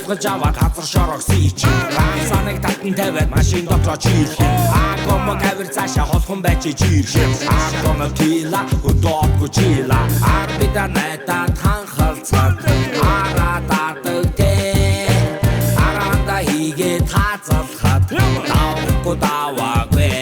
Тулгаж аваад хазар шорог сийч Ганцаныг татан тавиад машин дотроо чийлэх Агомог авир цаашаа холхон байж жиирх Агомог тила хөдөөгүй чила Арбида найдаа танхалцаад Арадаадаг дээ Аранда хийгээ таацалхаад Давхгүй даваагүй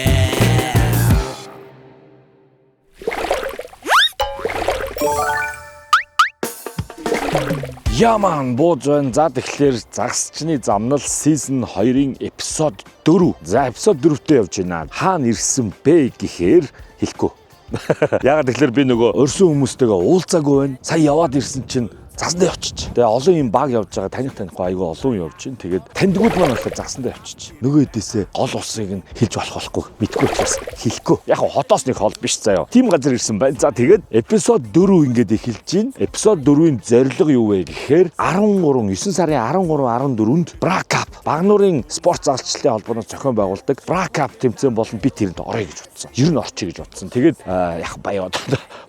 Яман боожон за тэгэхээр загсчны замнал season 2-ын эпизод 4. За эпизод 4-т явж байна. Хаана ирсэн бэ гэхээр хэлэхгүй. Ягаад тэгэхээр би нөгөө өрсөн хүмүүстэйгээ уулзаагүй байна. Сая яваад ирсэн чинь засандаа явчих. Тэгээ олон юм баг явж байгаа танихгүй айгүй олон явж чинь. Тэгээд тандгууд маань болохоор засандаа явчих. Нөгөө хэдээсээ гол усыг нь хэлж болохгүй. Мэдгүй учраас хэлэхгүй. Яг хотоос нэг хол биш заяа. Тим газар ирсэн байна. За тэгээд эпизод 4 ингээд эхэлж байна. Эпизод 4-ийн зорилго юу вэ гэхээр 9 сарын 13, 14-нд Бракап Багнуурын спорт зарчлалын холбооноос зохион байгуулдаг Бракап тэмцээн болон би тэрэнд орё гэж бодсон. Ер нь орчих гэж бодсон. Тэгээд яг баяад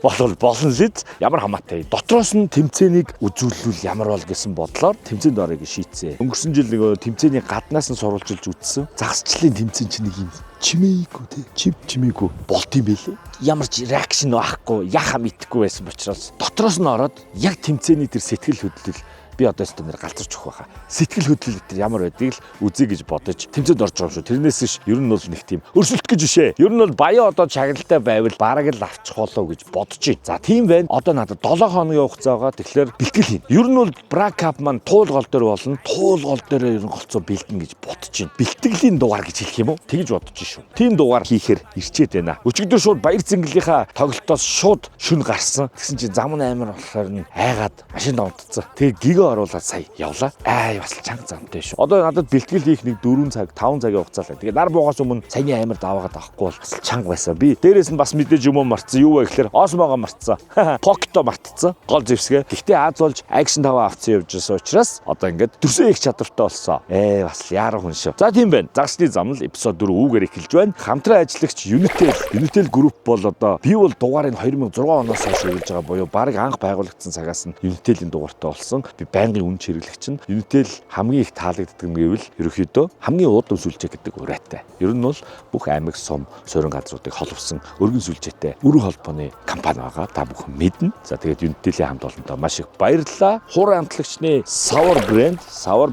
болвол болно лиз. Ямар хамаатай. Дотроос нь тэмцээнийг үзүүлвэл ямар бол гэсэн бодлоор тэмцээнд орё гэж шийдсэн. Өнгөрсөн жил нөгөө тэмцээний гаднаас нь сурвалжилж үзсэн. Загсчлалын тэмцээн чинь нэг юм чимээгүй тий. Чимээгүй болт юм байлээ. Ямар ч реакшн байхгүй, яхаа мэдхгүй байсан учраас дотроос нь ороод яг тэмцээний тэр сэтгэл хөдлөл би одоо стомер галзарч өгөх байхаа. Сэтгэл хөдлөл тэр ямар байдгийг л үзье гэж бодож тэмцээнд орж байгаа юм шүү. Тэрнээс биш ер нь бол нэг тийм өрсөлдөх гэж бишээ. Ер нь бол баяа одоо чаглалтай байвал бараг л авчих болоо гэж бодож байна. За тийм байна. Одоо надад 7 хоногийн хугацаа байгаа. Тэгэхээр бэлтгэл хийн. Ер нь бол Бракап маань туулгол дээр болно. Туулгол дээр ер нь голцоо бэлдэн гэж бодож байна. Бэлтгэлийн дугаар гэж хэлэх юм уу? Тэгж бодож шүү. Тийм дугаар хийхээр ирчээд байна. Өчигдөр шууд баяр цэнгэлийнхаа тоглолтоос шууд шүн гарсан. Тэгсэн чинь зам амар болохоор нь айгаад машин давтцсан. Тэгээ оруулаад сая явлаа. Бас чанга замтай шүү. Одоо надад бэлтгэл хийх нэг 4 цаг, 5 цагийн хугацаа л. Тэгээ нар буугаас өмнө саяны амир даваагаад авахгүй бол бас чанга байсан. Би дээрээс нь бас мэдээж юм марцсан. Юу вэ гэхээр осмогоо марцсан. Покто мартцсан. Гол зэвсгээ. Гэхдээ аз болж акшн 5 авцсан явж байсан учраас одоо ингээд төрсөн их чадвартай болсон. Бас яарах хүн шүү. За тийм байна. Загсны замнал эпизод 4 үүгээр эхэлж байна. Хамтран ажиллагч Unitel Group бол одоо би бол дугаарыг 2006 оноос хойш хийж байгаа буюу баг анх байгуулагдсан цагаас нь Unitel-ийн дугаартай болсон. Би байнгын үн чиглэгч нь Unitel хамгийн их таалагддаг нь гэвэл ерөөхдөө хамгийн уудам сүлжээ гэдэг урайтай. Ер нь бол бүх аймаг сум суурин газруудыг холбосон өргөн сүлжээтэй өргөн холбооны компани байгаа. Та бүхэн мэднэ. За тэгээд Unitel-ийн хамт олонтой маш их баярлалаа. Хуурай хамтлагчны Sour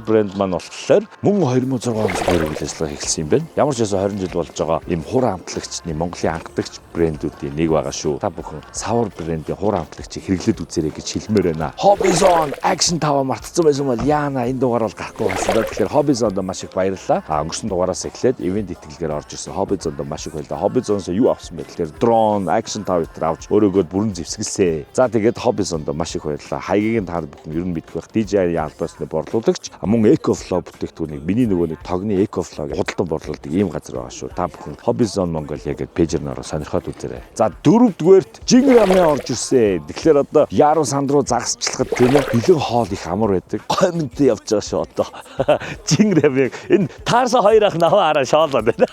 Brand маань болохоор мөн 2006 оноос хойш үйл ажиллагаа эхэлсэн юм байна. Ямар ч байсан 20 жил болж байгаа ийм хуурай хамтлагчны Монголын анхдагч брэндүүдийн нэг байгаа шүү. Та бүхэн Sour Brand-ийн хуурай хамтлагчийг хэрэглээд үзээрэй гэж хэлмээр байна. Hobbyzone Action 5 мартцсан байсан бол яана энэ дугаар бол гарахгүй байсан. Тэгэхээр Hobbyzone-д маш их баярлалаа. Өнгөрсөн дугаараас эхлээд ивент итгэлгээр орж ирсэн Hobbyzone-д маш их баярлалаа. Hobbyzone-с юу авсан бэ гэхээр drone, Action 5 литр авч өөрөөгөө бүрэн зэвсгэлсэн. За тэгээд Hobbyzone-д маш их баярлалаа. Хаягийг та бүхэн ер нь мэдэх байх. DJI-ийн албасны борлуулагч мөн EcoFlow бүтээгдэхүүнийг миний нөгөө нэг тогны EcoFlow худалдан борлуулдаг ийм газар байгаа шүү. Та бүхэн Hobbyzone Mongolia гэдэг пэйжээр нөрөө сонирхоод үзээрэй. За дөрөвдүгээрт Jingram орж ирсэн. Тэгэхээр одоо Яруу санд руу загсчлахад тийм ээ бэлэн хоол их амар байдаг. Гомдтой явж байгаа шүү одоо. Jingram энэ таарсан хоёр ах наваа хараа шоолоод байна.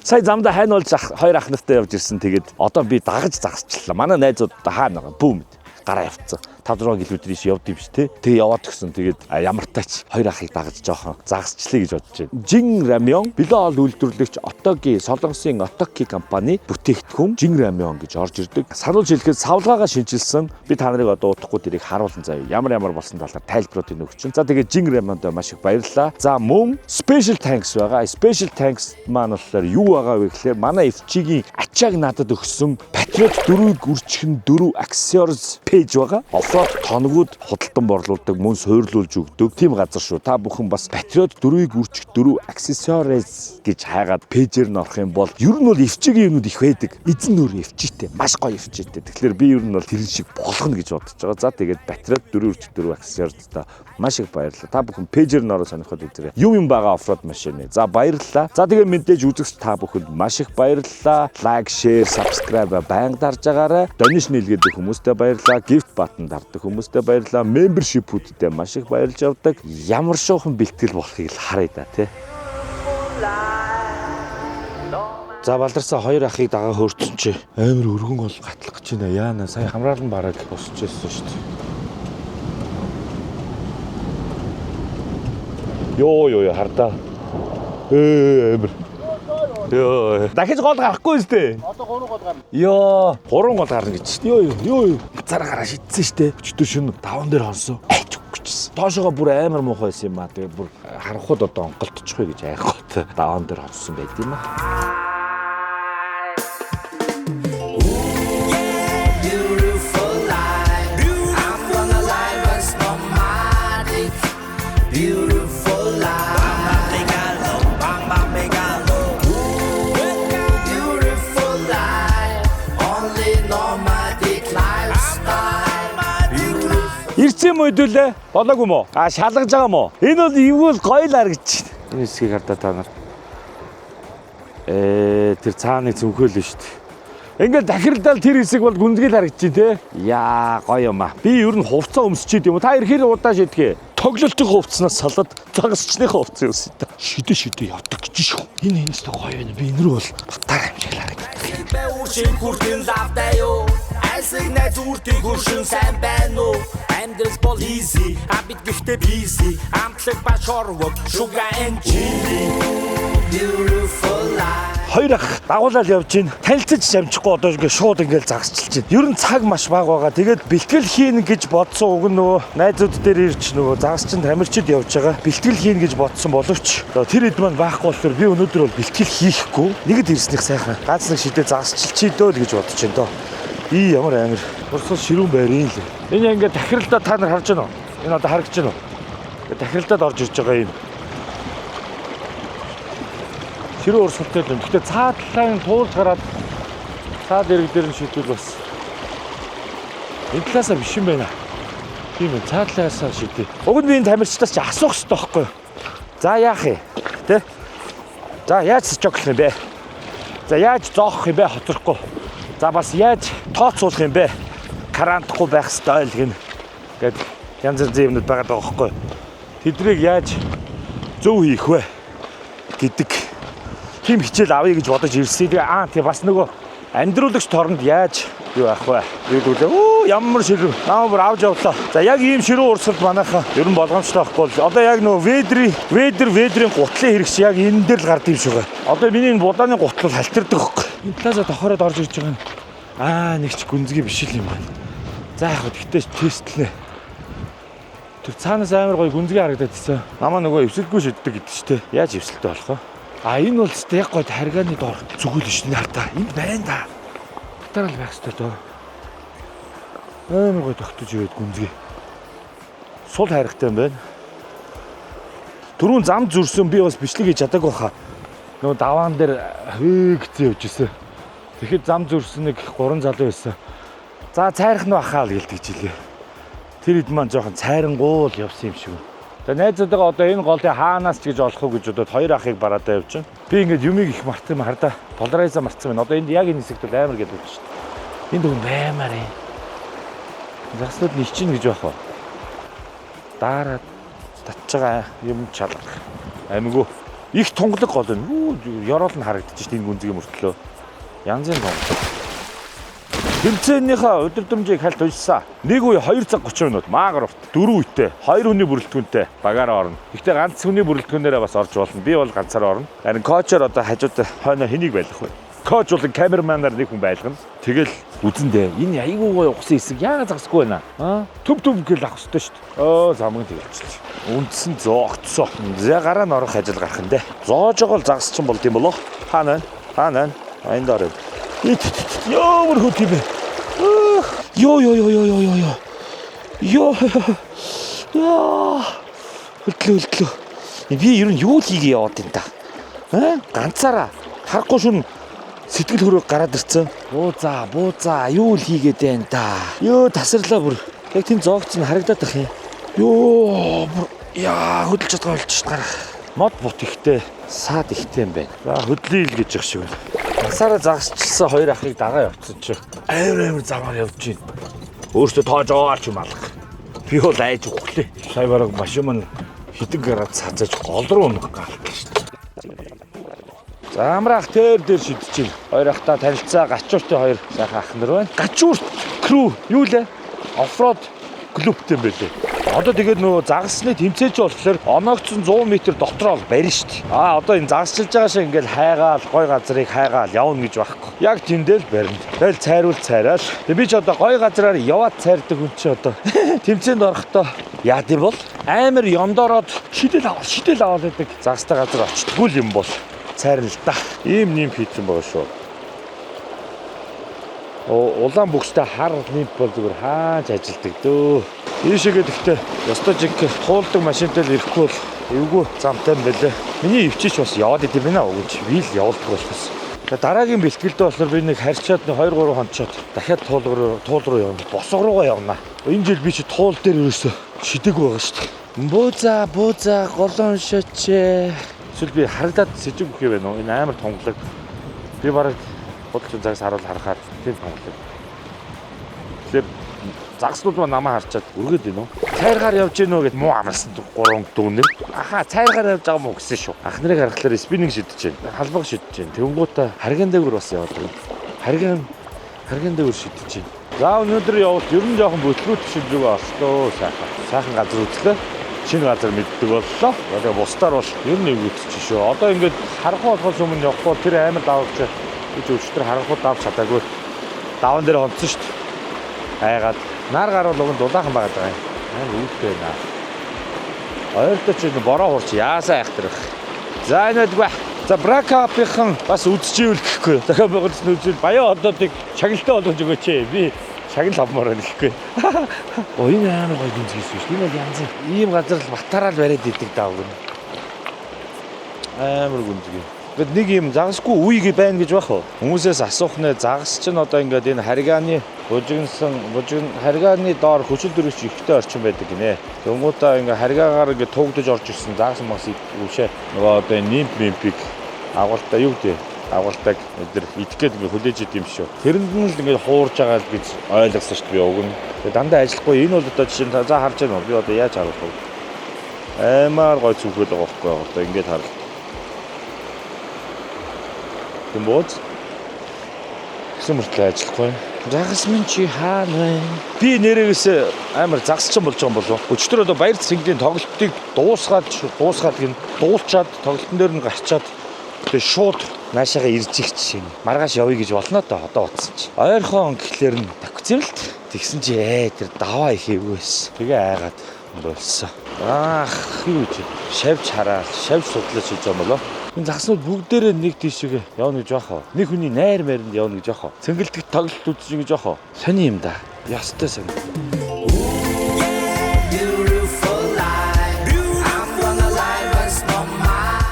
Сая замда хайн болж хоёр ах нартай явж ирсэн. Тэгээд одоо би дагаж загсчлаа. Манай найзууд хаана байгаа бүүм гараа явцсан. 5-6 км ийш явд юм ш тий. Тэгээ яваад гисэн. Тэгээд ямар тач хоёр ахыг дагаж жоохон загасчлаа гэж бодож байна. Jingram Билоол үйлдвэрлэгч Ottogi Солонгосын Ottogi компани бүтээгдэхүүн Jingram гэж орж ирдэг. Сануулж хэлэхэд савлгаагаа шинжилсэн. Би та нарыг одоо удахгүй тэрийг харуулсан заяа. Ямар болсон талаар тайлбаруудыг өгч. За тэгээд Jingram-д маш их баярлалаа. За мөн Special Thanks байгаа. Special Thanks маань болохоор юу байгаа вэ гэхээр манай FG-ийн ачааг надад өгсөн Patriot 4-ийг үржихэн 4 accessories пэйж байгаа. Тоногуд худалдан борлуулдаг, мөн суйрлуулж өгдөг тийм газар шүү. Та бүхэн бас Patriot 4-ийг үржих 4 accessories гэж хайгаад пэйжээр нь орох юм бол ер нь бол FG-ийн юмнууд их байдаг. Эзэн нөр FG-тэй, маш гоё FG-тэй. Тэгэхээр би ер нь бол тэрэн шиг болгоно гэж бодож байгаа. За тэгээд Patriot 4 үржих 4 accessories-та маш их баярлалаа. Та бүхэн пэйжээр нь ороод сонирхоод үзээрэй. Юм байгаа оффроуд машин. За баярлалаа. За тэгээд мэдээж үзэгч та бүхэнд маш их баярлалаа. Лайк, шеэр, subscribe байнга дарж агаарай. Донешн хийлгээд хүмүүстээ баярлалаа. Gift button дардаг хүмүүстээ баярлалаа. Membership-үүдтэй маш их баярлж явдаг. Ямар шуухан бэлтгэл болохыг л харъя да тий. За балдарсаа хоёр ахыг дагаа хөөрцөн чи амар өргөн бол гатлах гэж байна. Яана сая хамраалан бараг босч ирсэн шүү дээ. Йоо хардаа. Амар. Йоо. Дахиж гол гарахгүй шүү дээ. Одоо 3 гол гарна. Йоо, 3 гол гарна гэж. Йоо. Цараа гараа шидсэн шүү дээ. Өчтөр шөнө даван дээр хонсон. Тоошоо бүр амар муухай байсан юм аа. Тэгээ бүр харахад одоо онголтчихгүй гэж айхгүйтэй даван дээр хонсон байт юм аа. Ирсэн юм уу хэдүүлээ? Болоогүй мó? Шалгаж байгаа мó? Энэ бол эвгүй гоё л харагдаж байна. Энэ хэсгийг хардаа та нар. Тэр цааны зүнхөөл шүү дээ. Ингээл дахирдал тэр хэсэг бол гүнзгий л харагдаж байна те. Яа гоё юм аа. Би ер нь хувцас өмсчихэд юм уу? Та ихээр удаа шийдгээ. Тоглолтын хувцснаас салаад загасчныхаа хувцас юмсан та. Шидэ явдаг гэж шүү. Энэ ч гоё байна. Би энэ рүү бол батар амжиг харагдав. Айсгнаа зүртийг хөршин сайн байна уу? Амьдрал бол easy, бид гэхдээ busy. Амтлаг ба шорвог, sugar and chili. Beautiful life. Хоёр ах дагуулаад явж гин. Танилцаж амжихгүй одоо ингэ шууд ингээл загасчилж байна. Ер нь цаг маш бага байгаа. Тэгээд бэлтгэл хийн гэж бодсон уг нь нөгөө найзууд дээр ирж нөгөө загасчин тамирчид явж байгаа. Бэлтгэл хийн гэж бодсон боловч тэр хэд маань байхгүй болохоор би өнөөдөр бол бэлтгэл хийхгүй. Нэгэд ирснэх сайхан. Ганц нэг шидэ загасчилчий дөө л гэж бодож байна доо. Ямар амир. Урсгал ширүүн байрын л. Энэ ингээд дахиралдаа та нар харж байна уу? Энэ одоо харагдаж байна уу? Ингээд дахиралдаад орж ирж байгаа юм. Ширүү урсгалтай юм. Гэхдээ цаадлаа туулж гараад цаад ирэг дээр нь шийдвэл бас энэ талаасаа биш юм байна. Тийм ээ, цаадлаасаа шийдээ. Уг нь би энэ тамирчдаас ч асуух хэрэгтэй байхгүй юу? За яах юм? Тэ? За яаж жоглох юм бэ? За яаж зоох юм бэ хоцрохгүй? За бас яаж тооцоолох юм бэ? Карантахгүй байх ёстой л гин. Гэт янз бүрийн юмнууд байгаа даа байхгүй. Тэдрийг яаж зөв хийх вэ гэдэг тийм хичээл авъя гэж бодож ирсэн. Тэгээ тий бас нөгөө амьдруулагч торонд яаж юу авах вэ? Юу ямар ширүү. Наа бүр авч явлаа. За яг ийм ширүү урсгалд манайхаа ер нь болгоомжтой байхгүй бол одоо яг нөгөө ведрийн гутлын хэрэгш яг энэ дээр л гард юм шиг байна. Одоо миний будааны гутал халтирдаг хөөх. Энэ талаасаа тохороод орж ирж байгаа нь нэг ч гүнзгий биш л юм байна. За яг гэхдээ тестлээ. Тэр цаанаас амар гоё гүнзгий харагдаад байсан. Намаа нөгөө эвсэлгүй шиддэг гэдэг ч те. Яаж эвсэлтэй болох вэ? Энэ бол тест яг гоё таргааны доор зүгэл шин хартаа. Энд байна да. Батар л байх ёстой доо. Амар гоё тогтож ирээд гүнзгий. Сул хайрхтай юм байна. Түрүүн зам зүрсэн би бас бичлэг хийж чадаагүй хаа. Нөгөө даваан дээр хээгцээ явж исэн. Тэгэхэд зам зүрсэн нэг 3 залуу байсан. За цайрах нь бахаа л гэлдэг жилээ. Тэр хэд маань жоохон цайрангуул явсан юм шиг. Тэгээ найзуудаа одоо энэ голын хаанаас ч гэж олох уу гэж бодоод хоёр ахыг бараадаа явж байна. Би ингээд юмыг их мартсан юм хардаа. Полярайза мартсан байна. Одоо энд яг энэ хэсэгт амар гэдэг үү шүү дээ. Энд хүн баймаар юм. Заснууд нь ичнэ гэж байх уу? Дараад татж байгаа юм чалах. Амигүй. Их тунгалаг гол байна. Ёроол нь харагдаж шүү дээ энэ гүнзгий мөртлөө. Янзын том. Тэмцээнийхээ өдөрдөмжийг хальт уншсан. Нэг үе 2 цаг 30 минут маагар урт 4 үетэй 2 хүний бүрэлдэхүүнтэй багаараа орно. Гэхдээ ганц хүний бүрэлдэхүүнээрээ бас орж болно. Би бол ганцаар орно. Харин коучор одоо хажууд хойно хэнийг байлгах вэ? Коуч бол камераманаар нэг хүн байлгана. Тэгэл үзэндээ энэ айгүй гоё ухсан хэсэг яагаад загсахгүй байна аа? Төв гэл авах хэрэгтэй шүү дээ. Замгийн тэгэлч. Үндсэн зоогцсон. За гараа нь орох ажил гарах нь дээ. Зоож байгаа л загсчин болд юм болоо. Хаана байна? Энд орё. Ямар хөт юм бэ? Ёо. Хөтлөө. Би ер нь юу хийгээ яваад энэ та? Ганцаараа харахгүй шүн сэтгэл хөрөг гараад ирцэн. Буузаа юу л хийгээд байна та? Ёо тасарлаа бүр. Яг тийм зоогц нь харагдаад байх юм. Ёо хөдөлж чадгаа болж шít гараа. Мод бут ихтэй, саад ихтэй юм байна. За хөдлөе л гэж явах шиг байна. Гасаараа загасчилсан хоёр ахыг дагаа явцсан чи амар замаар явж гин. Өөртөө тоож аваач юм алах. Би бол айж өглөө. Сая бараг машин маань хитэн гараад цаацаж гол руу унах гаалт шүү дээ. За амраах дээр шидэж байна. Хоёр ахта танилцаа гачууртай хоёр сайхан ах нар байна. Гачуурт crew юу лээ? Оффроуд клубтэй юм байлээ. Одоо тэгээд нөгөө загасны тэмцээч болохоор оногцсон 100 м дотроо барина шүү дээ. Одоо энэ загасчилж байгаа шиг ингээл хайгаал, гой газрыг хайгаал явна гэж байхгүй. Яг тэндэл барина. Тэгэл цайруул цайраал. Тэгээд би ч одоо гой газраар яваад цайрдаг хүн чи одоо тэмцээнд орохдоо яад юм бол амар ёндороод шидэл аваад байдаг. Загастай газар очтгүй юм бол цайрна л да. Ийм нэм хийсэн байгаа шүү. Улаан бүхстэй хар нэм бол зүгээр хааж ажилдаг дөө. Ийшээгээ гэхдээ ёстой жиг туулдаг машинтай л ирэхгүй бол эвгүй замтай юм байлээ. Миний өвчиж бас яваад идэв байна гэж би л явуулдаг болохоос. Тэгээ дараагийн бэлтгэлдээ болохоор би нэг харьчаад 2-3 хонцоод дахиад туул руу явна. Босго руугаа явна. Энэ жил би чи туул дээр ерөөсө шидэг байгаа шүү дээ. Бууза голон шоч. Эсвэл би харагдаад сэжиг өгөх юм байна уу? Энэ амар тонглог. Би бараг бодолч загас харахаар тийм тонглог. Тэгэхээр загснууд ба намаа харчаад өргөд байна уу? Цайргаар явж гинөө гэд муу амарсан 3 дүүнэр. Цайргаар явж байгаа мó гэсэн шүү. Ах нарыг харахаар спиннинг шидэж байна. Халбаг шидэж байна. Тэнгуутаа харган дээгүүр бас яваад байна. Харган дээгүүр шидэж байна. За өнөөдөр явуулт ер нь жоохон бүтлгүүт шиг зүг ослоо сайхан. Сайхан газар үзлээ. Шинэ газар мэддэг боллоо. Одоо бусдаар бол ер нь эвгүйдчих шүү. Одоо ингээд харахгүй болохоос өмнө явахгүй тэр амар давж гэж өчтөр харахгүй давж чадаагүй. Даван дээр онцсон шүү дээ. Хайгаад нар гаруул уг нь дулаахан байгаад байгаа юм. Амар үүдтэй байна. Ойртой ч бороо хурч яасаа айхтар их. За энэдгүй. За бракапийнхан бас үдчихвэл гэхгүй. Дахиад байгуулс нь үзвэл баяа одоодыг шагналтай болгож өгөөч. Би шагнал авмаар байна гэхгүй. Энэ амар гоё гинзгийс биш. Энэ бол янз ийм газар л батараад бариад идэг даав гэнэ. Амар гүнзгий. Гэт нэг юм загасгүй үеиг байна гэж бах уу. Хүмүүсээс асуух нэ загас чинь одоо ингээд энэ харгааны харгааны доор хүчил дөрвч ихтэй орчин байдаг гинэ. Тэнгуудаа ингээд харгаагаар ингээд тугдож орж ирсэн загас мас үүшээ. Нөгөө одоо нимпик агуултаа юу гэдэг агуултаг эдгээр идэх гээд ингээд хүлээж идэм шүү. Тэрэнд нь л ингээд хуурж байгаа гэж ойлгосон шүү дээ би уг нь. Тэгээ дандаа ажиллахгүй энэ бол одоо жишээ нь за харж байна уу? Би одоо яаж харуулах вэ? Амар гой зүгэл байгаа байхгүй одоо ингээд хар. Тэмбод гэсэн мөртлөө ажиллахгүй. Загас минь чи хаана вэ? Би нэрээс амар загасчин болж байгаа юм болов. Өчтөр одоо баяр цэнглийн тоглолтыг дуусгаад гин дуулчаад тоглолтын дээр нь гарчаад тэгээ шууд наашаага ирж их чинь. Маргааш явъя гэж болно да одоо утсан чи. Ойрхон гэхлээр нь такцэмэлт тэгсэн чи тэр даваа их эвгүйс. Тэгээ айгаад болсон. Юу гэж шавж хараад шавж судлаач хийж байгаа юм болоо. Энэ загснууд бүгдээрээ нэг тийшээ явна гэж баах. Нэг хүний найр маринд явна гэж баах. Цэнгэлдэгт тоглолт үзэж гэж баах. Сони юм да. Ястай сони.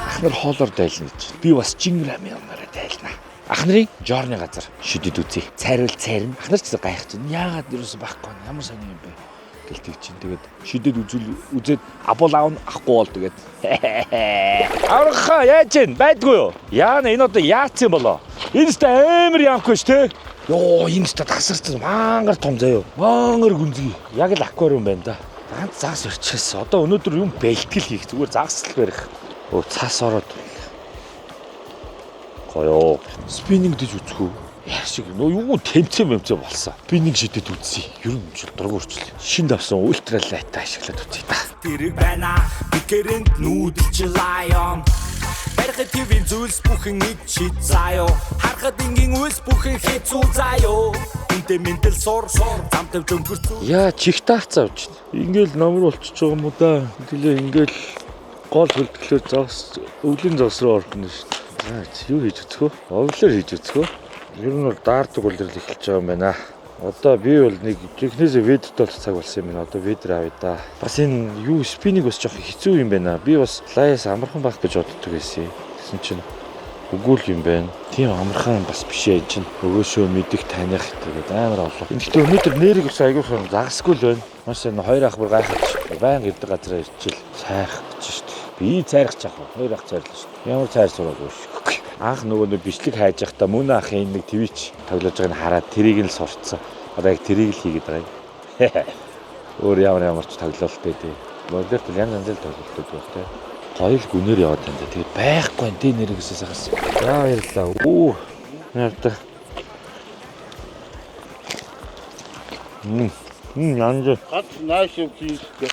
Ахнар хоолоор дайлна гэж. Би бас жинграми юмараа дайлна. Ах нарын жорны газар шидэд үзье. Цайруул цайрна. Ах нар ч гайх чинь. Яагаад юусэн байхгүй. Ямар сони юм бэ? Гэлтэг чинь тэгээд шидэд үзээд абуул аавн ахгүй бол тэгээд авраха яаж ийн байдгүй юу? Яана энэ одоо яац юм болоо? Энэ ч амар ямгүй ш тэ. Йоо энэ ч тасарсан мангар том заяо. Мангар гүнзгий. Яг л аквариум байна да. Ганц загас өрчихсэн. Одоо өнөөдөр юм бэлтгэл хийх зүгээр загас л барих. Цаас ороод. Гоёо. Спиннинг дэж үзэх үү? Яа шиг юу тэмцээн болсон. Би нэг шидэд үзье. Ер нь ч дургуурчлаа. Шинд авсан ультралайт ашиглаад үзье та. Тэрэг байна. Бикэрэнд нүүдэлч лайон. Барихад твийн зүйлс бүхэн ид шид заяо. Харахад ингийн үйлс бүхэн хэцүү заяо. Үнтэй ментал сур замтай дөнгөрцөө. Яа чих таацаа авч. Ингээл номер болчихж байгаа юм уу да. Тэглээ ингээл гол хөлтгөлөөр зогс өвлийн зогс руу орно шүү дээ. Юу хийж үзэх вэ? Овлоор хийж үзэх вэ? Ер нь бол даардаг үлрэл эхэлж байгаа юм байна. Одоо би бол нэг технээс видеот бол цаг болсон юм байна. Одоо видео авъя да. Бас энэ юу спиннинг бас жоох хэцүү юм байна. Би бас лаяас амархан байх гэж боддог байсан. Гэсэн чинь үгүй л юм байна. Тийм амархан бас биш ээ чинь. Өгөөшөө мэдих таних гэдэг амар олоо. Гэхдээ өнөөдөр нэрийг бас аягуулсан загасгүй л байна. Маш энэ хоёр ах бүр гайхаж баян ирдэг газараа ирчихэл сайрах гэж шүү дээ. Би цайрах чаах. Хоёр ах цайрлаа шүү дээ. Ямар цайр сураагүй шүү. Анх нөгөө бичлэг хайж явахдаа мөн ахын нэг твич тоглож байгааг нь хараад тэрийг нь л сурцсан. Одоо яг тэрийг л хийгээд байгаа юм. Өөр ямар ч тоглолт байдээ. Модерт янз янзэл тоглолтууд байна те. Гоё л гүнээр яваад байна. Тэгээд байхгүй энэ нэрээсээ сахас. За баярлалаа. Яардаг. Янж. Гад нааш юм хийлээ.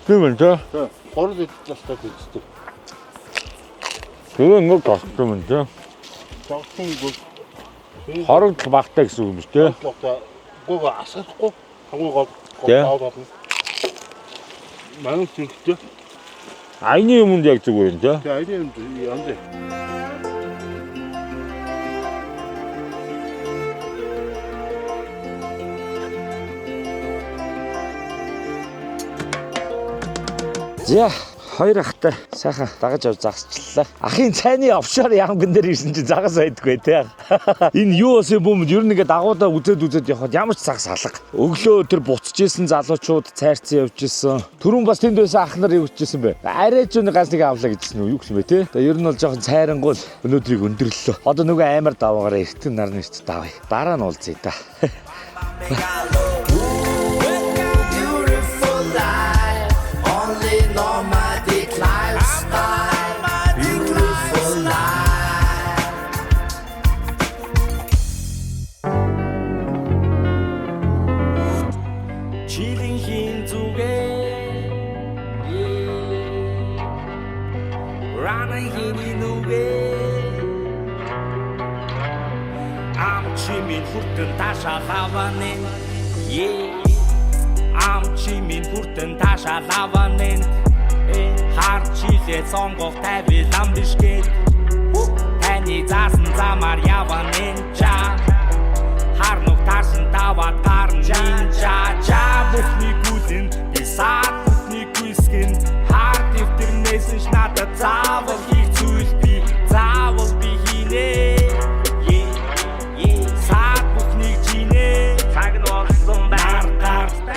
Тийм ээ. Хорол идлээ гэдэг. Тэгээ ингээд гасчих юм дээ. Тогтсон гол. Хорог багтаа гэсэн үг юм шүү дээ. Гоо асахгүй хамгийн гол болно. Манай зүгтээ. Айны юмд яг зүг байна тий. Тэгээ айны юмд яндэ. За хоёр ахтай сайхан дагаж авч загасчлаа. Ахын цайны офшор ямган дээр ирсэн чинь загас байдгүй те. Энэ юу болсон бөмбөд ер нь ингээд дагуудаа үзээд явхад ямар ч загас алга. Өглөө тэр буцчихсэн залуучууд цайрцсан явж исэн. Түрүүн бас тэнд байсан ах нар явчихсан бэ. Арайч нэг ганц нэг авлаа гэжсэн үү юу гэсэн бэ те. Тэгээ ер нь бол жоохон цайрангуул өнөөдрийг өндөрлөлөө. Одоо нөгөө аймар даваагаар эртэн нарны эрт давъя. Дараа нь уулзъя да. Хүртэн ташаалаванэн амчимин хүртэн ташаалаванэн харчилээ сонгох тавилан бишгээд таны заасан замаар яванэн ча харнуг тарсан таваад гарн ча бүхний гүлэн исаад бүхний гүйсгэн хар дэвтэрнээс нь надад заавал хийх зүйл би заавал би хийнэ.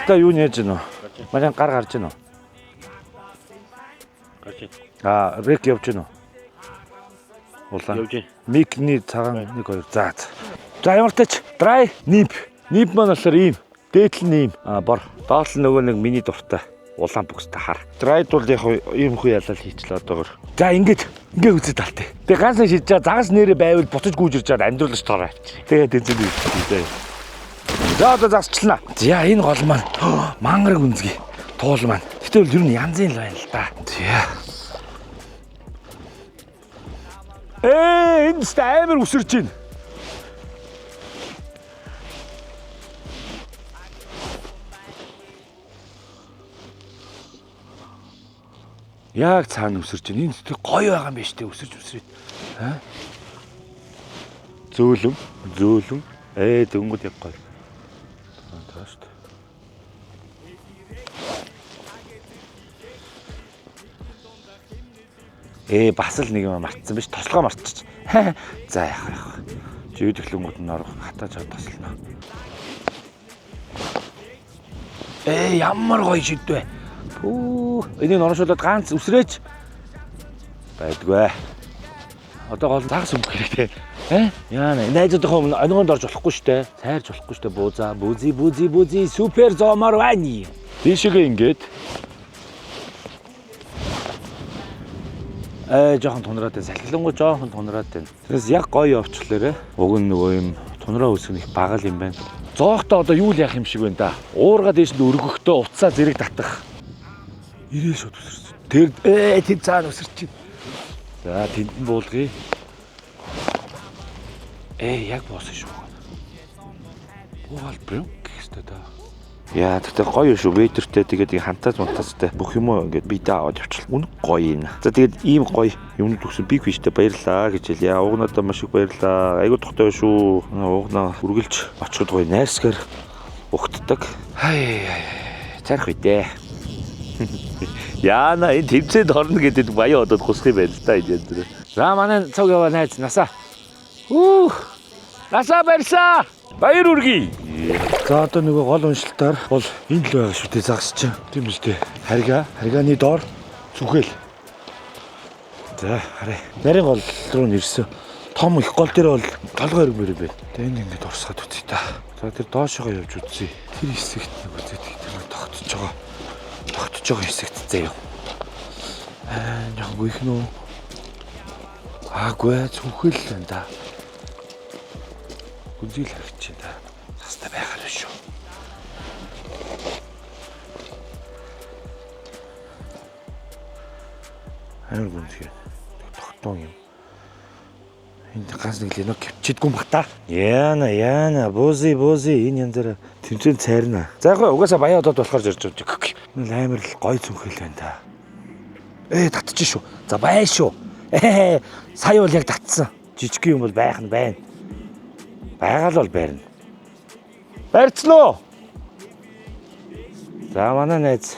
Та юу нээж гэнэ? Манай гар гарч гэнэ үү? Гарч. Рек явж гэнэ үү? Улаан. Явж. Микний цагаан 1 2 за. За ямар тач драй нип. Нип маань болохоор ийм. Дээдл нь ийм. Бор. Доол нь нөгөө нэг миний дуртай. Улаан бүкстэй хар. Драйд бол яг ийм хүү ялал хийчлээ одоогор. За ингээд үзээд талтай. Тэгээ ганцхан шийдэж байгаа загас нэрээ байвал буцаж гүйж ирж чад амьдруулж тоороо авчих. Тэгээд тэнцэн дээ. За одоо засчлаа. За энэ гол маань мангар гүнзгий туул маань. Гэтэл ер нь янзын л байна л да. Энэ амар үсэрч байна. Яг цаана үсэрч байна. Энэ зүг гоё байгаа юм биш үү? Үсэрч. Зөөлөм. Дөнгөд яг гоё. Бас л нэг юм мартсан биш тослогоо мартчих. За яах. Жид эхлэнгүүд нь орох хатааж аваад тослоно. Ямар гоё шидвэ. Энийг орошуулаад ганц үсрээч байдгүй. Одоо гол загас өмөх хэрэгтэй. Яана найзуудынхаа онигонд орж болохгүй штэ. Сайрж болохгүй штэ. Бүүзи супер зомор вани. Тийшээгээ ингээд жоохон тунраад байна. Салхилангуу жоохон тунраад байна. Тэрээс яг гоё явчлаарэ. Уг нь нөгөө юм тунраа үсгэх их бага л юм байна. Зоохтой одоо юу л яах юм шиг байна да. Уургаад дээшэнд өргөхдөө уцаа зэрэг татах. Ирээ шууд үсэрч. Тэр цаана үсэрч. За тэнд нь буулгая. Яг боосон шүү. Уул брэнк гэхтэй да. Яа тэгтээ гоё шүү. Вейтертэй тэгээд хантаас мантаастай бүх юм ингээд бидээ аваад явчихлаа. Үнэ гоё юм. За тэгээд ийм гоё юм төгсөн биг фиштэй баярлаа гэж хэлье. Угнадаа маш их баярлаа. Айгуу тогтой шүү. Угнаа үргэлж очиход гоё найрсгаар өгтдөг. Царах үедээ. Яана энэ тэмцээнд хорно гэдэг баяа одод хусах юм байна л да энэ дээр. За манай цог яваа найз насаа. Насаа барьсаа. Баяр үргий. За одоо нөгөө гол уншилтаар бол энэ л байгаа шүү дээ загас чинь. Тийм үстэй. Харгааны доор зүгэл. За харъя. Нарийн гол руу нэрсэн. Том их гол дээр бол толгой өргмөр байна. Тэгээ энэ ингээд урсгаад үтээ та. За тэр доошоо явж үзье. Тэр хэсэгт нэг үзээд тэр тогтож байгаа хэсэгт заяа. Жохон их нөө. Аагүй цүхэл л энэ да. Гүнзгий л харагч байна. Састай байгаад байна шүү. Амар гүнзгий. Тогтоон юм. Энд ганц нэг л нөө кипчидгүй юм бата. Яна буузи энэ янзаараа тэмцэн цайрна. За яг угаасаа баяа одод болохоор зорж байгаа. Амар л гой цүнхэл байна да. Татчих шүү. За бай шүү. Сая бол яг татсан. Жижиг юм бол байх нь байна. Байгаал бол байрна. Барьцлоо. За манай найз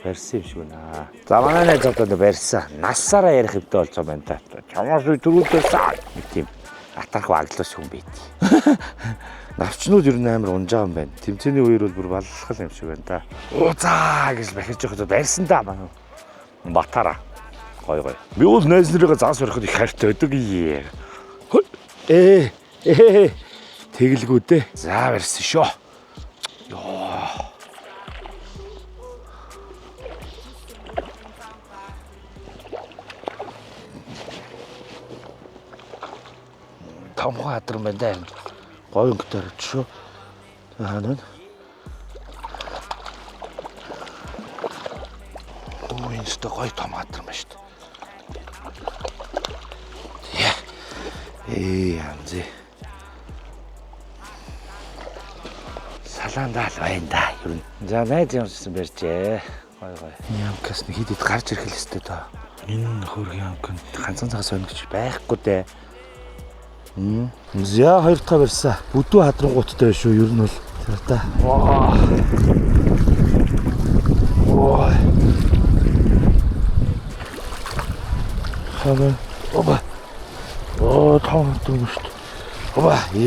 барьсан юм шиг байна. За манай найз одоо барьсан. Насаараа ярих хэвтэй болж байгаа байна та. Чамаас төрүүлдээсаа нэг тийм атарх баглаас хүн байт. Навчнууд ер нь амар унж байгаа юм байна. Тэмцээний үеэр бол бүр баллах юм шиг байна та. Ууцаа гэж бахиж явахад барьсан да манай. Батара. Гой. Би бол найз нарыгаа загас барихад их хайртай байдаг юм. Тэгэлгүй дээ. За барьсан шүү. Йоо. Том хаадар байна да. Гой өнгөтэй шүү. Хаана вэ? Энэ ч гой том хаадар байна шүү. Янзи. Салаандаа л байна да. Ер нь. За найз юмсан барьжээ. Гой. Ямкас нэг хидэд гарч ирэх л өстэй та. Энэ хөргийн ямканд ганцхан цагаас байна гэж байхгүй дээ. За хоёр дахь барьсан. Бүдүү хадрангууттай шүү. Ер нь бол тэр та. Хана. Том хатдаг шүү дээ.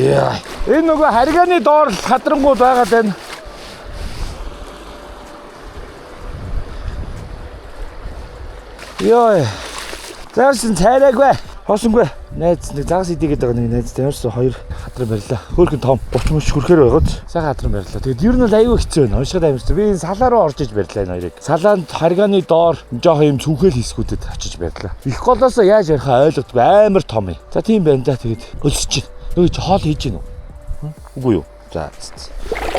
Яа. Энэ нөгөө харгааны доор хадрангууд байгаад байна. Йоо. Заарсан цайраагүй. Хоосонгүй. Найз нэг загас идэггээд байгаа нэг найз тамирсан хоёр хадран барьлаа. Хөөхөн том 30 мөч хүрхээр байгаад сайхан хадран барьлаа. Тэгээд ер нь л аюу хэцүү байна. Уншихад амарч. Би энэ салаа руу орж иж барьлаа энэ хоёрыг. Салаанд харгааны доор жоохон юм цүнхэл хэсгүүдэд очиж барьлаа. Их голоосоо яаж ярихаа ойлгодгүй амар том юм. За тийм байна да. Тэгээд өлсөж чинь. Нөгөө чи хоол хийж гинүү. Үгүй юу. За.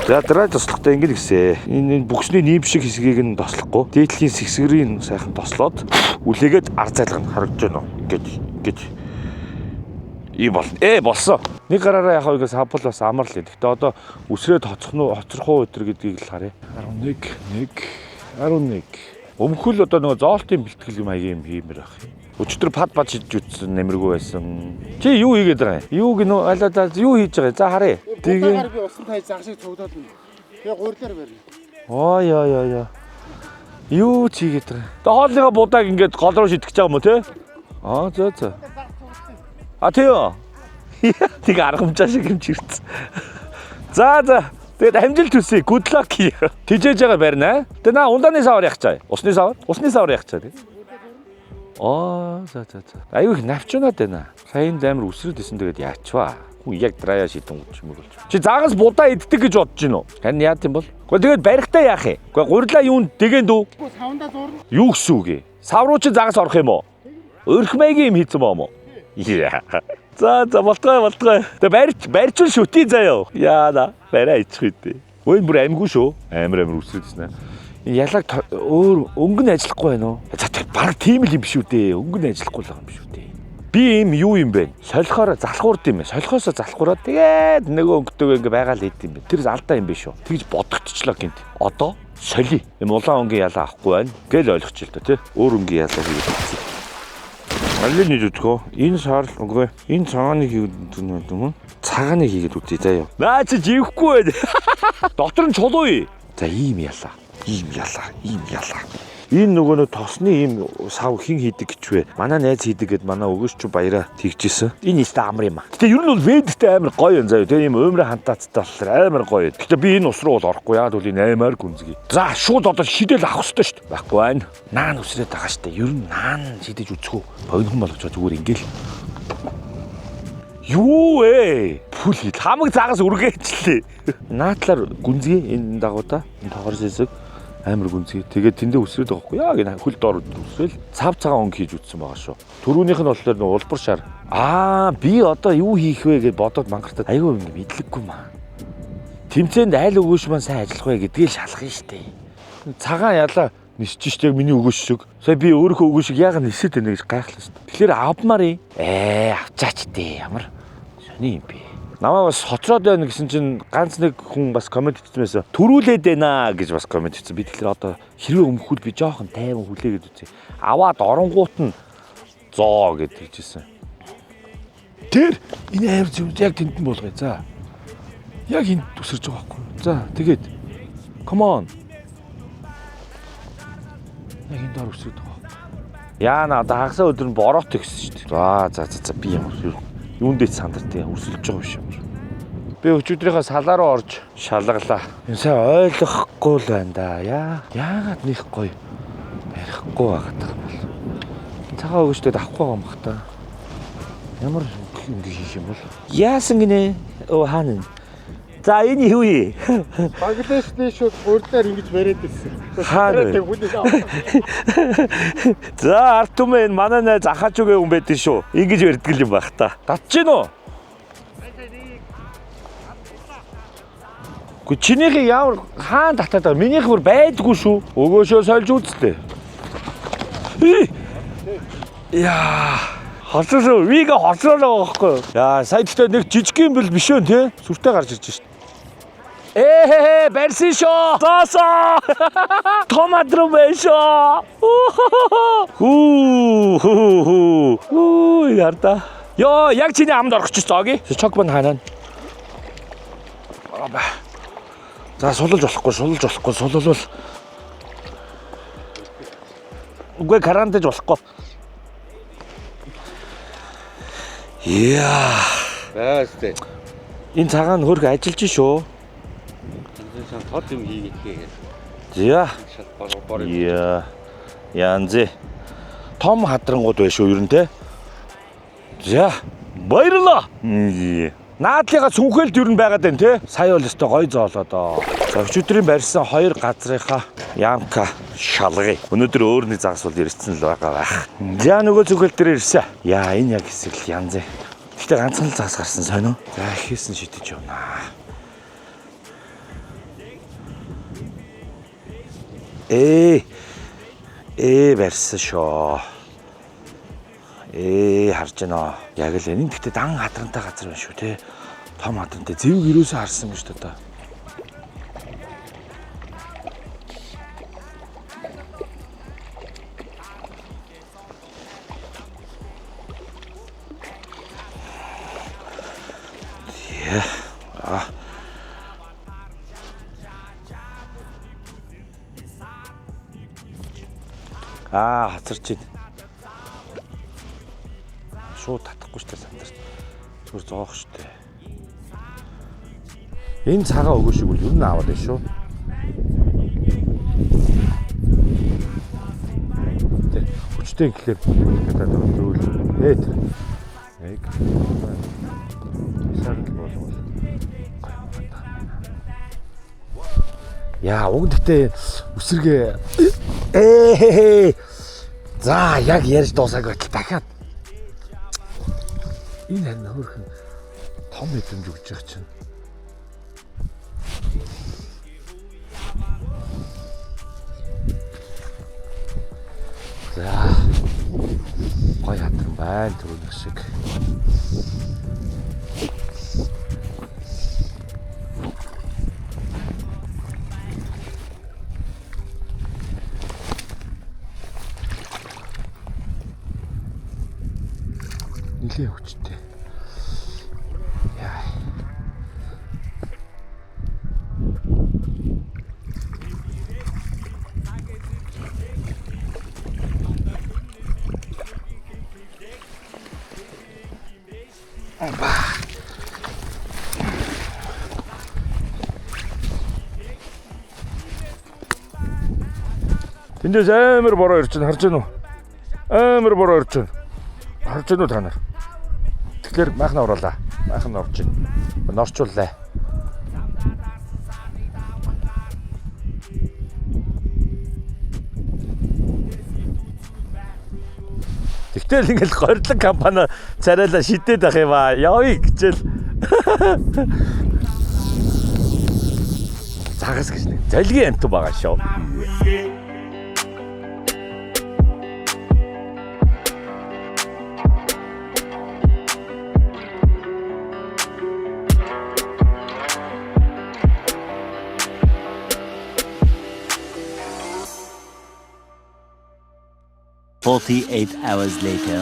За дараа тослохтой ингэ гисэ. Энэ бүхсний нэм шиг хэсгийг нь тослохгүй. Дээдлийн сэгсгэрийн сайхан тослоод үлээгээд ар зайлгана харагдаж байна уу? Ингэж. Ийм бол. Болсон. Нэг гараараа яг хоёгоос хавбал бас амар л. Гэхдээ одоо үсрээд хоцрох уу өдр гэдгийг л харъя. 11. Өмхөл одоо нөгөө зоолтын бэлтгэл юм аягийн юм хиймээр байх. Өчтөр пад шидж үтсэн нэмэргүй байсан. Чи юу хийгээд байгаа юм? Юу гинөө алаа юу хийж байгаа? За харъя. Тэгээ би усан тай загшиг цуглаад байна. Тэгээ гурилаар барина. Яа. Юу ч хийгээд байгаа. Тэгээ хоолныхаа будааг ингээд гол руу шитгэж байгаа юм уу те? За. Тийм. Тийг аргамжаа шиг юм чирсэн. За. Тэгээд амжилт хүсье. Good luck. Тижээж байгаа барина. Тэгээ наа ундааны савар явах чаа. Усны савар явах чаа. За. Аюу их навчунаад байна. Сайн амар үсрээд исэн тэгээд яачваа. Хүн яг драя шидэн юм болж. Чи заагаас будаа иддэг гэж бодож гинөө. Харин яа тийм бол? Гэхдээ тэгээд барихтаа яах юм? Гэхдээ гурилаа юунд дэгээн дүү? Савандаа зурна. Юу гэсэн үг ээ? Сав руу чи заагаас орох юм уу? Өрхмэгийн юм хийцэн боо. За болтгой. Тэгээ барьчул шүтий заяа. Яана барай ичих үдээ. Өөний бүр амгүй шүү. Амар үсрээд ирсэн аа. Энэ ялаг өөр өнгөн ажиллахгүй байна уу? За тэр баг тийм л юм биш үү дээ. Өнгөн ажиллахгүй л байгаа юм биш үү дээ. Би юм юу юм бэ? Солихоор залхуурд юм бэ? Солихоосоо залхуураад тэгээд нөгөө өнгөтэйг ингээ байгаал ид юм бэ? Тэр алдаа юм биш үү? Тэгж бодогдчихлоо гинт. Одоо соли. Юм улаан өнгийн ялаа авахгүй байна. Гэл ойлгоч л та тий. Өөр өнгийн ялаа хийгээд байна. Алин хийж өгөө. Энэ сар үгүй. Энэ цагааныг хийгээд юм. Цагааныг хийгээд үтээ заяа. Наа чи живхгүй байд. Доктор нь чулуу. За ийм ялаа. Энэ нөгөө тосны ийм сав хин хийдэг гэж вэ? Манай найз хийдэг гэд манай өгөөч чи баяраа тэгжсэн. Энэ ихтэй амар юм аа. Гэтэ ер нь бол ведтэй амар гоё юм заяа. Тэгээ ийм өмрө хантаацтай болохоор амар гоё. Гэтэ би энэ ус руу бол орохгүй. Яагаад гэвэл энэ амар гүнзгий. За шууд одоо шидэл авах хэрэгтэй шүү дээ. Байхгүй байна. Наан үсрээд байгаа шүү дээ. Ер нь наан шидэж үзэхүү. Богинохон болгож зүгээр ингээл. Юу ээ? Пүл хамаг заагаас үргээчлээ. Наатлаар гүнзгий энэ дагуудаа. Энэ тоогоор зэсэг Амар гүнзгий. Тэгээд тэндээ үсрээд байгаа хгүй яа гэнэ хөл доор үсрээл цав цагаан өнгө хийж үтсэн байгаа шүү. Төрүүнийх нь болохоор нэг улбар шар. Би одоо юу хийх вэ гэж бодоод мангартаад айгүй ингэ мэдлэггүй маа. Тэмцээнд айл өгөөш маань сайн ажиллах вэ гэдгийг шалгах нь штэ. Цагаан ялаа нисэж штэ яг миний өгөөш шиг. Сая би өөрийнхөө өгөөш шиг яагаад нисээд байна гэж гайхлаа штэ. Тэгэхээр авмаар юм. Авчаач дээ ямар сони юм бэ. Намаа бас хоцроод байна гэсэн чинь ганц нэг хүн бас комент хийсэн байсан. Төрүүлээд байна гэж бас комент хийсэн. Би тэгэхээр одоо хэрвээ өмхүүл би жоохон тайван хүлээгээд үзье. Аваад оронгуут нь зоо гэж хэлжсэн. Тэр энэ хайр зөв яг тэнд нь болгоё. За. Яг энд төсөрж байгаа байхгүй. За тэгээд come on. Яг энэ дор өсрөд байгаа. Яана одоо хагасаа өдөр нь бороод төгссөн шүү дээ. За би ямар юундээ сандартай өрсөлдөж байгаа биш юм. Би өчигдрийнхаа салаа руу орж шалгалаа. Энэ сайн ойлгохгүй л байна да. Яагаад нэх гоё ярихгүй байгаад байгаа юм бол. Цагаан өгөөжтэй авахгүй байгаа юм бах та. Ямар ингэ хийх юм бол? Яасан гинэ? Хаана? За энэ юу вэ? Бангладешний шууд гурдаар ингэж бариад ирсэн. Хаана? За Артумен манай найз ахаач үгээ хүн байдэн шүү. Ингэж барьдгал юм байх та. Татж гин үү? Гү чинийхээ ямар хаан татаад байгаа? Минийх бүр байдгүй шүү. Өгөөшөө сольж үзтээ. Яа. Хоцроо вига хоцроо байгаа байхгүй. Яа, сая гэхдээ нэг жижиг юм бэл биш үү те? Сүртэй гарч ирж шít. Барьсан шүү. Заасаа. Томат руу байшоо. Ярта. Ёо, яг чиний амд орчихж зооги. Чокбон хаанаа. За сулж болохгүй. Сулвал үгүй карантинж болохгүй. Баастай. Энэ цагаан хөрг ажиллаж шүү. Сан тод юм хийгээд. Янзэ. Том хадрангууд байна шүү ер нь те. За, баярлаа. Наадлыгаа сүнхэлд ер нь байгаад байна те. Сая бол өстой гой зоолоо. За өчигдрийн барьсан 2 газрынхаа ямка шалгая. Өнөөдөр өөрний загас бол ирсэн л байгаа байх. За нөгөө зүгэл дээр ирсэн. Энэ яг хэсэг л янзэ. Гэтэ ганцхан л загас гарсан сонио. За хийсэн шидэж явнаа. Барьсан шүү. Харж байна. Яг л энэ гэхдээ дан хадрантай газар байна шүү те. Том хадрантай зэвг юусоо харсан гэж та. Хацарч байна. Шууд татахгүй штэ сандарч. Зүгээр зоох штэ. Энэ цагаан өгөөшийг бол юу н аваад байна шүү. Тэ хүчтэй гэхээр гэдэг зүйл. Тэр. Уг гэхдээ үсрэгээ За яг ярьж дуусаагүй дахиад энэ харин хөөрхөн том мэдрэмж өгч байгаа чинь. За гой хадран байна түрүүн шиг. Нилээ хүчтэй. Тэндээс амар бороо ирж байна харж байна уу? Амар бороо ирж байна. Харж байна уу та нар? Тэгэхээр майхан оруулаа. Майхан орж байна. Норчууллаа. Гэтэл ингээл горилог компани царайлаа шидээд ах юм аа. Явъя гэжэл. Загас гэж нэг залгийн амт байгаа шүү. Hours later.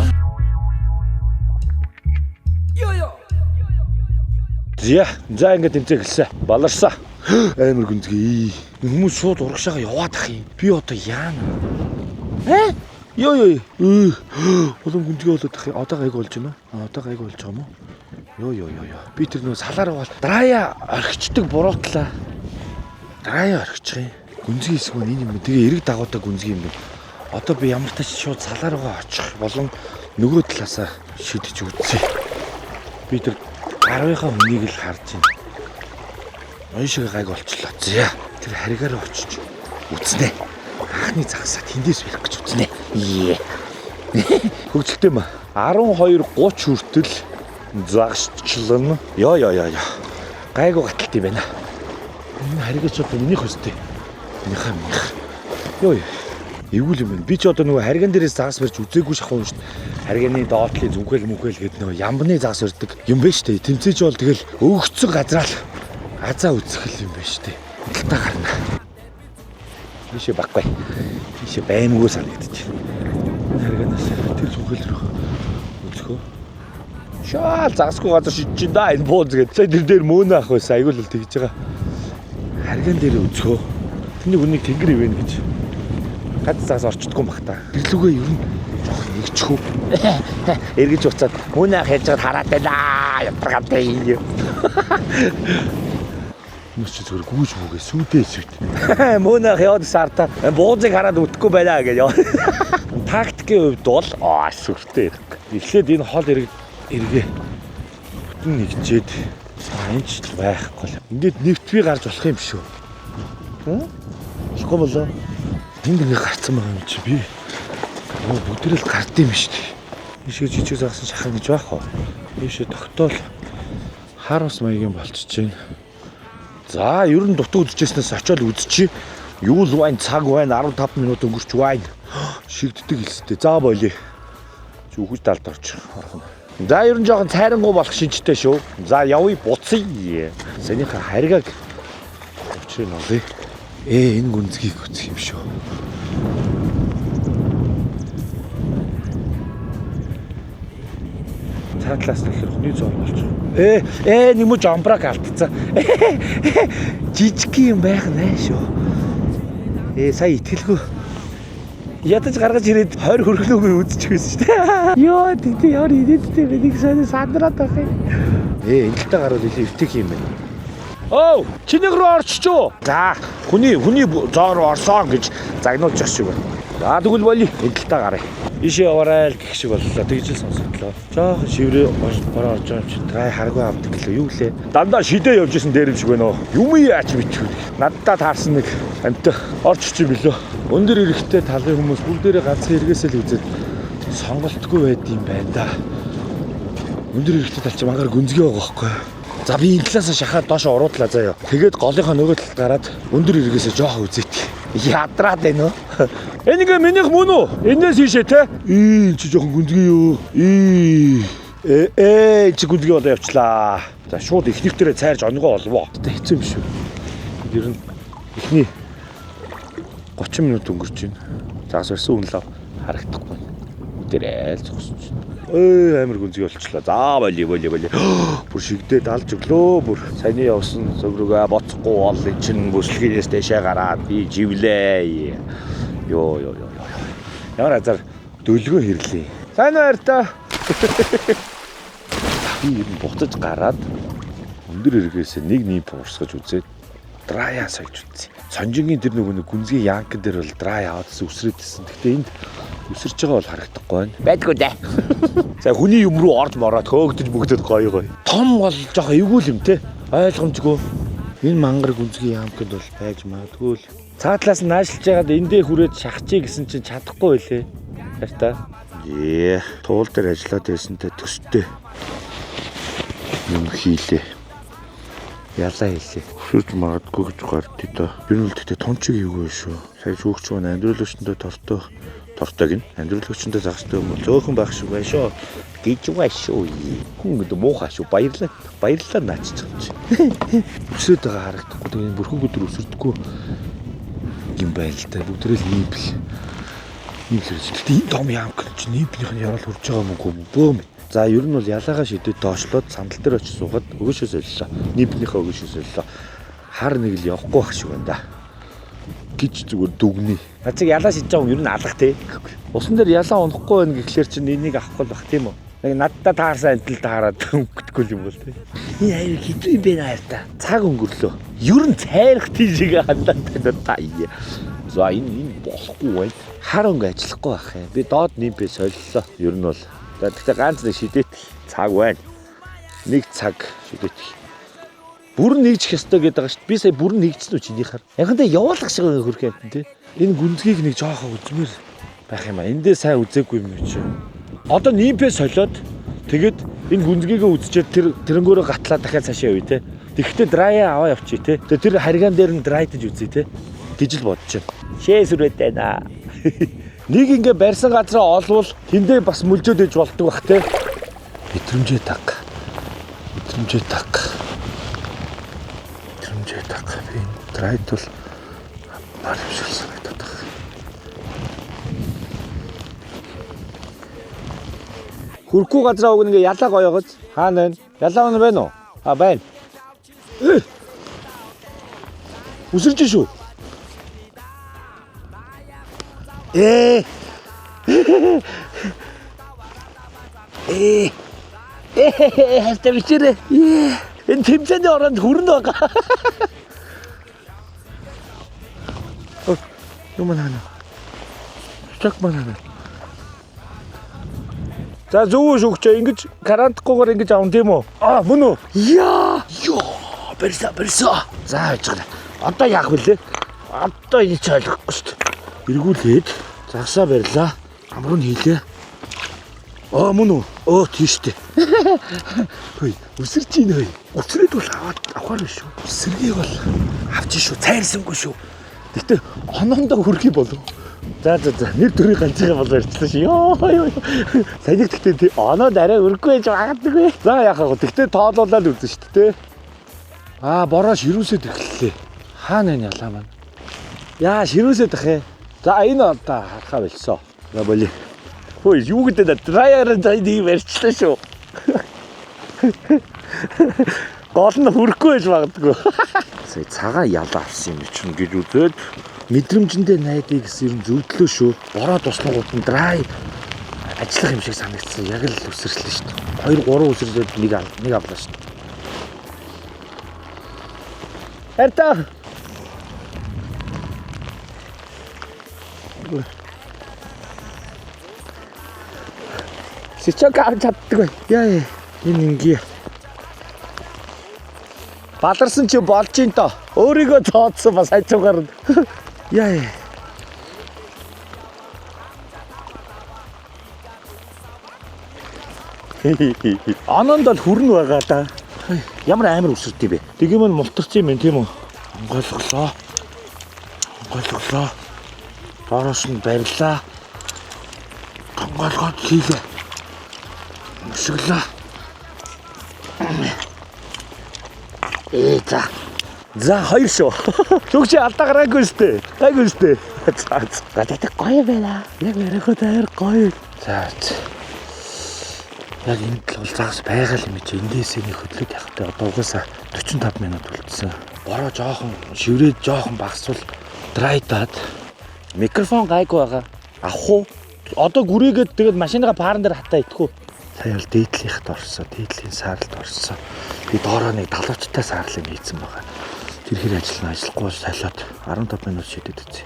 За ингээд тэмцээ гэлсэн. Баларсан. Амар гүнзгий. Хүмүүс шууд урагшаага яваад ах юм. Би одоо яана? Йоо. Болон гүнзгий болоод ах юм. Одоо гайг болж байна уу? Одоо гайг болж байгаа юм уу? Йоо. Би тэр нөө салаараа бол драя орхичдаг буруутлаа. Драя орхичих юм. Гүнзгий хэсэг нь энэ юм. Тэгээ эрэг дагуутай гүнзгий юм байна. Одоо би ямар тач шууд салаар руугаа очих болон нөгөө талаасаа шидэж үзье. Би тэр гарвынхаа хүнийг л харж байна. Ой шиг гайг болчлоо. За тэр харигаараа очиж үзнэ. Анхны загсаа тэндээс барих гэж үзнэ. Хөгжилтэй мө 12:30 хүртэл загсчлан. Йоо. Гайг гаталт юм байна. Энэ харигаач одоо минийх өстэй. Минийх. Йоо. Эвгүй юм байна. Би ч одоо нөгөө хариган дээрээс загас барьж үзээгүй шахуу шүү дээ. Хариганы доотлын зүнхэл мүхэл гэдэг нөгөө ямбны загас барьдаг юм байна шүү дээ. Тэмцээч бол тэгэл өгцөн газраа л азаа үзэх юм байна шүү дээ. Худалдаа гарна. Тийшээ баггүй. Тийшээ баймгүй санагдаж байна. Хариганаас тэр зүнхэл рүү үзэхөө. Шаал загасгүй газар шидэж да энэ бууз гэдэг. Сая тэр дээр мөөнө ах байсан. Айгуул л тэгж байгаа. Хариган дээр үзэхөө. Тэний хүнийг тэнгэр ивэн гэж. Гадсаас орчдгүй юм бах та. Гэрлүүгээ ер нь жоох нэгчхүү. Эргэж уцаад мөнөө ах яаж хараад байна. Ятрагатай юм. Нүс чи зөвхөн гүйж бүгээ сүдээ. Мөнөө ах яваад сарта буузыг хараад үтгэхгүй байлаа гэж яа. Тактикийн хувьд бол сүртэй. Эхлээд энэ хол эргээ бүтэн нэгжээд энэ ч байхгүй л. Ингээд нэвтвээ гарч болох юм шүү. Болохгүй болоо. Энд ингээ гарцсан байгаа юм чи би. Бүгдээрээ л гардыг юм шүү дээ. Ийшээ жижиг загсан шахан гэж байх уу? Ийшээ тогтоол хар ус маягийн болчихж байна. За, ер нь дутуу үзчихснээс очиод үзчихье. Юу л байна, цаг байна, 15 минут өнгөрч байна. Шигддэг хэлстэй. За болиё. Зүгж талд орчих. За, ер нь жоохон цайрангуй болох шинжтэй шүү. За, явъя буцъя. Санийхаа харгааг өчрөө нолъё. Энэ гүнзгийг үзэх юм шүү. Цаатлаас нь хүний зов болж. Нэмж амбраг алдцсан. Жижиг юм байх нэ шүү. Сая итгэлгүй. Ядаж гаргаж ирээд 20 хөргөлөөгөө үзчихсэн шүү дээ. Йоо, тэгтээ яар идэгтэй бидийг сандраад байх юм. Энэлтэй гарууд илүү өвтөх юм байна. Чиний рүү орчихоо. За, хүний зоо руу орсон гэж загнуулж ах шиг байна. За, тэгвэл болиё. Эдэлтэй гараа. Ишээ яваарай л гэх шиг боллоо. Тэгж л сонсогдлоо. Жохон шиврээ бороо орж байгаа юм чи. Трай харгүй авдаг гэлээ. Юу лээ? Дандаа шидээ явж исэн дээр юм шиг байна уу? Юм яач битгүй. Наддаа таарсан нэг амт орч чи билөө. Өндөр эрэхтэй талын хүмүүс бүгдээрээ ганцхан эргээсээ л үзээд сонголтгүй байд юм байна да. Өндөр эрэхтэй тал чи магаар гүнзгий байгаа байхгүй. За би энэ талаас шахаад доош уруудлаа заяа. Тэгээд голынхаа нөгөө талд гараад өндөр эргээсээ жоох үзээт. Ядраад байна уу? Энийг минийх мөн үү? Энээс ийшээ те? Чи жоохон гүнзгий юу? Чи гүнзгий болоо явчлаа. За шууд ихнэртэрээ цайрж онгоо олвоо. Хэцүү юм шүү. Ер нь эхний 30 минут өнгөрч байна. Загас өрсөн үнэлээ харагдахгүй. Өдөрөө л зогсож байна. Амар гүнзгий болчлаа. За болиё. Бүр шигдээд алж өглөө. Бүр саяны явсан зөврөгөө боцохгүй бол эн чин бүслэгээс дэшээ гараад би живлээ. Йоо. Ямар азар дөлгөө хэрлээ. Сайн байртаа. Би буцаж гараад өндөр эргээс нэг нэм пуурсгаж үзээд драя сольж үзье. Сонжингийн тэр нөгөө гүнзгий янкн дээр бол драя аваад үсрээдсэн. Гэхдээ энд үсэрч байгаа бол харагдахгүй байна. Байдгүй дээ. За хүний юм руу орж мороод хөөгдөж бүгдэд гоё. Том бол жоох эвгүй юм те. Ойлгомжгүй. Энэ мангар гүнзгий янкнд бол байж магадгүй л. Цаатлаас нь наашлж байгаад эндээ хүрээд шахчихъя гэсэн чинь чадахгүй байлээ. Хайртай. Туул дээр ажиллаад байсантай төстэй. Юм хийлээ. Ялаа хийлээ. Өшөөж магадгүй гэж гардыг доо. Би нь л тэгтээ тончиг хийгүй шүү. Сая шүүгч маань амьдруулагчтай тортой гин. Амьдруулагчтай загстай юм зөөхөн байх шүү байх шүү. Гэж байгаа шүү. Хүн гэдэг муухай шүү. Баярлалаа наачиж байгаа юм чи. Өсөөд байгаа харагдахгүй. Тэгээ бүрхэн өдөр өсөрдөггүй юм байна л да. Бүгдээрээ л нийбл. Тэгтээ энэ том яам гэж нийбнийх нь явал хурж байгаа мөнгө бөөм. За ер нь бол ялаагаа шидэд доошлоод сандал дээр очиж суугаад өгөөшөө солилоо. Нийбнийхээ өгөөшөө солилоо. Хар нэг л явахгүй байх шиг байна да. Гэж зүгээр дүгнээ. Нацыг ялаа шидэж байгаа юм ер нь алах те. Усан дээр ялаа унахгүй байна гэхлээр чинь энийг авахгүй байх тийм үү? Нэг надтай таарсан амтал таарад өнгөтгөл юм бол те. Энэ аяа хэдүү юм бэ наяа. Цаг өнгөрлөө. Ер нь цайрах тийшээ хандаад та ие. За энэ болохгүй байна. Хар өнгө ажиллахгүй байх юм. Би доод нимпээ солиллоо. Ер нь бол. За тэгтээ ганц нэг шидэт цаг байна. Нэг цаг шидэт. Бүр нэгжих ёстой гэдэг байгаа шүү дээ. Би сая бүр нэгжсэн үү чинийхаар. Ягандаа явуулах шиг хөрх юм тий. Энэ гүнзгийг нэг жоохоо үзмэр байх юм аа. Эндээ сайн үзээгүй юм чи. Одоо нимпээ солиод тэгэд энэ гүнзгийгээ үзчихэд тэрэнгөөрөө гатлаа дахиад цаашаа явъя тий. Тэгэхдээ драйя аваа явчих тий. Тэгээ тэр хариган дээр нь драйдж үзье тий. Гэж л бодож байна. Шээс үрээд байна. Нэг ингээ барьсан газараа олвол тэндээ бас мүлжөөд иж болдог бах те. Мэдрэмжээ таг. Би драйд бол маримшилсан гэдэг. Хөрхгүй газараа уг ингээ ялаа гоёгоц. Хаана байна? Ялаа өнө байна уу? Байна. Үсэрч шүү. Хаста бичээрээ. Энэ тэмцээний оронд хүрнэ байгаа. Юм нана. Чак манана. За зөв шүүгч ингэж карантгүйгээр ингэж аван тийм үү? Мөн үү? Яа, барьсаа. За байж байгаа. Одоо яах вүлээ? Одоо энэ ч ойлгохгүй шүү дээ. Эргүүлээд загсаа барьлаа. Амруу хийлээ. Мөн үү? Тийштэй. Хөөе, үсэрч ийн хөөе. Үсрээд бол авахар биш шүү. Сэргийг бол авч шүү. Цайрсангүй шүү. Гэтэ оноондоо хүрхий болов. За нэр төрийн ганцхан бол барьчихсан шүү. Йоо. Саяг гэтэ оноод арай өргөхгүй байж магадгүй. За яах вэ? Гэтэ тоолуулаад үзэн шүү дээ. Бороо ширүүсэд эхэллээ. Хаана энэ ялаа маань? Яа, ширүүсэд ах. За энэ одоо харахаа болсоо. За боли. Хөөе, юу гэдэг драйерын зайдыг барьчлаа шүү. Гол нь хүрхгүй байж магадгүй. Сая цагаан ялаа авсан юм чинь гэж үзээд мэдрэмжэндээ найдыг гэсэн юм зөвдлөө шүү. Бороо туслангууд нь драй ажиллах юм шиг санагдсан. Яг л үсэрчлээ шүү дээ. 2-3 үсэрлээд нэг авлаа шүү дээ. Эртаа. Сичок авч чаддгүй. Яа, энэ ингээ. Баларсан чи болж ин тоо. Өөрийгөө тооцсон бас хажуугаар нь. Яа. Ананд бол хүрнэ байгаа да. Ямар амар өсөрт юм бэ? Тэгээм нь мултарч юм тийм үү? Онголглоо. Доороос нь барьлаа. Онголгоод хийлээ. Мөшөглөө. За хоёр шүү. Шүүгч алдаа гараагүй шүү дээ. За тэгтээ гоё байла. Яг ярихад таар гоё. За. Яг энэ л бол загас байгаа юм чи эндээсээ нэг хөдлөд явахтай одоо угаасаа 45 минут үлдсэн. Бороо жоохон шиврээд жоохон багсвал драйдаад микрофон гайгүй байгаа. Авах уу? Одоо гүрийгээд тэгээд машиныгаа паран дээр хатаа итгэв. Сая бол дээдлийнхд орсон. Дээдлийн сааралд орсон. Би доороо нэг далавчтай саарлыг хийцэн байгаа. Тэр хэр ажиллахгүй солиод 15 минут шидэд үзье.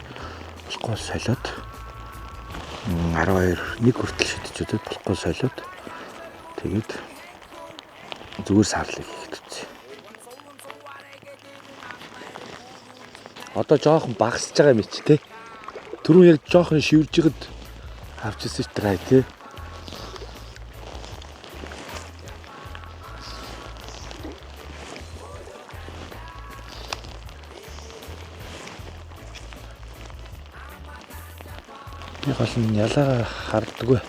Болохгүй солиод 12 1 хүртэл шидэж үзээд болохгүй солиод тэгээд зүгээр саарлыг хийхэд үзье. Одоо жоохон багасж байгаа юм чи тэ. Түрүү яг жоохон шивэрж ихэд авчихсан ш трай тэ. Би гол нь ялаа харддаггүй.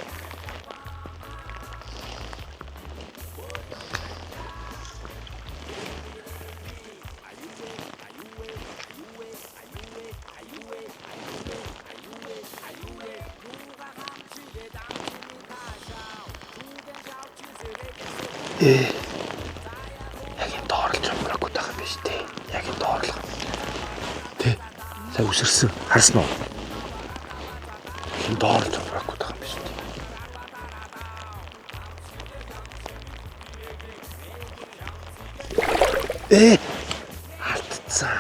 Яг энэ доорлож амраагүй тахсан биз дээ. Яг энэ доорлого. Тэ. Сая үсэрсэн. Харсан уу? Энэ доорлож амраагүй тахсан биз дээ. Алдцсан.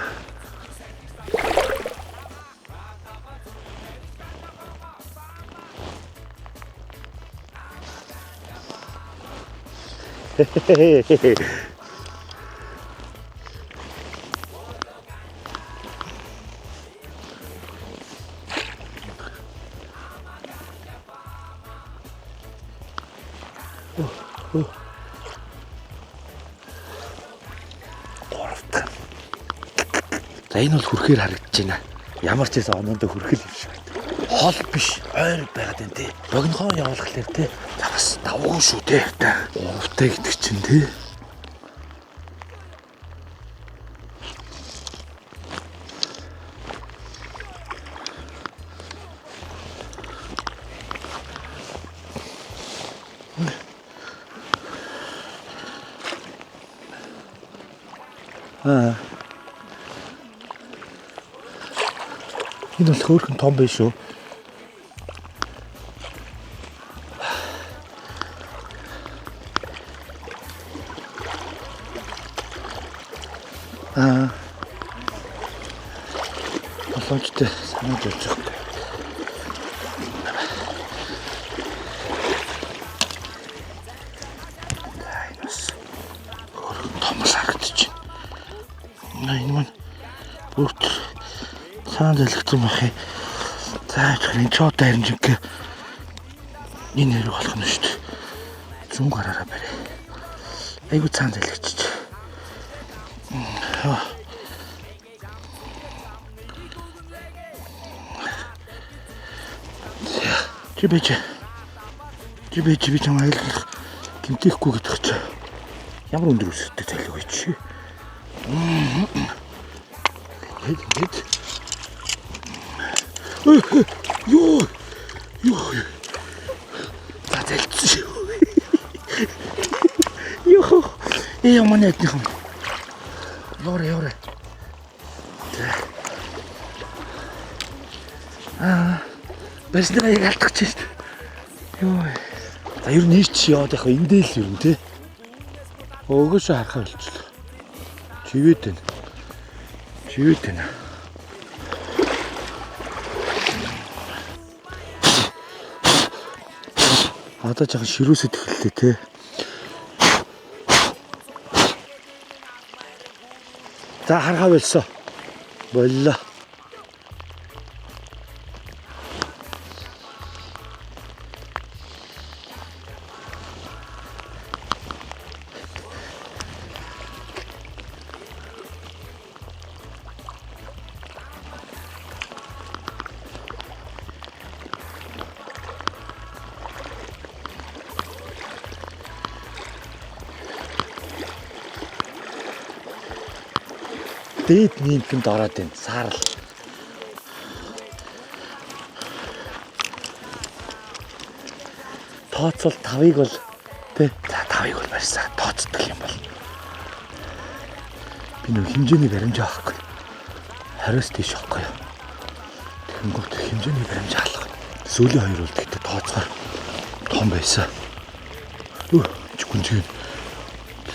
Гуравтан. За энэ бол хүрхээр харагдаж байна. Ямар ч байсан оноондоо хүрхэл юм шиг байна. Хол биш, ойр байгаад байна тий. Богинохоо явуулахлаар тий. За бас давгүй шүү тий. Гуравтай гэдэг чинь тий. Энэ бол хөөрхөн том биш үү? Боломжтой санаад явж байгаа. Том харагдаж байна. Энэ маань бүрт санаад электр махи. За энэ чод дайрнжинг энэ нэр болох нь шүү дээ. Зүүн гараараа барь. Айгу цаанд элэгчиж. Чи чам айлгах гэмтээхгүй гэдэг чи. Ямар өндөр өсөлттэй цалиг бай чи. Хэд. Ёо. Зайлцсан. Ёо. Манай эднийх юм. Ёо. Барьснаа яг алдах чинь. Ёо. За ер нь ийч яваад яг эндээ л юм те. Өгөөшөө харахаа болчихлоо. Чивэд байна. Одоо жоохон ширүүсэд эхэллээ те. За харахаа болсон. Боллоо. Дээд нийлгэнд ороод байна. Саарл. Тооцвол 5-ыг бол тий. За 5-ыг бол барьсаа тооцдог юм бол. Би нэг хэмжээний баримжаа авахгүй. 20-с тийш авахгүй. Тэгэнгүүт хэмжээний баримжаа алах. Сүүлийн хоёр бол тэгтээ тооцохоор том байсан. Чүгүнжиг.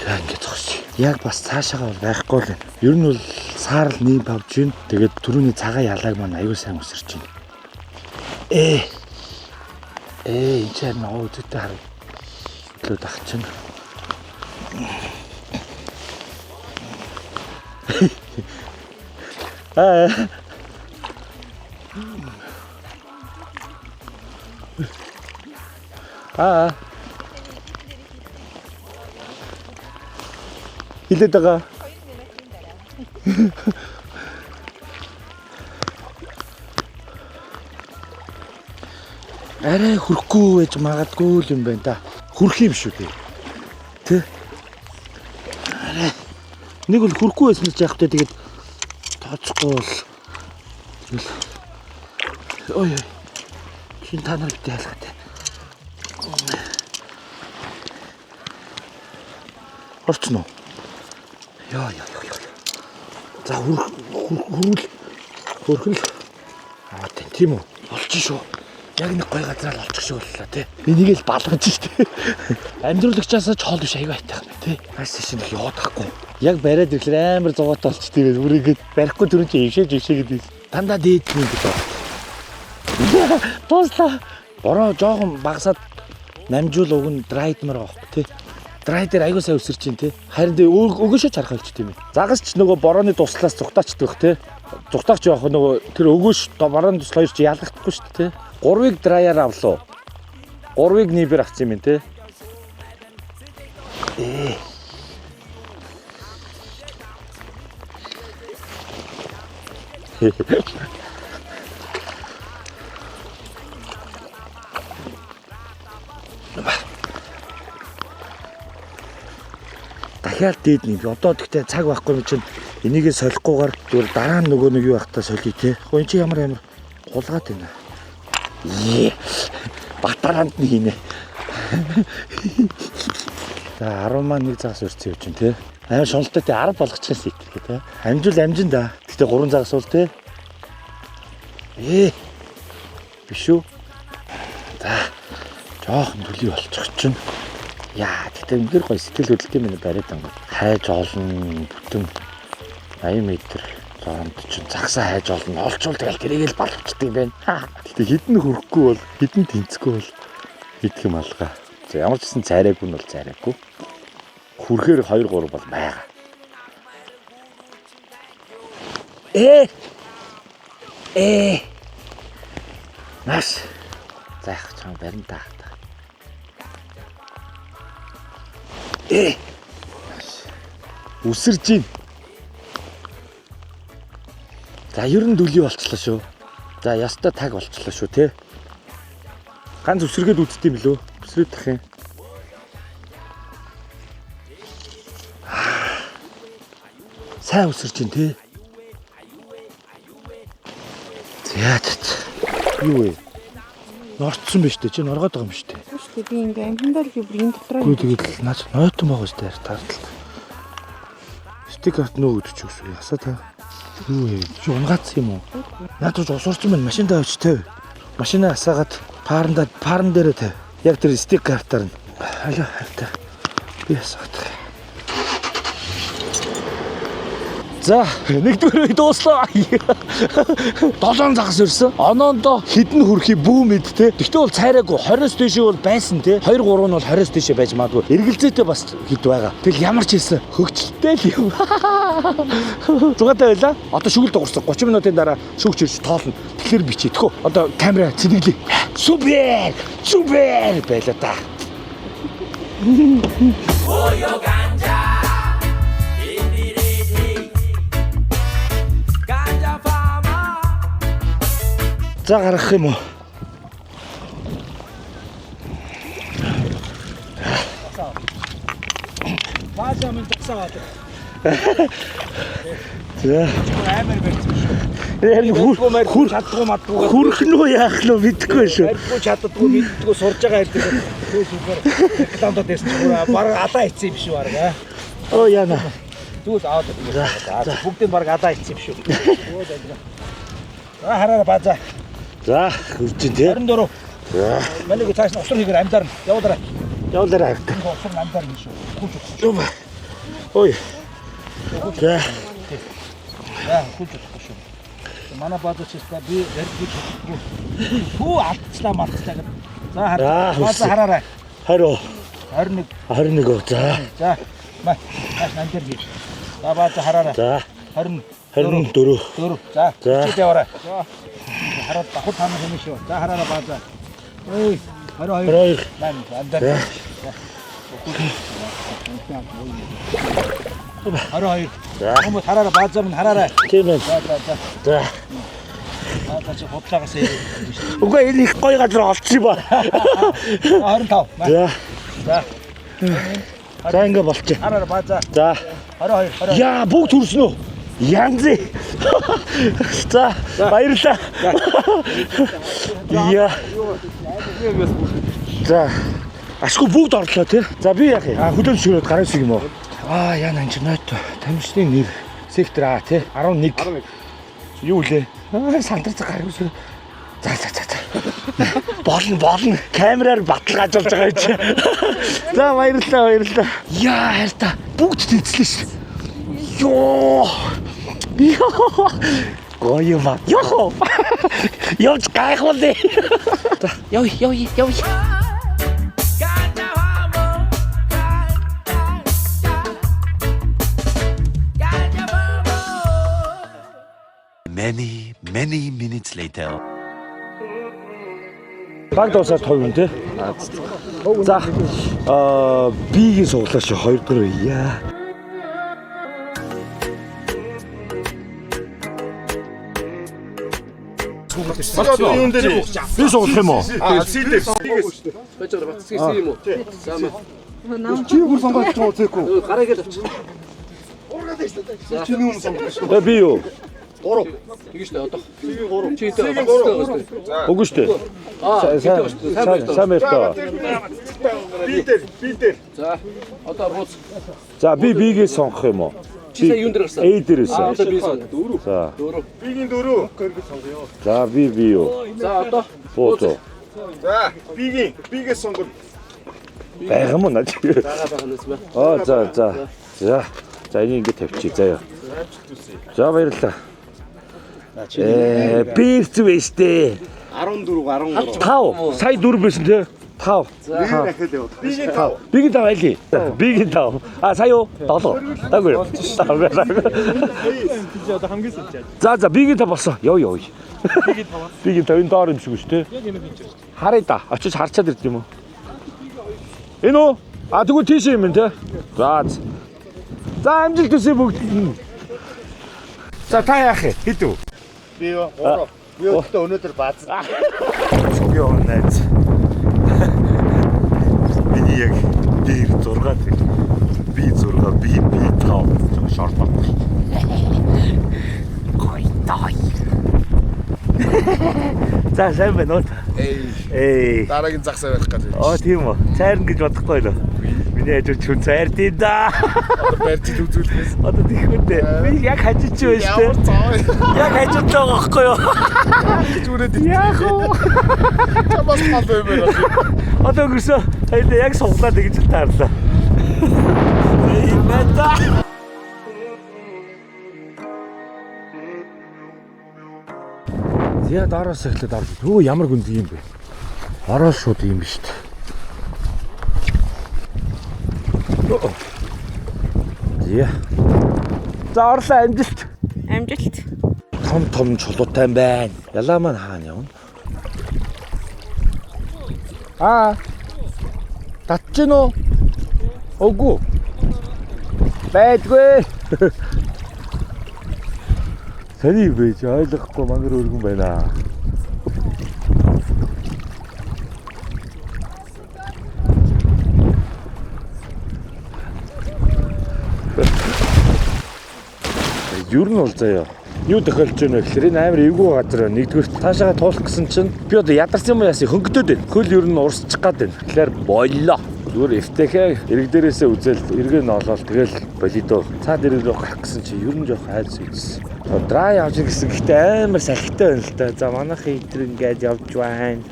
За ингэ зогсчих. Яг бас цаашаагаа бол байхгүй л байна. Ер нь бол саарл нэм павж гин. Тэгээд түрүүний цагаан ялааг маань аюул сайн өсөрч байна. Энэ ч харин өөдөөтэй хараг. Өглөө дах чинь. Хилээд байгаа. Арай хөрөхгүй байж магадгүй л юм байна да. Хөрөх юм шүү дээ. Тэ? Арай. Нэг бол хөрөхгүй байсан ч яах вэ тэгээд тооцохгүй бол. Ой. Хин та нар битээ хайлгатай. Орчихно. Яа. За хөрхөл. Аа тийм үү. Олчих шүү. Яг нэг гой газар л олчих шүү боллоо тий. Энийг л балгаж штэ. Амжируулагчаас ч хоол биш аяга айтах юм тий. Хаас шин их яваадахгүй. Яг бариад ирэхлээр амар зовоотой болчтой гэж үрийгээд барихгүй түрүүн чи ившээд дандаа дээд юм гэдэг. Тоослаа. Бороо жоохон багасаад намжуул уг нь драйдмар авахгүй тий. Драйдер аягүй сайн өсөрч чинь тий. Харин өгөөшөө чархаа хэлчих тийм ээ. Загас ч нөгөө борооны туслаас зүгтаачдаг бах тий. Зүгтаач явах нөгөө тэр өгөөш борооны тусл хоёр чи ялгахдаггүй шүү дээ тий. 3-ыг драйер авлаа. 3-ыг нибер авчих юм тий. Дахиад дээд нэг. Одоо тэгтээ цаг байхгүй юм чинь энийгээ солихгүйгээр зүгээр дараа нь нөгөө нэг юу ахтаа солиё те. Хөө эн чи ямар гулгаад байна. Батаранд нэг хийнэ. За 10 маань нэг загас өрцөн явж байна те. Амар шуналтай те 10 болгочихсан сэтэрхэ те. Амжуул амжин да. Тэгтээ 3 загас бол те. Биш үү? За жоохон төлөй болчих чинь. Яа, тэгтээ үнээр гоё сэтгэл хөдлөлтийн минь бариад ангууд. Хайж олно, бүтэн 80 м зоонд чинь цагсаа хайж олно. Олчвол тэгэл тэрийг л балвчдаг юм байна. Тэгтээ хідэн хөрөхгүй бол, хідэн тэнцэхгүй бол идэх юм алгаа. За ямар ч гэсэн цайраагүй нь бол цайраагүй. Хүрхээр 2 3 бол байгаа. Маш. За яг ч юм барин таа. Үсэрж гин. За ер нь дөлий болчихлоо шүү. За ястаа таг болчихлоо шүү те. Ганц үсэргээд үддэм билүү? Үсрээд тах юм. Сайн үсэрж гин те. Яач. Юу вэ? Норцсон биз дээ. Чи норгоод байгаа юм шүү дээ. Би ингээ амхиндаа л бүр энэ дотроо. Гүү тэгээд наач нойтон байгаа шүү дээ. Тарталт. Стик авт нөө өдөч үсвэ. Ясаа та. Юу вэ? Чи унгаацсан юм уу? Наад ч усурсан байна. Машиндаа авч тавь. Машинаа асаагаад парн дээрээ тавь. Яг тэр стик картаар нь. Алаа хавтаа. Би асаад. За, нэгдүгээр үед дууслаа. 7 загас өрсөн. Оноондоо хідэн хөрхий бүү мэд те. Тэгтээ бол цайраагүй 20-с дээшээ бол байсан те. 2 3 нь бол 20-с дээшээ байж магадгүй. Эргэлзээтэй бас хэд байгаа. Тэгэл ямар ч хэлсэн хөгжилтэй л юм. Зугаатай байла. Одоо шүгэл дуурсан. 30 минутын дараа шүгч ирж тоолно. Тэгэхээр бичээ. Тэхөө. Одоо камера цэвэрлээ. Супер! Супер байла та. Oyo ganja. За гарах юм уу? Баажаа минь тасаад. За Амар барьсан шүү. хөр Чаддгүй мадгүй. хөрх нь уу яах нь мэдэхгүй шүү. Барьгүй чаддгүй мэддгүй сурж байгаа хэрэг. Супер. Рекламад дэсч баг алаа хийсэн юм шүү баг. Оо яана. Зүгэл аваад байгаа. За бүгдийн баг алаа хийсэн юм шүү. Оо зайлгаа. За хараа баажаа. За хурж ин тий. 24. За Манайг цааш нь усар хийгээр амьдарна. Явуулаарай. явуулаарай авт. Усар амьдарна шүү. Юм. Ой. За Яа, хүлж өгөхгүй шүү. Манай баазуучтай би ярьж чадахгүй. Хүү алдчлаа мартчлаа гэдэг. За баазаа хараарай. 20. 21. 21. За. Маш нандер бий. За баазаа хараарай. За. 20. 24. 4. За. За. Чи яваарай. За. Хараад бахад танах юм шүү. За хараарай баазаа. Ой, 22. Ман андер. 22. За. Хүмүүс хараарай баазаа минь хараарай. Тийм ээ. За. За. Аа чи бодлоогоос ирэх шүү. Үгүй энэ их гоё газар олчих ба. 25. За. За. За ингээ болчих. Хараа база. За. 22. Яа бүгд хүрсэн үү? Янзи. За баярлалаа. Яа. За. Ашгүй бүгд орлоо тий. За би яах юм? Хөдөлж шүрээд гараа шиг юм уу? Яна энэ нөт тамирчны нэр сектор А тий 11. Юу лээ? Сандарч гараа шиг. За. Болно. Камераар баталгааж болж байгаа юм чи. За баярлалаа. Яа хайрта. Бүгд тэнцлээ ш. Йоо. Гоё ба. Йоо. Явж гайхуулъя. За яв. Many minutes later. Баг дуусаад 2 хүн тий. За. Бигийн суглаа чи 2 дөрөв. Яа. Юун дээр Би суглах юм уу? сидэр. Чи бүр сонгож байгаа үгүй. Гараа гээд авчих. Чи юу сонгож? Би юу? Тэгэж штэ одоо. Үгүй шүү дээ. Сайн байна. Би дээр. За. Одоо бууз. За би бигээ сонгох юм уу? Чи сая юун дээр гарсан? A дээрээс. Одоо би сон. За. Бигийн дөрөв. За би юу? За одоо. Бууз. За, бигээ сонгож. Байгаа мó наач. Байгаа За. За энийг ингэ тавьчих заяа. За баярлалаа. Бирц биш дээ. 14. 5. Сая 4 байсан тий. 5. Бигийн 5 айлий. Бигийн 5. Сая юу? 7. Таагүй. Одоо хамгийн сүүлчээ. За бигийн 5 болсон. Яв. Бигийн 5 энэ доор юм шиг шүү дээ. Харъя да. Очиж харчаад ирд юм уу? Энэ үү? Тэгвэл тийш юм тий. За амжилт хүсье бүгд. За та яах вэ? Хэд үү? Би 3. Би өнөөдөр бааз. Юу найз. Миний яг дээр 6 тий. Би 6, би 5. Шорт баг. Гойтой. За сайн байна уу? Дараагийн загсаа байх гэж. Тийм үү. Цайрна гэж бодохгүй лөө. Миний хажууд хүн цайрд юм да. Одоо барьж үзүүлнээс. Одоо тийхгүй дээ. Би яг хажиж байна шүү дээ. Яг хажиж байгаа байхгүй юу? Зүрээд Яах вэ? чамаас гал баймаар. Одоо өнгөрсөө. Хоёул яг суглаад гэж таарлаа. Иймэта. Яа дараас эхлээд авч. Өө ямар гүнзгий юм бэ? Ороо шууд юм биш үү? Яа. За орлоо амжилт. Амжилт. Том чулуутай юм байна. Ялаа маань хаана явна? Татж гин үү? Үгүй. Байдгүй. Сани байж ойлгохгүй мангар өргөн байна. Юу нь бол заяа. Юу тохиолж байна вэ гэхээр энэ амар эвгүй газар байна. Нэгдүгээр таашаага туулах гэсэн чинь би одоо ядарсан юм яасан хөнгөдөд байна. Хөл ер нь урсчих гад байна. Тэгэхээр боллоо. Зүгээр эвтэхээ эрэг дээрээсээ үзэл эргээ нь олоод тэгэл болидоо. Цаад эрэг рүү гарах гэсэн чинь ер нь жоох хайрс үйсэн. Драй авч гэсэн гэхдээ амар салхитай байна л да. За манайхын эдэр ингээд явж байна.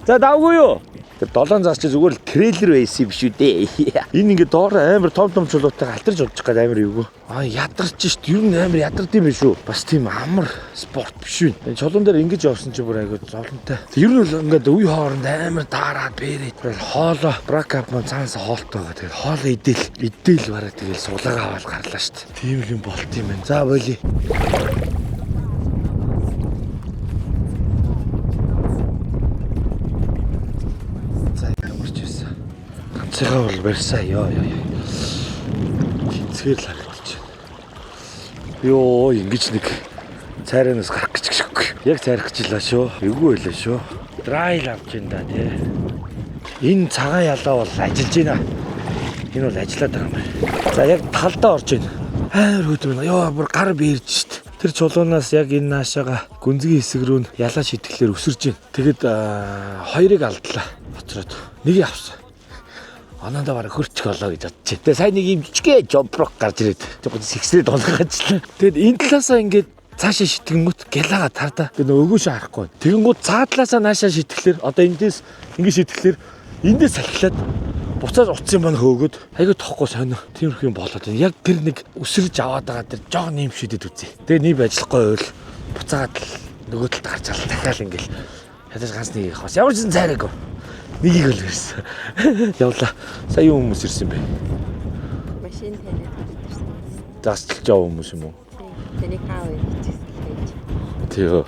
За давгүй юу? Тэр 7 заас чи зүгээр л трейлер байсан юм шүү дээ. Энэ ингээд доор амар том чулуутайгаа алтарч удчих гээд амар эвгүй. Ядарч шít. Ер нь амар ядард юм биш үү? Бас тийм амар спорт биш үү? Энэ чулуун дээр ингэж явсан чи бүр айгүй золонтой. Ер нь л ингээд үе хооронд амар даараад бэрээ. Тэгэл хоолоо бракап маань цаанаас хоолтой байгаа. Тэгэл хоолоо идээл бараа тэгэл суулаагаа аваад гарлаа шít. Тийм л юм болт юм байна. За болий. Цэгаа бол барьсаа ёо. Тэнцгээр л харагдаж байна. Йоо ингэж нэг цайранаас гарах гэж. Яг цайрахчлаа шүү. Эвгүй байлаа шүү. Драйл авч ин да тий. Энэ цагаан ялаа бол ажиллаж байна. Энэ бол ажиллаад байгаа юм байна. За яг талдаа орж байна. Амар хөдөлгөөн. Йоо бүр гар биерж шít. Тэр чулуунаас яг энэ наашаага гүнзгий хэсэг рүү ялаа шитгэхлээр өсөрж байна. Тэгэд хоёрыг алдлаа. Боцроод нэг авсан. Анаанда бараг хөрчих олоо гэж бодчих. Тэгээ сайн нэг юм жижигхэн жомпрок гарч ирээд жоохон сэгсрээд болгочихлаа. Тэгэд энэ талаасаа ингээд цаашаа шитгэнгүүт гялаага тардаа. Тэгээ нөгөөшөө харахгүй. Тэгэнгүүт цаадлаасаа наашаа шитгэлээр одоо эндээс ингээд шитгэлээр эндээс салхилаад буцаад утсан маань хөөгөөд айгүй тохгүй сонио. Тиймэрхүү юм болоод байна. Яг тэр нэг өсөрж аваад байгаа тэр жоохон нэм шидэд үзье. Тэгээ нийв ажиллахгүй байвал буцаад нөгөө талд гарч аль дахиад ингээл ядаж ганц нэг хас. Ямар ч цайраагүй. Нэгийг л ирсэн. Явлаа. Сая юу хүмүүс ирсэн бэ? Машин таниад ирсэн. Засталж байгаа хүмүүс юм уу? Тэнийг хаа вэ? Тийм.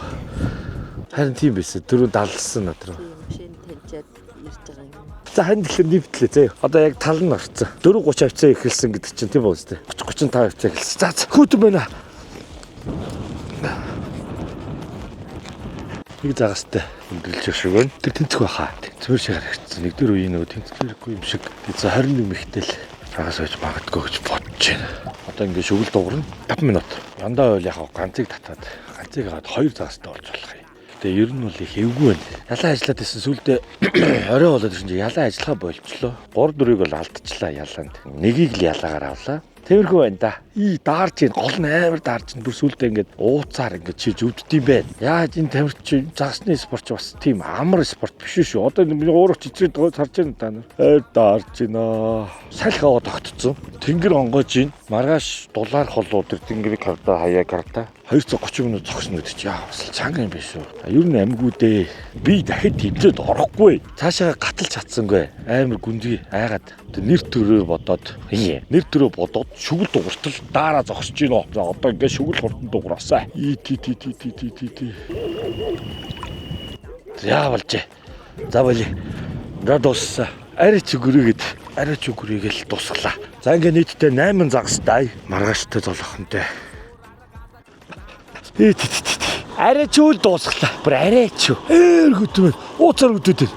Харин тийм байсан. Түрүү даллсан надруу. Машин таньчаад ирж байгаа юм. За хань тэгэхээр нэвтлээ заяа. Одоо яг тал нь орцсон. 4:30 хавцаа эхэлсэн гэдэг чинь тийм үү үстэй. 30-35 хавцаа эхэлсэн. За хүүтэн байна. Нэг загастай өндөрлж шиг байна. Тэр тэнцэх байхаа. Тэнцвэр шигээр хэрэгцсэн. Нэгдүгээр үеийн нөгөө тэнцвэргүй юм шиг. За 21 мэгтэл загас байж магадгүй гэж бодож байна. Одоо ингээд шүгэл дуурна 5 минут. Яндаа ойл яг ганцыг татаад ганцыг аваад 2 загастай болж болох юм. Тэгээ ер нь бол их эвгүй байна. Ялаа ажиллаад байсан сүулдэ орой болоод ирсэн чинь ялаа ажиллахаа болчихлоо. 3-4-ийг бол алдчихлаа ялаанд. Нэгийг л ялаагаар авлаа. Тэрхүү байна да. Даарч ийн гол нь амар даарч ийн бүр сүулдэ ингээд ууцаар ингээд чиж өвддөг юм байна. Яаж энэ тамирч загсны спорт бас тийм амар спорт биш шүү. Одоо өөрөө чичрээд харж байна та нар. Даарч ийна. Салхи аваад тогтцсон. Тэнгэр онгойж ийн. Маргааш дулаар холууд тэр тэнгэрийг хавдаа хаяа карта 230 минут зогсно гэдэг чи яа бас чанга юм биш үү. Ер нь амгүйдээ би дахид тэмцээд орохгүй. Цаашаа гаталж чадсангүй. Амар гүнзгий айгаад нэр төрөө бодоод нэр төрөө бодоод шүгэл дууртал дараа зогсож гинөө. За одоо ингээд шүгэл хурдан дуураасаа. За болжээ. За болий. За дууссан. Арай ч өгөрөөгээд арай ч өгөрөөгээл дуусглаа. За ингээд нийтдээ 8 загастай. Маргааштай золохонтой. Арай ч үл дуусглаа. Бүр арай ч. Хөтмөн. Ууцаар өдөөд.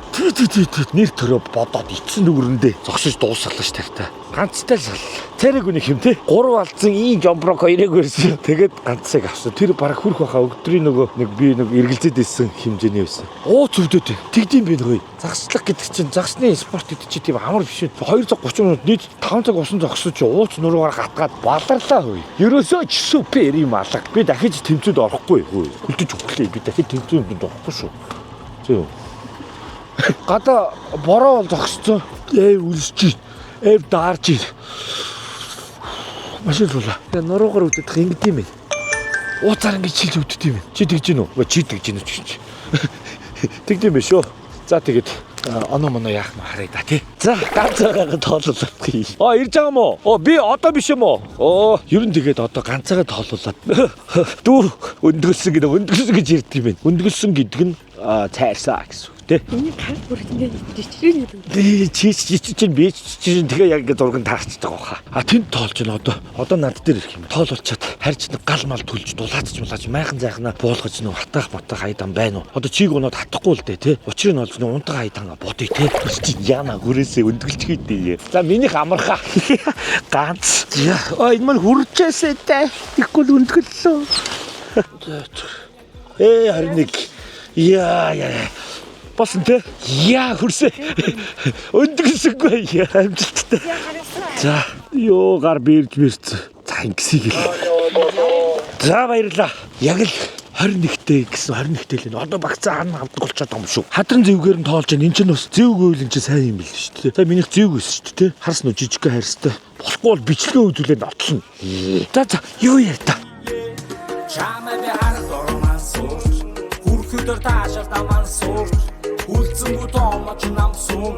Нэр төрөө бодоод ицсэн нүгэрэндээ зогсож дуусглаа ш тавьтаа. Ганцтай л царайг үнэх юм те. 3 алдсан ийм жомброк 2-ыг өрсөн. Тэгээд ганцыг авсан. Тэр бараг хүрх баха өгдрийн нөгөө би эргэлзээд исэн хэмжээний байсан. Ууц өвдөд. Тэгдэм би нөгөө загслах гэдэг чинь загсны спорт гэдэг чи тийм амар биш үү. 230 минут нийт 5 цаг усан зогсож ууц нуруугаар гатгаад баларлаа хөөе. Ерөөсөө ч супер юм алга. Би дахиж тэмцээд орохгүй хөөе. Хөлдөж өглөө би дахиж тэмцээнд орохгүй шүү. Зөө. Гадаа бороо бол зогсцоо. Үлсэж. Даарч ир. Машин руула. Нуруугаар өвдөдөх ингэдэм юм. Ууцаар ингэж шилж өвдөд юм. Чи тэгж гин үү? Чи тэгж гин үү чи. Тэгдэм биш үү? За тэгээд оноо моно яах нь харъя да тий. За ганц цагаагаа тоолуулаад. Ирж байгаа юм уу? Би одоо биш юм уу? Ер нь тэгээд одоо ганцаагаа тоолуулаад. Дүү өндгөлсөн гэж ярьдаг юм байна. Өндгөлсөн гэдэг нь цайрсаа гэсэн. Миний гар бүр ингэ жичрэн юм. Чи би тэгээ яг ингэ зурган таарч байгаа баха. Тэнд тоолж байна одоо. Одоо над дээр ирэх юм. Тоолуулчаад харьж гал мал төлж дулаач мулаач майхан зайхнаа буулгаж нөө хатаах ботах хайдан байна уу? Одоо чиг унаад хатахгүй л дээ тий. Учрыг нь олж нөө унтаа хайдан бодъё тий. Чи яна хүрээсээ өндгөлч хийдээ. За минийх амархаа. Ганц. Энэ мань хүрчээсээ дээ. Тэггүй өндгөллөө. Харин нэг яа Босон те? Яа хүрсэ. Өндгөлсөнгүй амжилттай. За ёо гар бирж. За ингэсийг л. За баярлаа. Яг л 21-тэй гэсэн 21-тэй л одоо багцаа хана авдагулчаад байгаа юм шүү. Хадран зэвгээр нь тоолж байна. Энд чинь бас зэвгүй л энэ чинь сайн юм биш шүү дээ. За минийх зэвгүй шүү дээ. Харс нөө жижигхэн хайрстай. Болохгүй бол бичлэгээ үзүүлээд отлоо. За юу яа та. Чамаа би харах дорман сууч. Хүрхэдэр таашаал таман сууч. Үлцэн гутомоч намсум.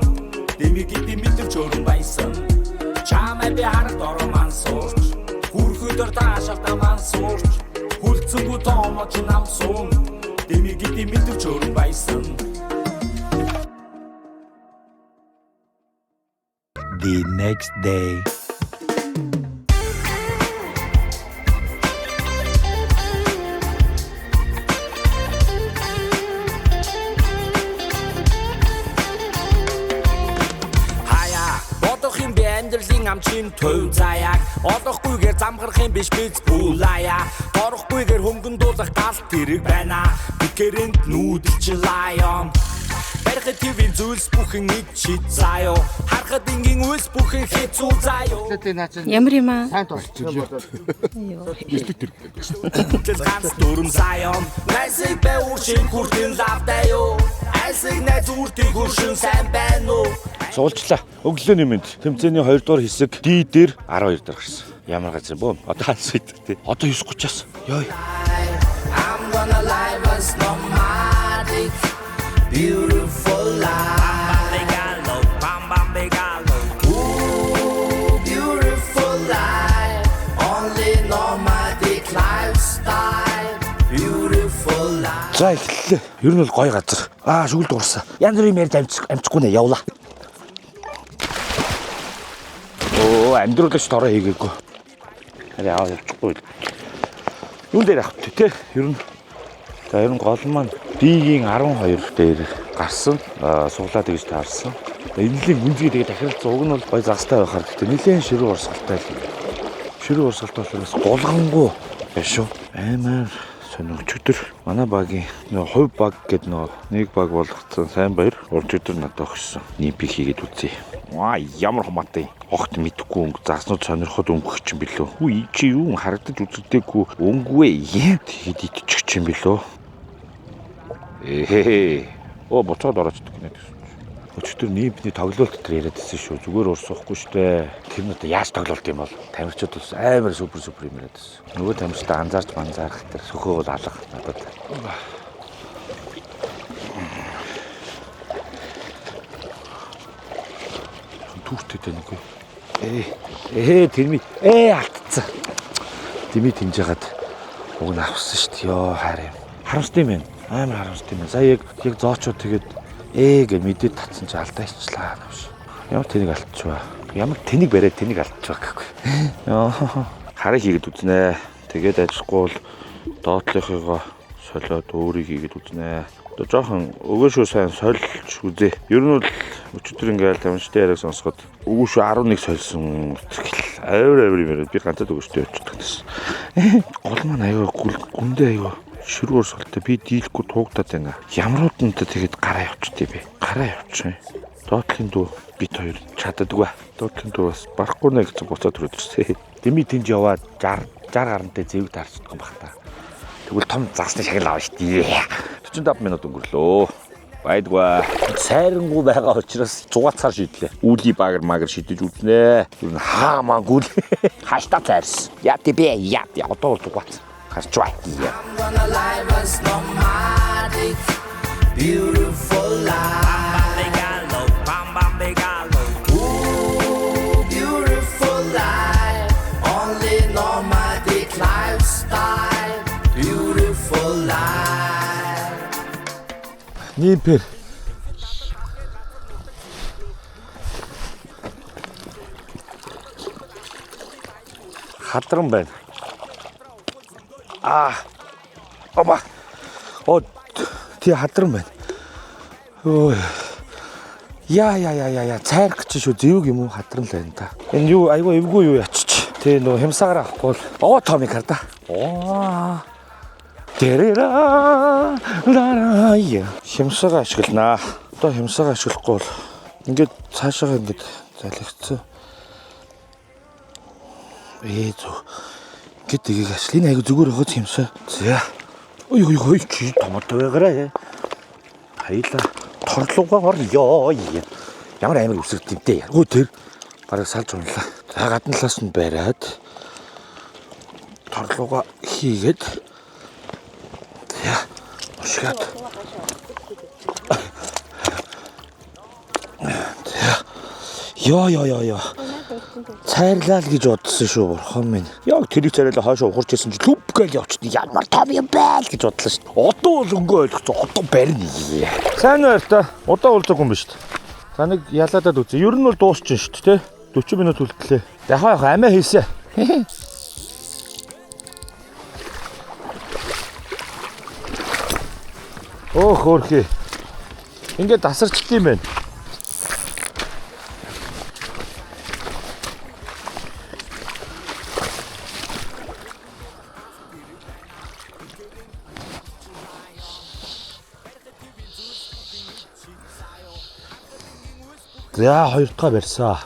Дэмигэд мэлэр чөрөн байсан. Чамаа би харах дорман сууч. Хүрхэдэр таашаал таман сууч. Үлцэн гутомоч намсум. Дэмигэд мэлэр чөрөн байсан. The next day. намчин төв заяаг олохгүйгээр замгарах юм биш биз пулая орохгүйгээр хөнгөн дуулах галт тэрэг байна бикэрэнд нүүдэлч лайон Барихад твийн зүйлс бүхэн ид чид заяо харахад ингийн үйлс бүхэн хэцүү заяо Ямар юм аа? Сайн дуусчих юм болоо. Тэл ганц дүрм заяон Найсыг бай уушин хүртэн лавдаяо Айсыг найз үртийн хуршин сайн байна уу Суулчлаа. Өглөөний мэнд тэмцээний 2 дугаар хэсэг D дээр 12 дараа гарсан. Ямар газар бөө? Одоо ханс үйд тий. Одоо 9:30-аас. Ёо. I'm gonna live us nomadic beautiful life Bambambegalo Ooh, beautiful life Only nomadic lifestyle Beautiful life За эхэллээ. Ер нь бол гоё газар. Шүгэл дуурсан. Янз бүрийн ярьж амжихгүй нэ явлаа. Амьдруулаач тороо хийгээгүй. Харин яа явчихгүй. Юун дээр авах тий. Ер нь за ер нь гол маань D-ийн 12 дээр гарсан. Суглаад гэж таарсан. Энэлийн гүнзгий тэгээ дахиад зуг нь бол гой загастай байхаар гэхдээ нэлээд ширүү урсгалтай л. Ширүү урсгалтай болохоос гулгангуу биш шүү. Амар сонирхчдэр манай багийн нөө хувь баг гэдэг нөө нэг баг болгоцсон сайн баяр урж өдөр надад өгсөн. Нимпик хийгээд үзье. Ямар хомаатай. Огт мэдхгүй өнгө заснууд сонирхоод өнгөх юм билүү. Үгүй чи юу харагдаж үзэгдээгүй өнгөө. Тэгэд итчих юм билүү. Буцаад ороочдөг гинэ гэсэн. Өчтөр нимпний тоглолт дээр яриад байсан шүү. Зүгээр урсахгүй штэ. Тэр нь одоо яаж тоглолт юм бол тамирчид бас амар супер юм яриад байсан. Нөгөө тамирчидаа анзаарч манзаарах тэр сөхөө бол алга надад. Түүхтэй тэнэгүй. Тэрми алдцсан. Дими тэнжээгээд уг нь авсан шүү дээ. Ёо хараа. Харамстай юм байна. Амар харамстай юм. Сая яг зоочоо тэгээд гэж мэдээд татсан чи алдаачлаа навш. Ямар тэнийг алдчихваа. Ямар тэнийг бариад тэнийг алдчихваа гэхгүй. Ёо хараа хийгээд үзнэ. Тэгээд ажиллахгүй бол доотлохыгоо солиод өөрийг хийгээд үзнэ. Одоо жоохон өгөөшөө сайн сольж үзье. Ер нь бол өчигдөр ингээл тамирчтай яриаг сонсоход өгөөшөө 11 сольсон авир юм яриад би ганцад өгөөштэй явчихдаг гэсэн. Гол маань аяа гүндээ аяа ширүү урсгалтай би дийлэхгүй туугтаад байна. Ямрууд нь тэгээд гараа явчихдээ би. Гараа явчих. Доотлын дүү бит хоёр чаддаггүй. Доотлын дүү бас барахгүй нэ гэж буцаад төрөөдөрсөн. Дими тэнд яваад 60 гарантай зэвэг таарчихсан баг та. Тэгвэл том загсны шагнал авна шүү дээ. 45 минут өнгөрлөө. Байдгаа. Сайрангуй байгаа учраас 100 цаар шийдлээ. Үли багар магар шидэж үзнэ. Юу н хаамаагүй. Хаштаг цаарс. Яа тебе яа. Одоо бол 100 гарч бай. I'm gonna live us nomadic beautiful life Bambambegalo Ooh, beautiful life Only nomadic lifestyle Beautiful life Нимпер. Хадран байна. Оба. Тий хадран байна. Өө. Яа. Цайрах гэж шүү. Зэвэг юм уу хадран л байна та. Энэ юу айгүй эвгүй юу ячиж. Тий нөө хямсаагаар авахгүй бол томик харда. Тэрэра ларая. Хямсаагаа ашигланаа. Одоо хямсаагаа ашиглахгүй бол ингээд цаашаа ингээд залхицсан. Зөө. Ингээд тгийг ашиглын айгу зүгээр өгөөд хямсаа. За. Ой чи томоотой байгаарай. Хаяла торлуугаар ёо. Ямар амир үсрэг тэмтэй. Өө тэр бараг салж унлаа. За гадна талаас нь бариад торлуугаа хийгээд ушгаад. Ёо. Цайрлаа л гэж бодсон шүү бурхан минь. Яг тэрийг цайрлаа хойшоо ухарч ирсэн чи түп гэж явчихсан. Ямар том юм бэ л гэж бодлоо шүү. Одоо бол өнгөө ойлгоцсон. Одоо барина. Сайн байна та. Удаа уулзаагүй юм ба шүү. За нэг ялаадад үзье. Ер нь бол дуусчихин шүү дээ, тэ? 40 минут үлдлээ. Яхаа амиа хийсэ. Хөөрхий. Ингээд тасарчт юм байна. За 2 дахь барьсан.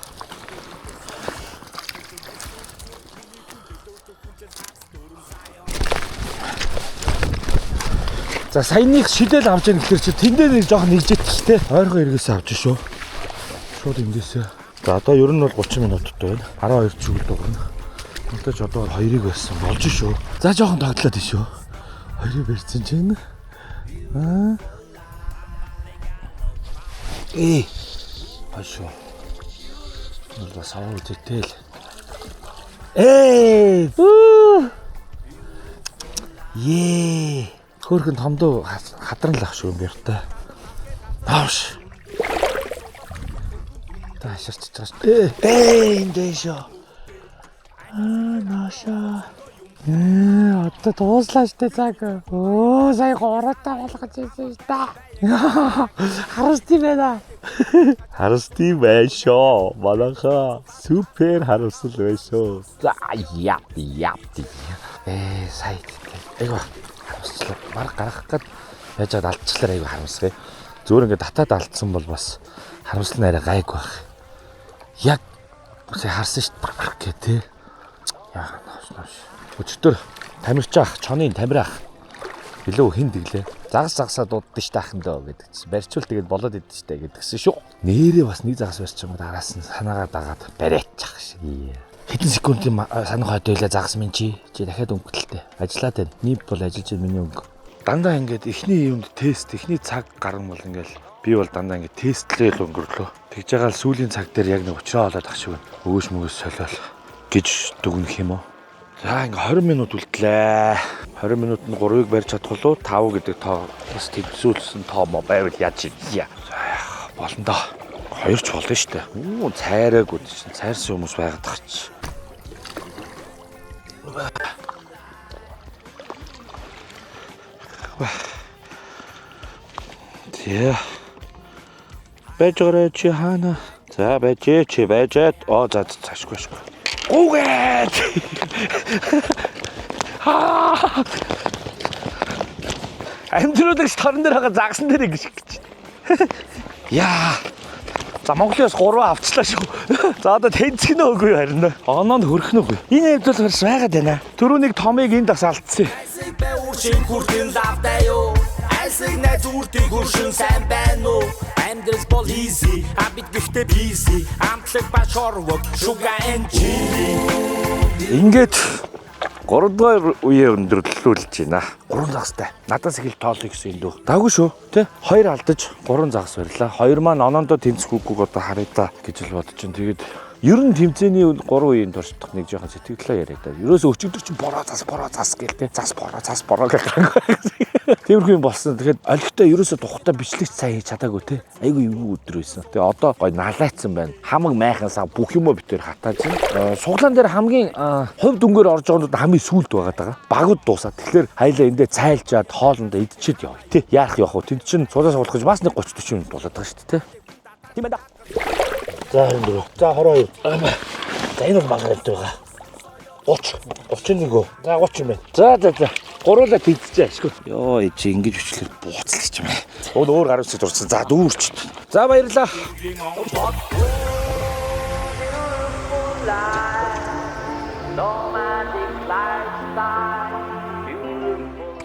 За саяныг шидэл авч яах гэхээр чи тэндээ нэг жоохон нэгжээд гэхдээ ойрхон эргээсээ авч шүү. Шууд эндээсээ. За одоо ер нь бол 30 минуттай байна. 12 чиглэл дуурна. Тэгтээ ч одоо 2-ыг байсан болж шүү. За жоохон тоглоод тийш шүү. 2-ыг барьсан чинь. Ашоо. Бол бас аваа үтэтэл. Хөөрхөн томдоо хадран л ах шүү юм бэртэ. Ааш. Тааширч байгаа шүү. Эндээшөө. Нааша. Одоо тууслаа штэ цаг. Сая горотой болгож ирсэн шүү дээ. Харусти байна. Харусти байшоо. Малаха. Супер харусл байшоо. За япти. Сая. Эйгоо. Харусчлаа. Марга гаргах гээд яжаад алдчихлаа айгу харамсгий. Зөөр ингээд татаад алдсан бол бас харамслан арай гайг байх. Яг харсан шүү дээ гэ тэ. Яа нааш. Өчтөр тамирчаах, чонын тамираах. Билүү хин дэглээ. Загсаа дууддаг шүү таахандаа гэдэг чинь. Барьчвал тэгээд болоод идэв шүү гэдгсэн шүү. Нэрээ бас нэг загас барьчих юм араас нь санаагаа дагаад бариачих шиг. Хэдэн секундын санах хойдойлаа загас минь чи дахиад өнгөлтэй. Ажиллаад байна. Нийт бол ажиллаж байна миний өнгө. Дандаа ингээд эхний юунд тест, эхний цаг гарсан бол ингээл би бол дандаа ингээд тестлээ л өнгөрлөө. Тэгж байгаа л сүүлийн цаг дээр яг нэг уучраа болоод ах шиг байна. Өгөөш мөгөөс солиол гэж дүгнэх юм уу? За ингээ 20 минут үлдлээ. 20 минутанд 3-ыг барьж чадах уу? 5 гэдэг тоо бас төвсүүлсэн тоо мо байвал яаж ийя. За болно доо. 2 ч болно шүү дээ. Цайраагүй чинь цайрсан хүмүүс байгаад тах чи. Тэ. Бэжрэ чи хана. За бэжэ чи бэжэт. За цаашгүй. Ooгээд. Амтруудыг торон дээр байгаа загсан дээр ингэ шиг гэж. Яа. За Монголоос 3 авчлаа шүү. За одоо тэнцгэнэ үгүй харин. Оноонд хөрхнө үгүй. Энэ хэвдэл харс байгаад байна. Төрөнийг томыг энд бас алдсан. Айсыг найз үртийг хөршин сайн байна уу? Амьдрал бол easy, абит гэхдээ busy. Амтлаг ба шорвог, шуга энчи. Ингээд 3 дугаар үеэ өндөрлүүлж байна. 3 загастай. Надаас их л тоолё гэсэн юм дөө. Даагүй шүү. Тэ? 2 алдаж 3 загас барьлаа. 2 маань оноондоо тэнцэхгүйг одоо харъя та гэж л бодож чинь. Тэгээд ер нь тэмцээний 3 үеийн туршдах нэг жоохон сэтгэлээ яриа да. Ерөөсөө өчигдөр чинь бороо зас гэлтэй. Зас бороо гэх юм. Тиймэрхүү юм болсон. Тэгэхээр олигтой ерөөсөө тухтай бичлэгч сайн хийж чадаагүй те. Айгу эвгүй өдөр байсан. Тэгээ одоо гой налайцсан байна. Хамаг майхан сав бүх юмөө битээр хатааж байна. Суглаан дээр хамгийн хувь дүнгээр орж байгаанууд хамгийн сүүлд байгаа. Багууд дуусаад. Тэгэхээр хайлаа эндээ цайлжаад хоолндоо идчихэд явъя те. Яах явах вэ? Тэнд чинь суулаа суулгах гэж бас нэг 30-40 минут болоод байгаа шүү дээ те. Тийм ээ да. За 24. За 22. За энэ бол магаар явж байгаа. 31. За 30 байна. За. Гуруулаа тийцчихээ ашгүй. Йоо чи ингэж өчлөөр бууцлах юм байна. Өөр гаруй цэд урсан. За дүүрч. За баярлаа.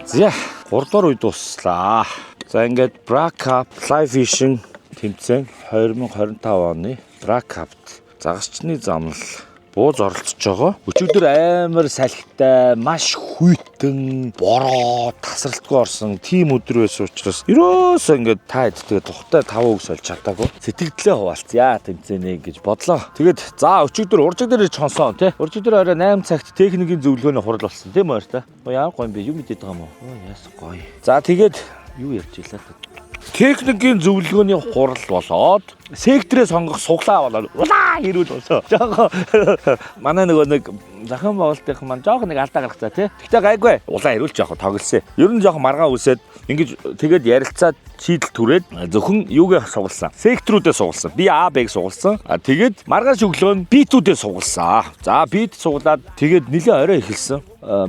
За 3 дугаар үе дусслаа. За ингээд Brackup Fly Fishing тэмцээн 2025 оны Brackup-т загасчны замнал бууз оролцож байгаа. Өчигдөр амар салхитай, маш хүйтэн, бороо, тасралтгүй орсон тийм өдөр байсан учраас ерөөсөө ингээд та иддэг тухтай 5 үг сольж чадаагүй. Сэтгэлдээ хуваалцъя тэмцээнэ гэж бодлоо. Тэгээд за өчигдөр уржиг дээр чонсон тий. Уржиг дээр орой 8 цагт техникийн зөвлөгөөний хурал болсон тийм үү та. Яа гоё юм бэ? Юу мэдээд байгаа юм уу? Яас гоё. За тэгээд юу ярьж илаа та. Техникийн зөвлөгөөний хурал болоод секторээ сонгох суглаа болоод улаа хэрүүл болсоо. Жохоо манай нэг захын байгуулалтынх маань жохоо нэг алдаа гаргацаа тий. Тэгтээ гайгүй. Улаа хэрүүл жохоо тоглосон. Ер нь жохоо маргаа үсээд ингэж тэгээд ярилцаад шийдэл түрээд зөвхөн юугээ сугалсан. Секторуудаа сугалсан. Би А, Б-г сугалсан. Тэгээд маргааш өглөө нь B2-дээ сугалсан. За B-д суглаад тэгээд нэлээ орой эхэлсэн.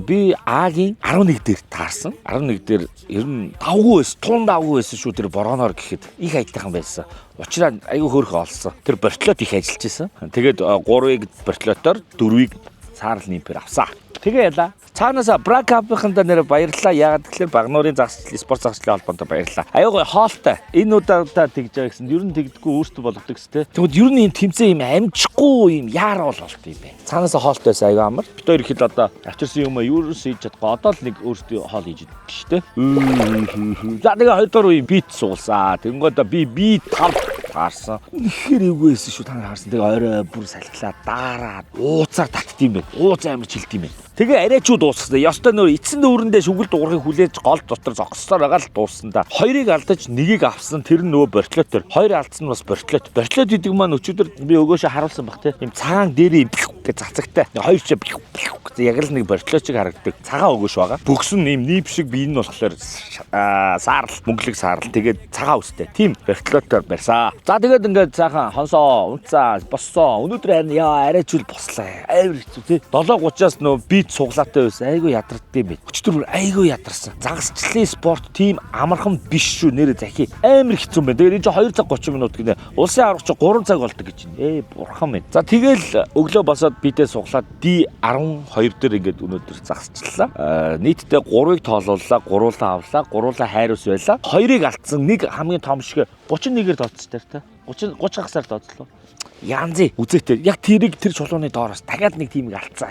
би Агийн 11 дээр таарсан. 11 дээр ер нь давгүй байсан, тун давгүй байсан шүү тэр боргоноор гэхэд их айтайхан байсан. Учраа айгүй хөөрхөн олсон. Тэр бортлоод их ажиллаж байсан. Тэгээд 3-ыг бортлотоор 4-ыг саарл нимпер авсан. Тэгээ яла. Цаанаасаа Бракапынханда нэр баярлалаа. Яагаад гэвэл Багнуурын загсчлал, спорт загсчлалын холбоонд баярлалаа. Аюугай хоолтой. Энэ удаа тэгж байгаа гэсэн. Ер нь тэгдэггүй өөртөө болгодог гэстэй. Тэгвэл ер нь юм тэмцээ юм амжихгүй юм яарал болт юм бэ. Цаанаасаа хоолтой байсан аюу амар. Бид хоёр ихэд одоо авчирсан юм ерөөс хийж чадахгүй. Одоо л нэг өөртөө хоол хийж идэх штэ. За тэгээ 2 дахь үе бит суулсан. Тэнгод би бит 5 таарсан. Үнэхээр эвгүй байсан шүү та нар харсан. Тэгээ орой бүр салхилаа даараад ууцаар татд юм байна. Ууц амар чилд юм байна. Тэгээ арайчууд дууссан. Ёстой нөр эцэн дүүрэндээ шүгэл дуурахыг хүлээж гол дотор зогссоор байгаа л дууссан да. 2-ыг алдаж 1-ийг авсан. Тэр нь нөгөө бортлотор. 2 алдсан нь бас бортлот. Бортлот гэдэг маань өчигдөр би өгөөшө харуулсан баг те. Им цагаан дээр юм гэж цацагтай. 2 ч яг л нэг бортлочиг харагддаг. Цагаан өгөөш байгаа. Бөксөн юм нийп шиг би энэ болохоор саарл, мөнгөлөг саарл. Тэгээд цагаан үстэй. Тим бортлотор барьсан. За тэгээд ингээд цаахан хонсоо, унцаа, боссоо. Өнөөдөр харин яа арайчул бослоо. Амар хэцүү те. 7:30-аас нөө би суглаатай байсан. Айгүй ядардсан юм бэ. Өчтөр айгүй ядарсан. Загасчлалын спорт тийм амархан биш шүү. Нэрэ захи амар хэцүү юм байна. Тэгээд энэ чинь 2 цаг 30 минут гинэ. Улсын аврагч 3 цаг болдог гэж байна. Бурхан минь. За тэгэл өглөө босоод бидээ суглаад D12 дээр ингээд өнөөдөр загасчлаа. Нийтдээ 3-ыг тоолууллаа, 3-лаа авлаа, 3-лаа хайрус байлаа. 2-ыг алдсан. Нэг хамгийн том шиг 31-ээр тооцсон дээр та. 30 хагасаар тооцлоо. Янзи үзээтэй яг тэрийг тэр чулууны доороос дахиад нэг тимийг алдсан.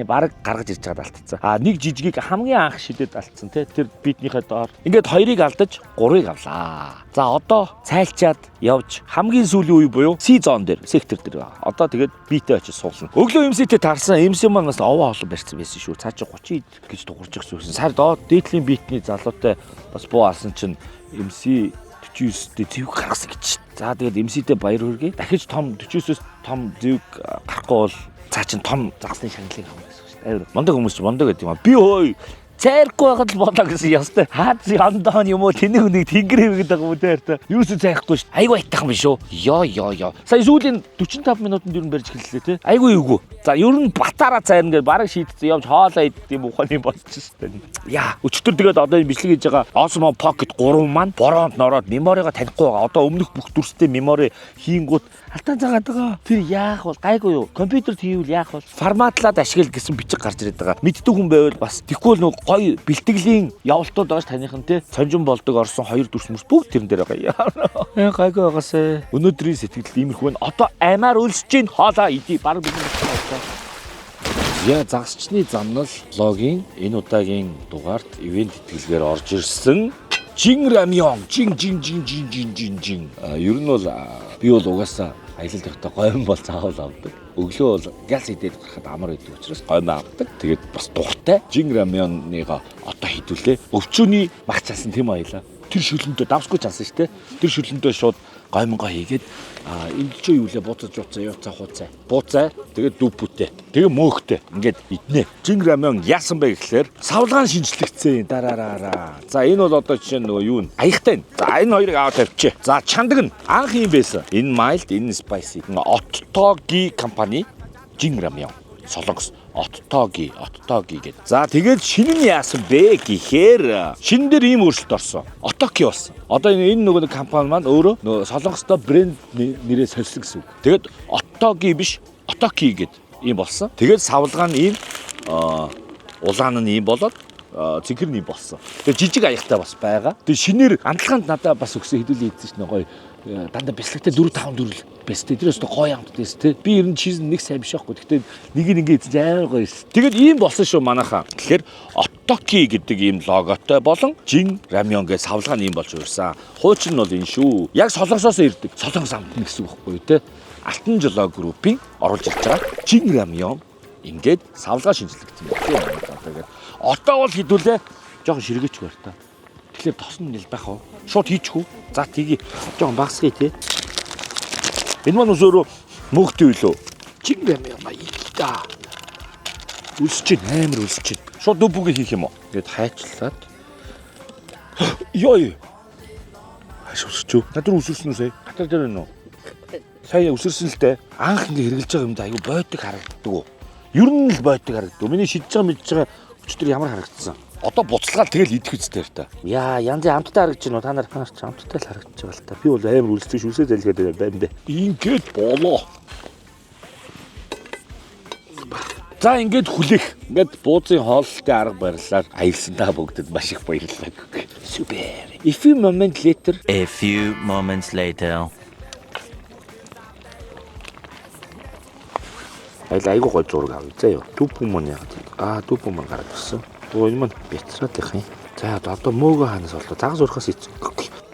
Бараг гаргаж ирж байгаад алдсан. Нэг жижигийг хамгийн анх шидэд алдсан те. Тэр битнийхээ доор. Ингээд 2-ыг алдаж 3-ыг авлаа. За одоо цайлчаад явж хамгийн сүүлийн үе буюу C зон дээр, сектор дээр байна. Одоо тэгээд битээ очиж суулна. Өглөө MC-тэй таарсан. MC маань бас овоо олон барьсан байсан шүү. Цаа чи 30 гэж дуурж ирсэн. Сар доод дээдлийн битний залуутай бас буу алсан чинь MC 49-тэй зэвг гаргасан гэж. За тэгээд MC-тэй баяр хүргэе. Дахиж том 49-өөс том зэвг гарахгүй бол цаа чин том загсны шагналыг авах гэсэн шүү дээ. Мондог хүмүүс ч мондог гэдэг юм аа. Би хөөе цайрахгүй байхад л болоо гэсэн ястай. Хаац яндaan юм уу тэний хүнийг тэнгэр хэвгээд байгаа юм дээр та. Юусе цайхгүй шүү. Айгүй айтайхан биш үү? Йоо. Сая сүүлийн 45 минутанд юу барьж эхэллээ те. Айгүй эвгүй. За ер нь батаараа цайрна гэж бараг шийдсэн явж хоолоо идэх юм ухааны болчихсон. Яа, өчтөр тэгээд одоо энэ бичлэг хийж байгаа Osmo Pocket 3 маань бороонд нороод мемориго танихгүй байгаа. Одоо өмнөх бүх дүрстэй мемори хийнгүүт алтан цагаад байгаа. Тэр яах вэ? Гайгүй юу? Компьютерт хийвэл яах вэ? Форматлаад ашигла гэсэн бичиг гарч ирээд байгаа. Мэддэг хүн байвал бас тэгвэл нөгөө гоё бэлтгэлийн явалтууд байгаа ш таныхан те. Сонжин болдог орсон 2 дүрс мөрс бүгд тэрэн дээр байгаа. Яа гайгүй байгаасаа. Өнөөдрийн сэтгэл иймэрхүү байна. Одоо аймаар өлсөж чинь хоолоо идий. Бараг бид байна. Я загасчны замнал блогийн энэ удаагийн дугаарт ивент итгэлгээр орж ирсэн. Жин рамён, жин. Ер нь бол би бол угаасаа аялал явахдаа гойн бол заавал авдаг. Өглөө бол газ идээд гарахад амар байдаг учраас гойн авдаг. Тэгээд бас дуртай. Жин рамёныгаа одоо хідүүлээ. Өвчөөний мах чалсан тийм аялаа. Тэр шүлэндөө давсгүй чалсан шүү дээ. Тэр шүлэндөө шууд гоймгоо хийгээд энэ ч юу лээ буцаа хууцаа. Бууцаа тэгээд дүпүтэй. Тэгээ мөөхтэй. Ингээд иднэ. Жин рамён яасан бэ гэхлээр савлгаан шинжлэгдсэн дараараа. За энэ бол одоо жишээ нь нөгөө юу н аягтай. За энэ хоёрыг аваад тавьчих. За чандаг нь анх юм байсан. Энэ mild, энэ spicy. Оттоги компани жин рамён. Солонгос Оттоги гэдэг. За тэгээд шинэ нь яасан бэ гэхээр шинэ дээр ийм өөрчлөлт орсон. Оттоки болсон. Одоо энэ нөгөө компани маань өөрөө нөгөө солонгостой брэнд нэрээ солисон гэсэн үг. Тэгээд Оттоги биш Оттоки гэдэг ийм болсон. Тэгээд савлгаан ийм улаан нь ийм болоод цэнхэр нь ийм болсон. Тэгээд жижиг аягтай бас байгаа. Тэгээд шинээр амтлаганд надад бас өгсөн хэдүүлээ ийдсэн шнэ гоё. Дандаа бяцлагтай 4-5 дөрвөл бэстэй. Тэрээс гоё амт дэс тэ. Би ер нь чиз нэг сайн биш байхгүй. Гэхдээ нэг ингээд эзэн амар гоё эс. Тэгээд ийм болсон шүү манайхаа. Тэгэхээр Otoki гэдэг ийм логотой болон Jin Ramyeon гэж савлгаан ийм болж урьсан. Хуучин нь бол энэ шүү. Яг солонгосоос ирдэг. Солонгос амт гэсэн үг байхгүй тэ. Алтан жолоо группийн оруулж ирж байгаа Jin Ramyeon ингээд савлгаа шинжилэгдсэн байна. Тэгээд отоо бол хідүүлээ жоохон ширгээч байна та. Тэгэхээр тосон нэл байх уу? Шууд хийчихв. За тгий. Жохон багсгий тий. Энэ маань өөрөө мөхтэй үлөө. Жин гэмээ яа. Үлсэж амар үлсэж. Шууд дүбүгээ хийх юм уу? Ингээд хайчлаад. Йой. Хаш үлсэж. Надад үлсэрсэн үү сая? Хатар дээр байна уу? Сая үлсэрсэн л дээ. Анх ингэ хэрглэж байгаа юм да айгу бойдог харагддаг уу? Ер нь л бойдог харагддаг. Миний шидэж байгаа мэдж байгаа өчтөр ямар харагдсан. Одоо буцалгаал тэгэл идэх үстэй та. Яа, янзын амттай харагдаж байна уу? Та нар ч амттай л харагдаж байгаа л та. Би бол амар үлсдэг шүсээ залхиад байна дэ. Ингээд болоо. За ингээд хүлээх. Ингээд буузын хооллолтын арга барилаар аялсандаа бүгдэд маш их баярлалаа. Супер. A few moments later. Айгуу гой зураг авъя заяа. Төв хүмүүс яагаад. Төв хүмүүс гараад ирсэн. Энэ маань бяцраад их юм. За одоо мөөгөө ханаас болоо. Загас урахаас ийц.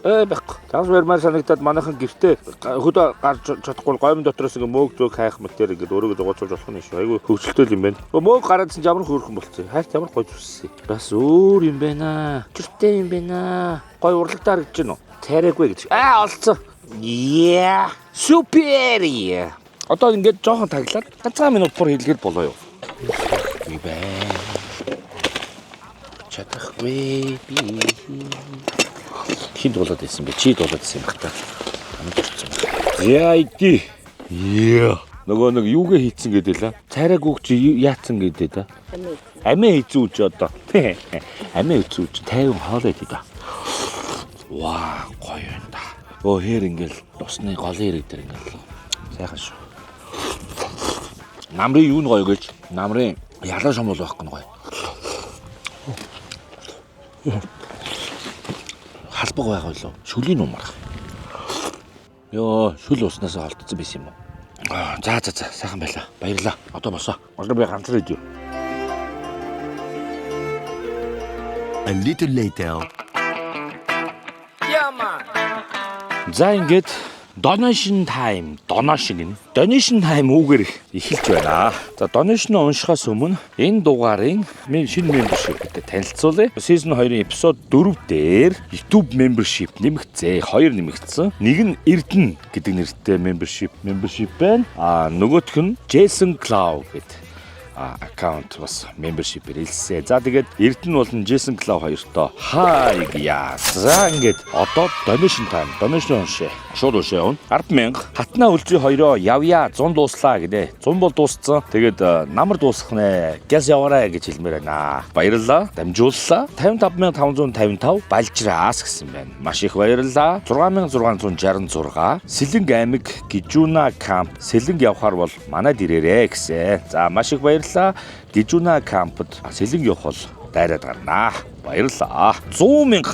Байхгүй. Загас барьмаар санагдаад манайхан гэртээ хөдөө гарч чадахгүй гомн дотроос ингээ мөөг зөөг хайх мэтэр ингээ өөрийгөө зугаацуулж болох нь шүү. Айгуу хөвчлөлтөл юм байна. Мөөг гараадсан ч ямар хөөрхөн болцсон. Хайрт ямар гой зүссэн. Бас өөр юм байна. Чиртэй юм байна. Гой урлагтаа харагдаж байна уу? Царайгүй гэж. Олцсон. Яа. Супер. Одоо ингээд жоохон таглаад ганцхан минут бүр хэлгээд болоо юу. Би бай. Чадахгүй би. Хинт болоод байсан бэ? Чид болоод байсан юм бах та. Яа иди. Яа. Нөгөө нэг юугээ хийцэн гэдэг л. Царайгүйг чи яатсан гэдэг да. Амиа хийцүүч одоо. Амиа хийцүүч 50 хоолой хийдэг да. Ваа, гоё юм да. Хээр ингээл тусны голын ирэг дээр ингээл сайхан шүү. Намрын юу н гоё гэж. Намрын ялаа шомол байхгүй гоё. Халбаг байгаа болов. Шүлийн нумар. Йоо, шүл уснаас олдсон байсан юм уу? За сайхан байлаа. Баярлаа. Одоо босоо. Одоо би ганцаар идэ. A little later. За ингээд donation time үгээр эхэлж байна. За donation уншихаас өмнө энэ дугаарын шинэ membership-тэй танилцуулъя. Season 2-ын episode 4 дээр YouTube membership нэмэгцээ. 2 нэмэгдсэн. Нэг нь Эрдэнэ гэдэг нэртэй membership байна. Нөгөөх нь Jason Clow гэдэг аккаунт бас membership-ээр илсээ. За тэгээд Эрдэнэ болон Jason Clow хоёртоо хайг яа. За ингээд одоо donation уншээ. Шууд уншээ явна. 10,000 хатнаа үлзий хоёроо явъя 100 дууслаа гэдэг. 100 бол дууссан. Тэгээд намар дуусах нэ. Газ яваарай гэж хэлмээр байна. Баярлалаа. Дамжууллаа. 55,555 балжраас гэсэн байна. Маш их баярлалаа. 6,666 Сэлэнг аймаг Гижуна камп Сэлэнг явхаар бол манайд ирээрэй гэсэн. За маш их баярлалаа. Гижуна кампд Сэлэнг явах бол дайраад гарнаа. Баярлалаа. 100,000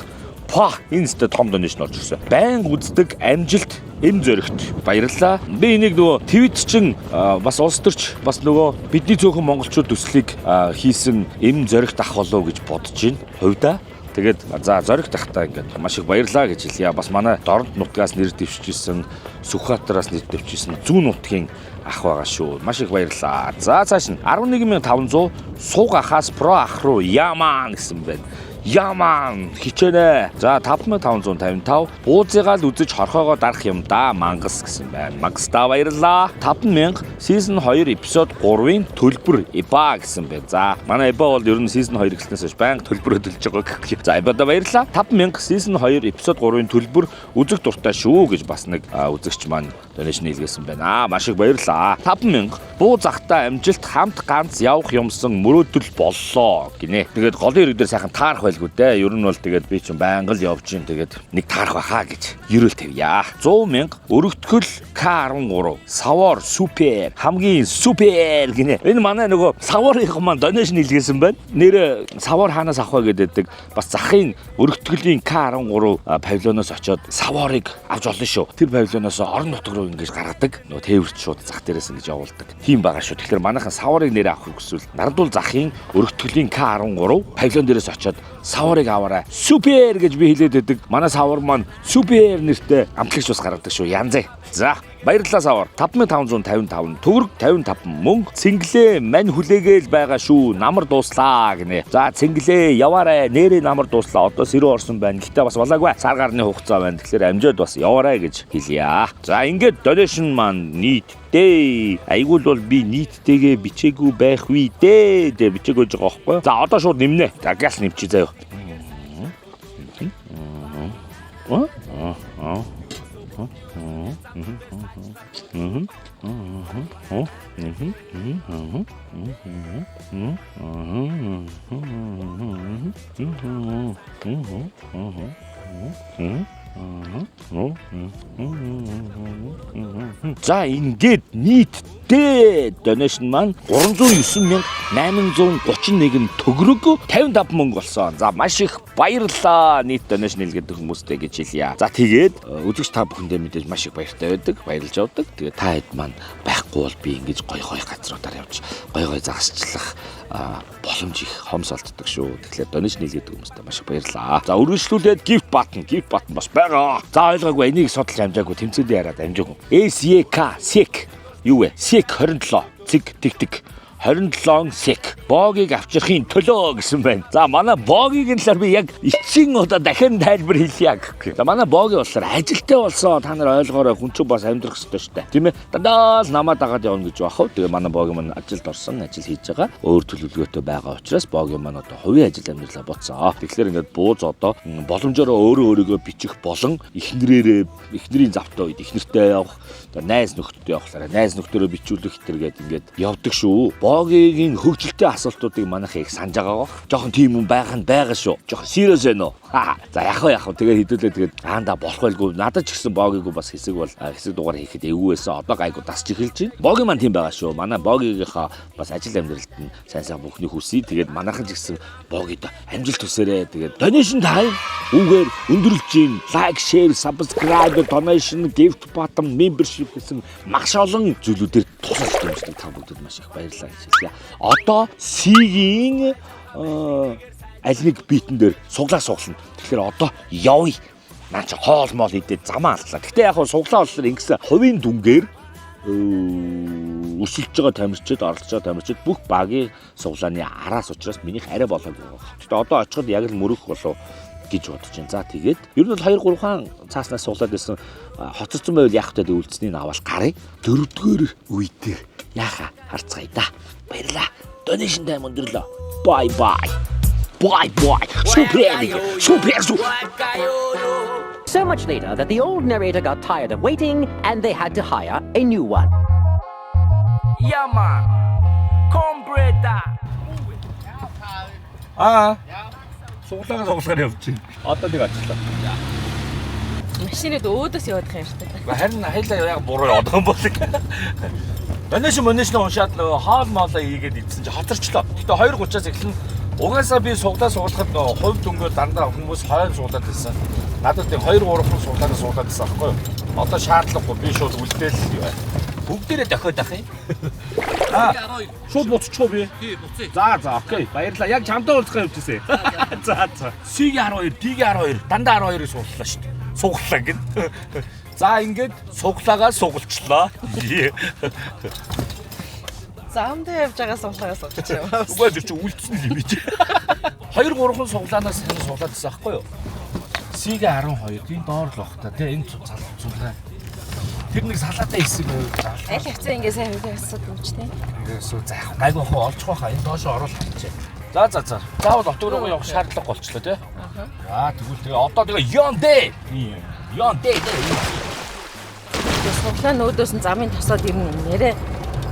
энэ том donation болж ирсэн. Байнга үздэг амжилт эм зөрөгт баярлалаа. Би энийг нөгөө твит чин бас улс төрч бас нөгөө бидний цөөхөн монголчууд төслийг хийсэн эм зөрөгт ах болов гэж бодож байна. Хувьдаа. Тэгээд за зоригт ахтаа ингээд маш их баярлалаа гэж хэлье. Бас манай Дорнод нутгаас нэр дэвшижсэн, Сүхбаатараас нэр дэвшижсэн зүүн нутгийн ах байгаа шүү. Маш их баярлалаа. За цааш нь 11,500 сууг ахаас про ах руу ямаан гэсэн байна. Яман хичээнэ. За 5,555 буузыгаа л үзэж хорхоогоо дарах юм да мангас гэсэн байна. Мангастаа баярлалаа. 5,000 season 2 episode 3-ын төлбөр Иба гэсэн байна. За манай Иба бол ер нь season 2 гэснээс хойш байнга төлбөр төлж байгаа гэх. За Ибада баярлалаа. 5,000 season 2 episode 3-ын төлбөр үзэх дуртай шүү гэж бас нэг үзэгч маань donation хийлгэсэн байна. Маш их баярлалаа. 5,000 буу захтай амжилт хамт ганц явах юмсан мөрөөдөл боллоо гинэ. Тэгээд голын ирэг дээр сайхан таарах байлгүй дээ. Ер нь бол тэгээд би ч байнга л явж гин тэгээд нэг таарах байхаа гэж ерөөл тавья. 100,000 өргөтгөл К13 савар супер хамгийн супер гинэ. Энэ манай нөгөө саварынх маань donation хийлгэсэн байна. Нэр савар хаанаас авах вэ гэдэг бас захын өргөтгөлийн К13 павильоноос очоод саварыг авч олно шүү. Тэр павильоноос орон нутг руу ингэж гаргадаг. Нөгөө тээвэрч шууд зах дээрээс ингэж явуулдаг. Тийм байгаа шүү. Тэгэхээр манайхан саварыг нэрээ авах хүсвэл Нардул захын өргөтгөлийн К13 павильон дээрээс очоод саварыг аваарай. Супер гэж би хэлээд байдаг. Манай савар маань супер нэртэй амтлагч бас гаргадаг шүү. Янзээ. За баярлалаа савар. 5,555 төгрөг 55 мөнгө. Цэнгэлээ мань хүлээгээл байгаа шүү. Намар дууслаа гинэ. За цэнгэлээ яваарай. Нэрээ намар дууслаа. Одоо сэрүү орсон байна. Гэхдээ бас болоогүй. Сар гарны хугацаа байна. Тэгэхээр амжаад бас яваарай гэж хэлье. За ингээд donation маань нийтдээ. Айгуул бол би нийтдээгээ бичээгүй байх вэ дээ. Бичээгүй байгаа байхгүй. За одоо шууд нэмнэ. За газ нэмчих заяа. За ингээд нийтдээ donation маань 309,831 төгрөг 55 мөнгө болсон. За маш их баярлалаа нийт donation хийлгээд хүмүүстэй гэж хэлье. За тэгээд үзэгч та бүхэндээ мэдээж маш их баяртай байдаг, баярлж явдаг. Тэгээд та хэд маань байхгүй бол би ингэж гой газруудаар явж гой загасчлах боломж их хомс олддог шүү. Тэгэхээр donation хийлгээд хүмүүстээ маш их баярлалаа. За үргэлжлүүлээд gift button бас байгаа. За ойлгоогүй энийг судалж амжаагүй тэмцээдээ яриад амжаагүй. SEK юу вэ? SEK 27 цэг тэг 27 SEK богийг авчрахын төлөө гэсэн байна. За манай богийн талаар би яг эцсийн удаа дахин тайлбар хэлье гэх. За манай богийн болохоор ажилтай болсон. Та нар ойлгоорой хүн чинь бас амьдрах хэрэгтэй шүү дээ. Тийм ээ. Дандаа л намаа дагаад явна гэж бахав. Тэгээ манай богийн маань ажилд орсон, ажил хийж байгаа. Өөр төлөвлөгөөтэй байгаа учраас богийн маань одоо хувийн ажил амьдралаа боцсон. Тэгэхээр ингээд бууз одоо боломжоор өөрийгөө бичих болон эхнэрийн завтай үед эхнэртэй явах, найз нөхдөдөө явахлаараа найз нөхдөөрөө бичүүлэх хэтэргээд ингээд явдаг шүү. Богийн хөгжилтэй асуултуудыг манайх их санаж байгаа. Жохон тийм юм байгаа шүү. Жохон serious байна уу? За яг. Тэгээ хэдүүлээ тэгээд аанда болох байлгүй. Надад ч гэсэн богигүй бас хэсэг дугаар хийхэд эвгүй байсан. Одоо гайгүй дасч эхэлж байна. Богийн маань тийм байгаа шүү. Манай богийнхаа бас ажил амьдралд нь сайн бүхний хүсье. Тэгээд манайхан ч гэсэн богид амжилт хүсээрээ. Тэгээд donation time үгээр өндөрлж гин. Like, share, subscribe, donation, gift button, membership гэсэн маш олон зүйлүүдээр тусалж дэмждэг та бүхэнд маш их баярлалаа. Одоо C-ийн аль нэг битэн дээр суглаа суглана. Тэгэхээр одоо явъя. Наа чи хоол моол идээд замаа алдлаа. Гэтэ яг суглаа болохоор ингэсэн хувийн дүнгээр өсөлж байгаа тамирчид бүх багийн суглааны араас учраас минийх арай болоогүй байна. Гэтэ одоо очиход яг л мөрөх болов гэж бодож байна. За тэгээд ер нь бол 2-3 хаан цааснаас суглаад байсан хоцорсон байвал яах вэ гэдэг үлдснийг аваад гарыг 4-р үедээ яаха харцгаая да. Баярлаа. Donation time өндөрлөө. Bye. Super. So much later that the old narrator got tired of waiting and they had to hire a new one. Yeah man. Combreda. Суглаагаар явчих. Одоо нэг ачлаа. Машиныг өөдөөс явах юм шүү дээ. Харин хайлаа яг буруу явах юм бол. Donation уншаад нөгөө хоол моолоо хийгээд идсэн чи хоцорчлоо. Гэтэ 2:30-аас эхлэн угаасаа би суглахад хувь дөнгөөр дандаа хүмүүс хойно суулаад байсан. Надад тийм 2-3 хүн суулаад байсан аахгүй юу? Одоо шаардлагагүй би шууд үлдээл бүгдээрээ дохиод ах юм. Шууд буцчихоо би. Тий, буцъя. За, окей. Баярлалаа. Яг чамтай уулзах явж ирсэн. За. C-12, D-12 дандаа 12-ыг сууллаа шүү дээ. Суглаа гэд. За ингээд суглаагаа сугалчлаа. Заамдаа явж байгаа суглаагаа сугалчих юм. Угаасаа чи үлдсэн юм биш. 2-3 хүн суглаанаас сайн суулаад байсан аахгүй юу? C-12 тийм доор л бах та тийм энэ цуглаа. Тэр нэг салаатай хэсэг байв. Аль хэвцээ ингэ сайн хөвлөсөн юм ч тийм. Ингэсүү заах. Айгу хоо олж байхаа энэ доошо оруулах гэж. За. Заавал отог руу явах шаардлага болчлоо тий. Тэгвэл тэгээ одоо тэгээ Yonde. Суглаа нөөдөөс нь замын тосоод ирнэ нэрэ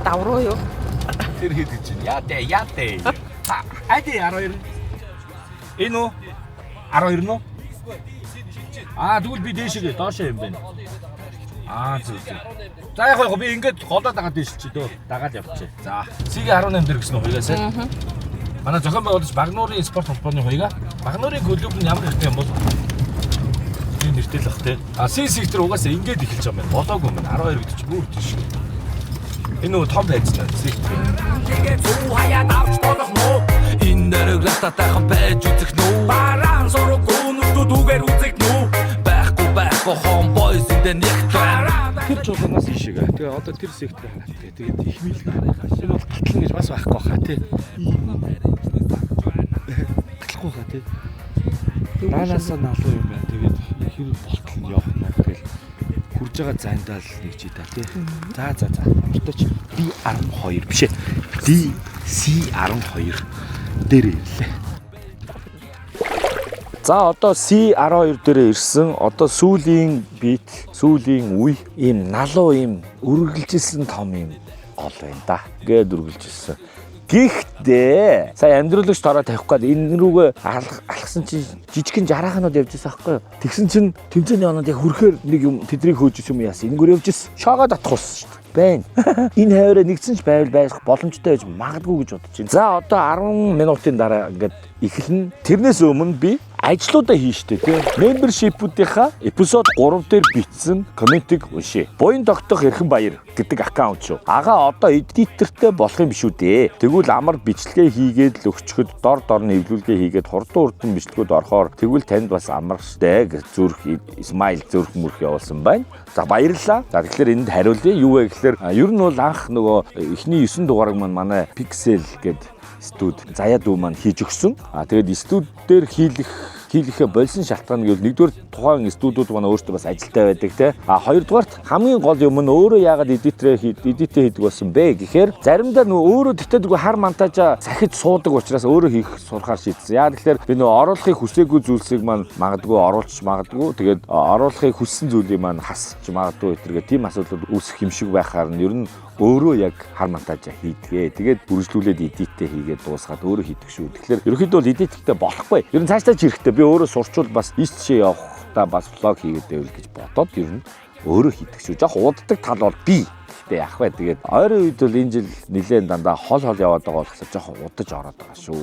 давруу юу? Тэр хэд гэж байна? Яатэ. Айди 12. Энэ үү? 12 нь үү? Тэгвэл би дээшээ доошоо юм байна. Зүг. За яг би ингээд голоо дагаад дээшилчих дөө. Дагаад явчих. За. C-18 дээр гэсэн хоёгаас. Манай зохион байгуулагч Багнуурын спорт холбооны хоёга. Багнуурын клуб нь ямар хэрэгтэй юм бол энэ нэртэй л бах те. C-сектор угаасаа ингээд эхэлж байгаа юм байна. Болоогүй юм. 12 гэдэг чинь бүр тийш. Энэ нөгөө том байцнаа сектор. Тэгээд зүү хаяад авч болох нөө. Энэ нэрэг рататайхан байж үзэх нөө. Бараан сурах гүнүүд үгээр үзэх нөө. Байхгүй homeboys in the next Тэр жуулнаас ишээгээ. Тэгээ одоо тэр секторыг хараад тэгээд их мэлгээ. Энэ бол гатлан гэж бас байхгүй хаа тий. Гатлахгүй хаа тий. Наалаасаа налуу юм байна. Тэгээд хэр болтол нь явах нь тэгэл хурж байгаа зайндаа л нэг чи та тий. За. Орточ D12 биш ээ. DC12 дээр ирлээ. За одоо C12 дээр ирсэн одоо сүүлийн бит, сүүлийн үе ийм налуу ийм үргэлжилсэн том ийм гол байна да. Гээд үргэлжилсэн. Гэхдээ сая амьдруулагч тороо тавих гээд энэ рүүгээ алхсан чинь жижигхэн жараханууд явж байсан байхгүй юу? Тэгсэн чинь тэмцээний оноод яг хүрхээр нэг юм тэдрийг хөөж юм яасан. Энэгээр явж ирсэн. Шоогоо татхуулсан шүү дээ. Байна. Энэ хаваараа нэгдсэн ч байвал байх боломжтой байж магадгүй гэж бодож байна. За одоо 10 минутын дараа ингээд эхэлнэ. Тэрнээс өмнө би ажлуудаа хийжтэй тийм membership-уудынхаа эпизод 3 дээр бичсэн комментиг уншъя. Буян тогтох Эрхэн Баяр гэдэг аккаунт шүү. Ага одоо эдитертэй болох юм биш үү дээ. Тэгвэл амар бичлэгээ хийгээд л өгчөхөд дор нь эвлүүлгээ хийгээд хурдан бичлэгүүд орохоор тэгвэл танд бас амарчтай зүрх смайл зүрх мөрх явуулсан байна. За баярлалаа. За тэгэхээр энд хариулъя. Юу вэ гэхээр ер нь бол анх нөгөө эхний 9 дугаарыг манай Pixel гэдэг студ заяа дүү маань хийж өгсөн. Тэгээд студ дээр хийлэхэ болсон шалтгаан нь нэгдүгээр тухайн студиуд манай өөртөө бас ажилтай байдаг те. Хоёрдугаарт хамгийн гол юм нь өөрөө яагаад эдитээ хийдэг болсон бэ гэхээр заримдаа нөгөө өөрөө тэтгэдэг хар монтажа сахиж суудаг учраас өөрөө хийх сурахаар шийдсэн. Яа тэгэхээр би нөгөө оруулахыг хүсээгүй зүйлсийг маань магадгүй оруулж магадгүй тэгээд оруулахыг хүссэн зүйлийг маань хасч магадгүй гэтэргээ тийм асуудал үүсэх юм шиг байхаар нь ер нь өөрөө яг хар монтажа хийдгээ. Тэгээд бүржлүүлээд эдитээ хийгээд дуусгаад өөрөө хийдэг шүү. Тэгэхээр ерөнхийдөө бол эдиттэй болохгүй. Ер нь цаашдаа ч хэрэгтэй. Би өөрөө сурчвал бас ийшээ явахдаа бас влог хийгээд байвал гэж бодоод ер нь өөрөө хийдэг шүү. Жох уддаг тал бол би. Гэхдээ яах вэ? Тэгээд ойрын үед бол энэ жил нэлээд дандаа хол яваад байгаа болохоор жох удаж ороод байгаа шүү.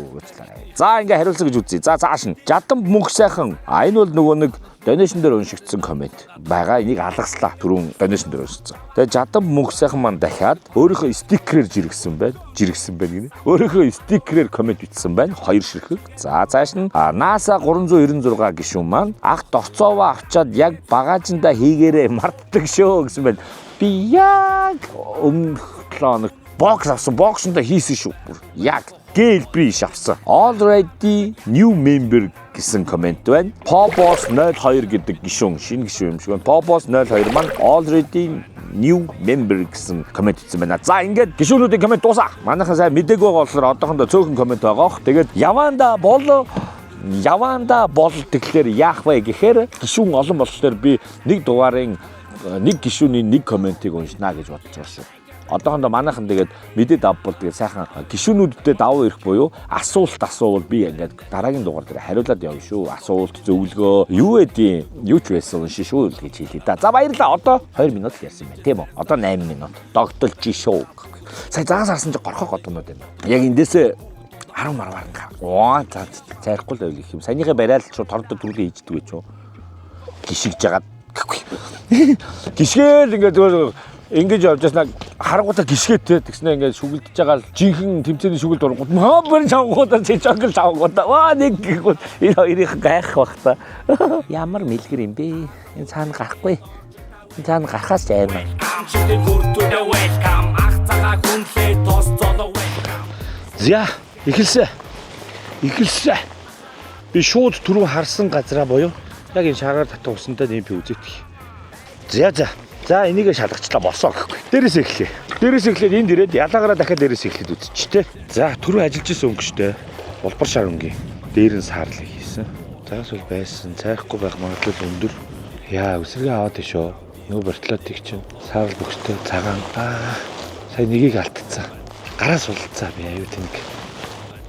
За ингээ хариулсан гэж үзье. За цааш нь жадан мөнх сайхан. Энэ бол нөгөө нэг донешн дээр уншигдсан коммент байгаа. Энийг алгаслаа. Түрүүн донешн дээр уншигдсан. Тэгээд жадан мөнх сайхан маань дахиад өөрийнхөө стикерээр жиргсэн байна гинэ. Өөрийнхөө стикерээр коммент бичсэн байна. 2 ширхэг. За цааш нь NASA 396 гишүүн маань ах довцоовоо авчаад яг багажинда хийгээрээ мартдаг шүү гэсэн байна. Би яг өмнөх 7 хоног бокс авсан. Боксонда хийсэн шүү. Яг гээл би авсан. Already new member гэсэн коммент байна. Popos 02 гэдэг гишүүн, шинэ гишүүн юм шиг байна. Popos 02 маань already new member гэсэн коммент хийсэн байна. За ингээд гишүүнүүдийн коммент дуусаа. Манайхан сайн мдэггүй байгаа болохоор одоохондоо цөөхөн коммент байгаах. Тэгээд яванда бол тэгэхээр яах вэ гэхээр гишүүн олон болохоор би нэг дугаарын нэг гишүүний нэг комментиг уншнаа гэж бодож байгаа шүү. Одоохондоо манайхан тэгээд мэдээд авбал тэгээд сайхан гишүүнүүдтэй давуу ирэх буюу асуулт асуувал би ингээд дараагийн дугаар дээр хариулаад явна шүү. Асуулт зөвлөгөө юу эдийн юу ч байсан уншиж шүү гэж хэлээ да. За баярлалаа. Одоо 2 минут л ярьсан байна тийм үү? Одоо 8 минут. Тогтолж шүү. Сая загас харсан чи горхоо годнууд байна. Яг эндээсээ 10 марвар га. Оо за цайрахгүй л байл их юм. Саяныхаа барайл шууд тордод түрүүлээ хийждэг гэж юу? Гიშгэж жагаад гიშгээл ингээд ингэж явж яснаа харангуудаа гიშгээтэй тэгснэ ингээд шүгэлдэж байгаа л жинхэнэ тэмцээний шүгэлд оргууд мөн чавгуудаа чичгэл чавгуудаа ваа нэг гихүүд энэ хоёрыг гайх бах та ямар мэлгэр юм бэ энэ цаана гарахгүй энэ цаана гарахаас ч аймаа за эхэлсэн би шууд түрүү харсан газараа буюу яг энэ шараар татуусантай нэм би үзээдэх. За энийг шалгачлаа босоо гэхгүй. Дээрээс эхлэе. Энд ирээд ялаагаараа дахиад дээрээс эхлээд үзчихтэй. За түрүү ажиллаж исэн өнгөштэй. Улбар шар өнгийн дээр нь саарлыг хийсэн. Загас бол байсан. Цайхгүй байх магадлал өндөр. Яа үсэргээ аваад тийшөө. Нөгөө бортолотыг чинь саарл бөхтэй цагаан. Сая нэгийг алдчихсан. Гараа сулцсан би аюу тэнэг.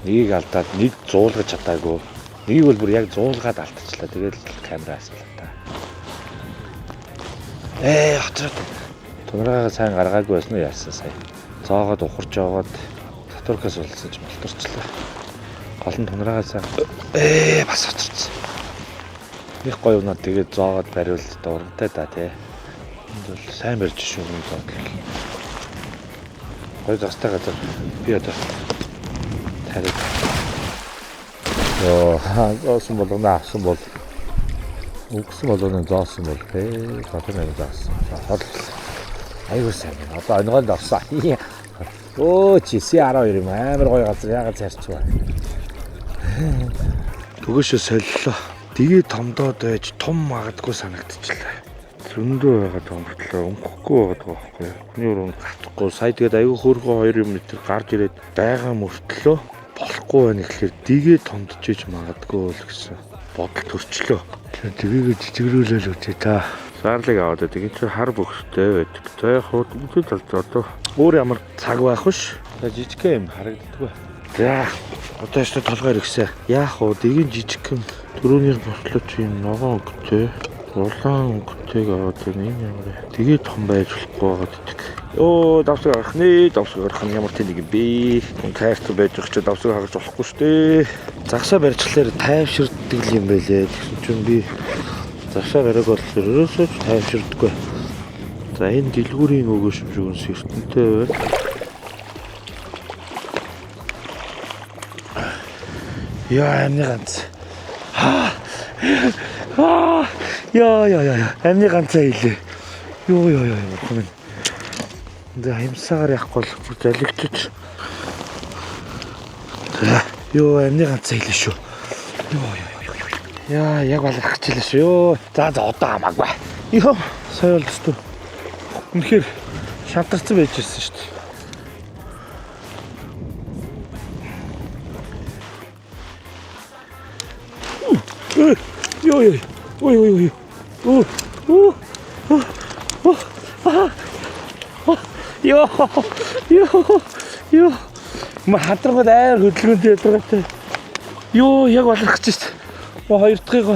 Нэгийг алдаад нэг зуулгаж чадаагүй. Нэгийг бол бүр яг зуулгаад алдчихлаа. Тэгээд камераас л та. Хоцроо. Тунраагаа сайн гаргаагүй байсан уу яасан сая. Зоогоод ухарч яваад сатуркаас улсан ч болторчлаа. Гол нь тунраагаа сайн бас хоцорсон. Их гоё унаад тэгээд зоогоод бариулд дурамтай да тий. Энд бол сайн барьж шүү юм бодлоо. Гоё застай газар би одоо тариад. Зоосон болгоно авсан бол үгсэн болгоно зоосон бол хатан нэг зоосон. Айгуу сайн. Одоо онгонд орсон. Оо чи C12 юм амар гоё газар яагаад зарчваа. Төгөөшөө солилоо. Тэгээ томдоод байж том магадгүй санагдчихлаа. Зөндөө байгаа томртлоо өмхгүй байгаа байхгүй. Хүний өрөө гатахгүй сая тэгээд айгүй хөөрхөн 2 м гарч ирээд байгаа мөртлөө болохгүй байх гэхээр дигээ томдож иж магадгүй л гэсэн. бодол төрчлөө. Тэгээд жижигрүүлэл үгүй та. Саарлыг аваад тэгээд чи хар бөхстэй байдаг. За яг хуу үгүй одоо өөр ямар цаг байх вш. За жижигхэн юм харагддаг. За одоо ч толгойр ихсэ. Яг хуу дэгийн жижигхэн түрүүний бослооч юм ногоон өнгөтэй. Улаан өнгөтэйг аваад энэ ямар тэгээд том байж болохгүй байгаад идэх. Оо давсаг гарах нь ямар тэнэг юм бэ? Тайрт байж байгаа ч давсаг харж болохгүй шүү дээ. Загсаа барьчихлаар тайвширддаг юм байлээ. Тэгсэн чинь би загсаа бараг бол ерөөсөө тайвширдаггүй. За энэ дэлгүүрийн өгөө шимжүүнс ертөнтэй байна. Яа амны ганц. Яа амны ганцаа хэлээ. Йоо. За хэмсаагаар явахгүй бол бүр залгичиж. За ёо амны ганцаа хэлээ шүү. Ёо. Яа яг балах хичээлээ шүү. Ёо. За одоо хамаагүй. Ёо сая бол зү. Үнэхээр шантарсан байж ирсэн шүү дээ. Ёо. Ой. Ёо. Ма хатрагд аяар хөдөлгөөнтэй ялгартай. Ёо, яг балах гэж шүү дээ. Ма хоёр дахьыг